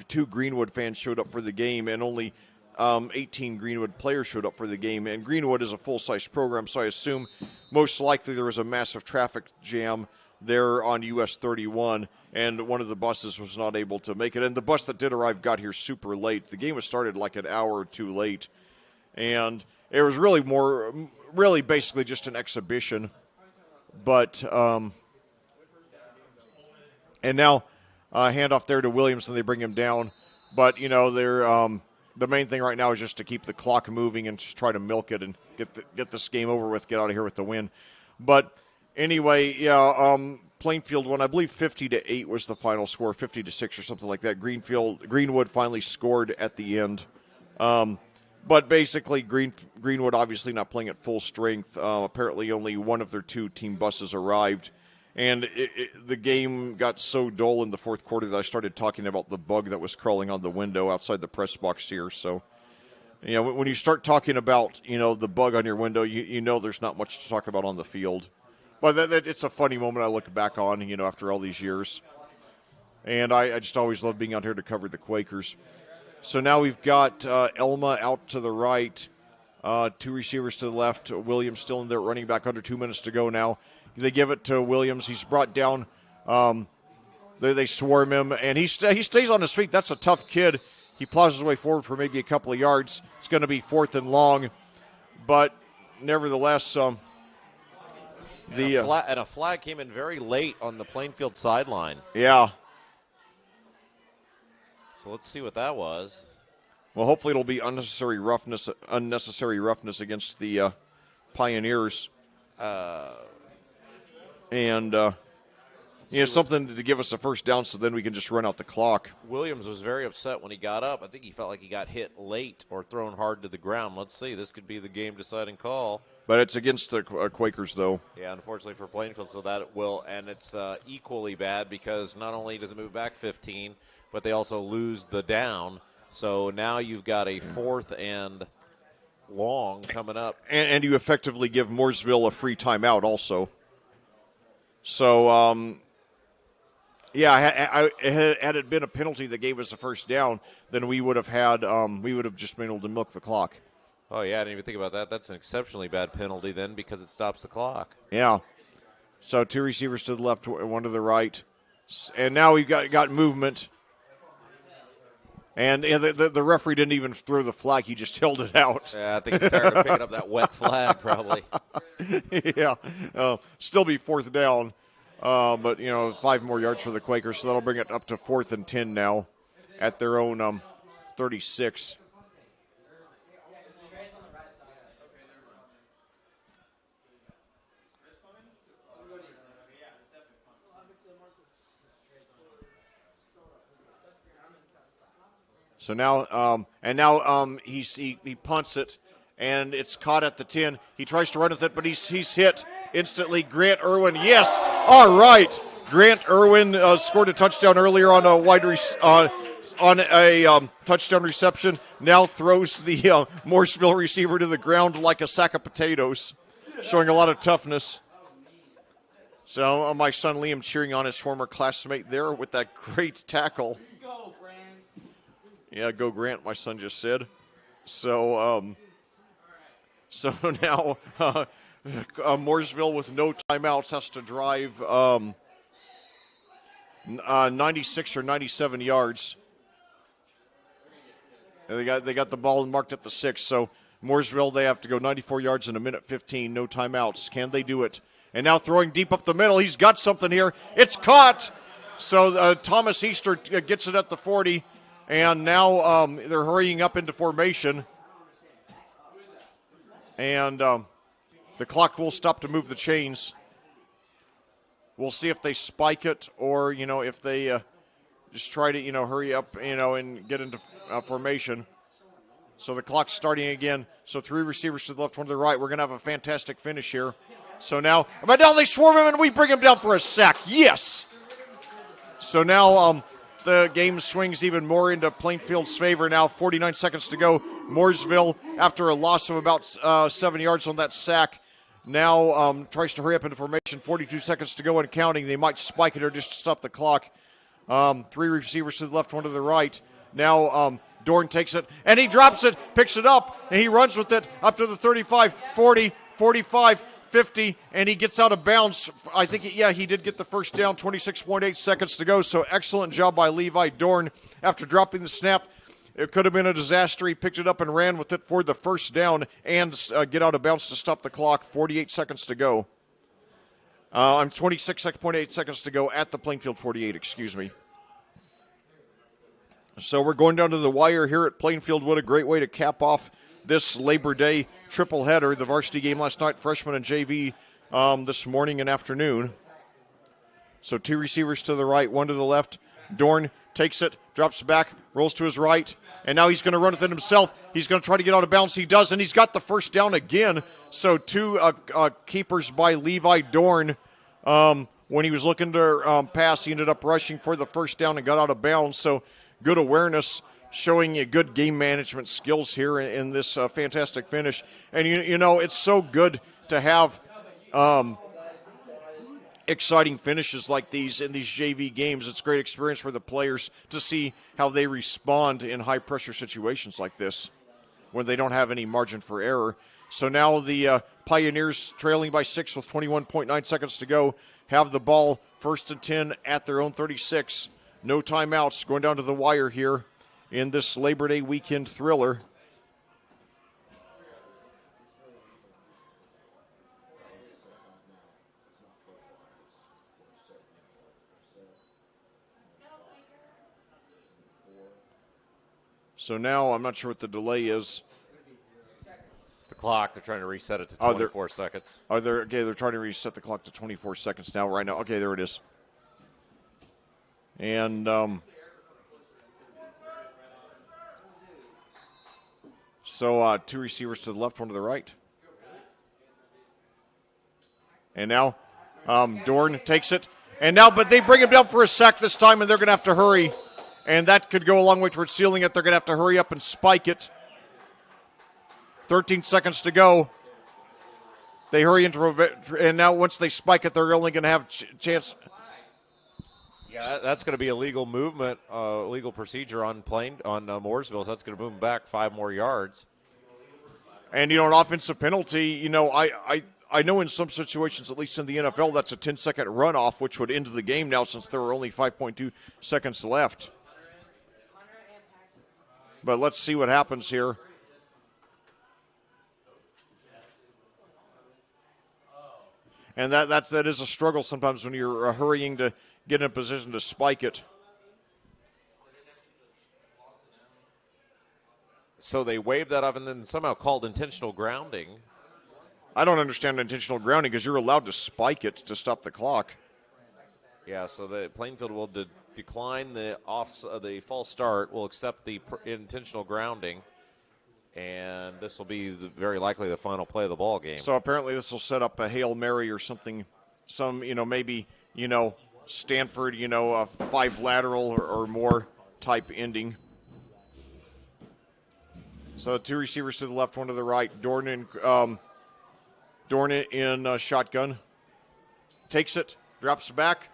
two Greenwood fans showed up for the game, and only 18 Greenwood players showed up for the game. And Greenwood is a full-size program, so I assume most likely there was a massive traffic jam there on US 31, and one of the buses was not able to make it. And the bus that did arrive got here super late. The game was started like an hour or two late, and it was really basically just an exhibition. But and now handoff there to Williams, and they bring him down. But they're the main thing right now is just to keep the clock moving and just try to milk it and get this game over with, get out of here with the win. But anyway, Plainfield won. I believe 50-8 was the final score, 50-6 or something like that. Greenwood finally scored at the end. But basically, Greenwood obviously not playing at full strength. Apparently, only one of their two team buses arrived. And the game got so dull in the fourth quarter that I started talking about the bug that was crawling on the window outside the press box here. So, when you start talking about, the bug on your window, you know there's not much to talk about on the field. But it's a funny moment I look back on, after all these years. And I just always love being out here to cover the Quakers. So now we've got Elma out to the right Two receivers to the left. Williams still in there, running back, under 2 minutes to go now. They give it to Williams. He's brought down. They swarm him, and he stays on his feet. That's a tough kid. He plows his way forward for maybe a couple of yards. It's going to be 4th and long, but nevertheless, and a flag came in very late on the Plainfield sideline. Yeah. So let's see what that was. Well, hopefully it'll be unnecessary roughness against the Pioneers, something to give us a first down, so then we can just run out the clock. Williams was very upset when he got up. I think he felt like he got hit late or thrown hard to the ground. Let's see. This could be the game-deciding call. But it's against the Quakers, though. Yeah, unfortunately for Plainfield, so that will, and it's equally bad because not only does it move back 15, but they also lose the down. So now you've got a 4th and long coming up. And you effectively give Mooresville a free timeout also. So, had it been a penalty that gave us a first down, then we would have just been able to milk the clock. Oh, yeah, I didn't even think about that. That's an exceptionally bad penalty then because it stops the clock. Yeah. So 2 receivers to the left, 1 to the right. And now we've got movement. And the referee didn't even throw the flag. He just held it out. Yeah, I think he's tired of picking up that wet flag probably. Yeah. Still be 4th down. But, 5 more yards for the Quakers, so that'll bring it up to 4th and 10 now at their own 36. So now, he punts it, and it's caught at the 10. He tries to run with it, but he's hit instantly. Grant Irwin, yes, all right. Grant Irwin scored a touchdown earlier on a touchdown reception. Now throws the Mooresville receiver to the ground like a sack of potatoes, showing a lot of toughness. So my son Liam cheering on his former classmate there with that great tackle. Go, Grant. Yeah, go Grant, my son just said. So now Mooresville with no timeouts has to drive 96 or 97 yards. And they got the ball marked at the 6. So Mooresville, they have to go 94 yards in a minute 15, no timeouts. Can they do it? And now throwing deep up the middle. He's got something here. It's caught. So Thomas Easter gets it at the 40. And now they're hurrying up into formation. And the clock will stop to move the chains. We'll see if they spike it or, if they just try to, hurry up, and get into formation. So the clock's starting again. So 3 receivers to the left, 1 to the right. We're going to have a fantastic finish here. So now they swarm him and we bring him down for a sack. Yes! So now the game swings even more into Plainfield's favor now. 49 seconds to go. Mooresville, after a loss of about 7 yards on that sack, now tries to hurry up into formation. 42 seconds to go and counting. They might spike it or just stop the clock. 3 receivers to the left, 1 to the right. Now Dorn takes it, and he drops it, picks it up, and he runs with it up to the 35, 40, 45, 50, and he gets out of bounds. I think, he did get the first down, 26.8 seconds to go, so excellent job by Levi Dorn after dropping the snap. It could have been a disaster. He picked it up and ran with it for the first down and get out of bounds to stop the clock. 48 seconds to go. 26.8 seconds to go at the Plainfield 48, excuse me. So we're going down to the wire here at Plainfield. What a great way to cap off this Labor Day triple header. The varsity game last night, freshman and JV this morning and afternoon. So 2 receivers to the right, 1 to the left. Dorn takes it, drops back, rolls to his right, and now he's going to run with it himself. He's going to try to get out of bounds. He does, and he's got the first down again. So 2 keepers by Levi Dorn. When he was looking to pass, he ended up rushing for the first down and got out of bounds. So good awareness, showing you good game management skills here in this fantastic finish. And, it's so good to have exciting finishes like these in these JV games. It's a great experience for the players to see how they respond in high-pressure situations like this. when they don't have any margin for error. So now the Pioneers, trailing by 6 with 21.9 seconds to go, have the ball 1st and 10 at their own 36. No timeouts, going down to the wire here in this Labor Day weekend thriller. So now I'm not sure what the delay is. It's the clock. They're trying to reset it to 24 seconds. They're trying to reset the clock to 24 seconds now, right now. Okay, there it is. And so 2 receivers to the left, 1 to the right. And now Dorn takes it. And now, but they bring him down for a sack this time, and they're going to have to hurry. And that could go a long way towards sealing it. They're going to have to hurry up and spike it. 13 seconds to go. They hurry into, and now once they spike it, they're only going to have chance. Yeah, that's going to be a legal movement, legal procedure on Mooresville. So that's going to move them back 5 more yards. And, an offensive penalty, I know in some situations, at least in the NFL, that's a 10-second runoff, which would end the game now since there were only 5.2 seconds left. But let's see what happens here. And that is a struggle sometimes when you're hurrying to get in a position to spike it. So they waved that off and then somehow called intentional grounding. I don't understand intentional grounding because you're allowed to spike it to stop the clock. Yeah, so the Plainfield will decline the false start, will accept the intentional grounding, and this will be very likely the final play of the ball game. So apparently this will set up a Hail Mary or something, maybe, Stanford, a 5 lateral or more type ending. So 2 receivers to the left, 1 to the right. Dorn in shotgun. Takes it, drops back,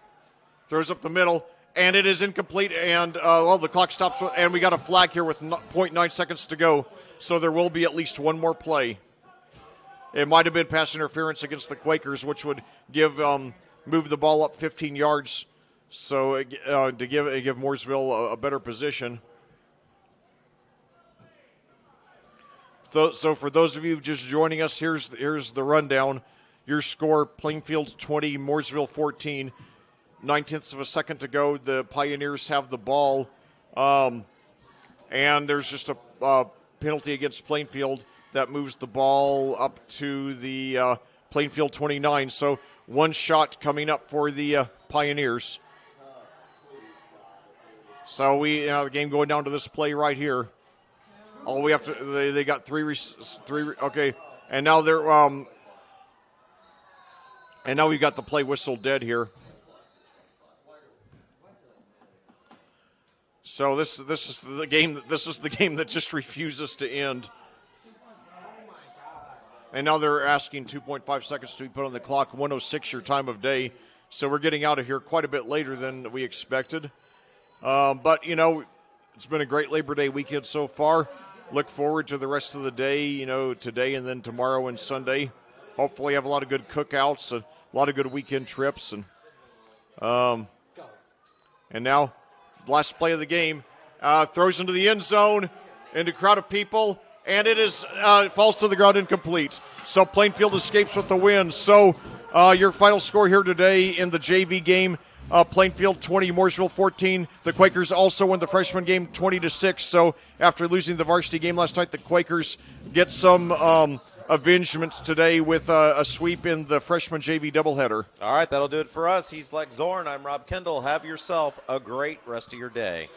throws up the middle, and it is incomplete. And, the clock stops, and we got a flag here with 0.9 seconds to go. So there will be at least 1 more play. It might have been pass interference against the Quakers, which would move the ball up 15 yards. So to give Mooresville a better position. So for those of you just joining us, here's the rundown. Your score: Plainfield 20, Mooresville 14. 9/10 of a second to go. The Pioneers have the ball, and there's just a penalty against Plainfield that moves the ball up to the Plainfield 29. So 1 shot coming up for the Pioneers. So the game going down to this play right here. All we have to, they got 3. Okay, and now they're and now we've got the play whistle dead here. So this is the game. This is the game that just refuses to end. And now they're asking 2.5 seconds to be put on the clock. 1:06 your time of day. So we're getting out of here quite a bit later than we expected. But it's been a great Labor Day weekend so far. Look forward to the rest of the day, today and then tomorrow and Sunday. Hopefully have a lot of good cookouts, a lot of good weekend trips. And now, last play of the game, throws into the end zone, into a crowd of people, and it is falls to the ground incomplete. So Plainfield escapes with the win. So your final score here today in the JV game, Plainfield 20, Mooresville 14. The Quakers also won the freshman game 20-6. So after losing the varsity game last night, the Quakers get some avengement today with a sweep in the freshman JV doubleheader. All right, that'll do it for us. He's Lex Zorn. I'm Rob Kendall. Have yourself a great rest of your day.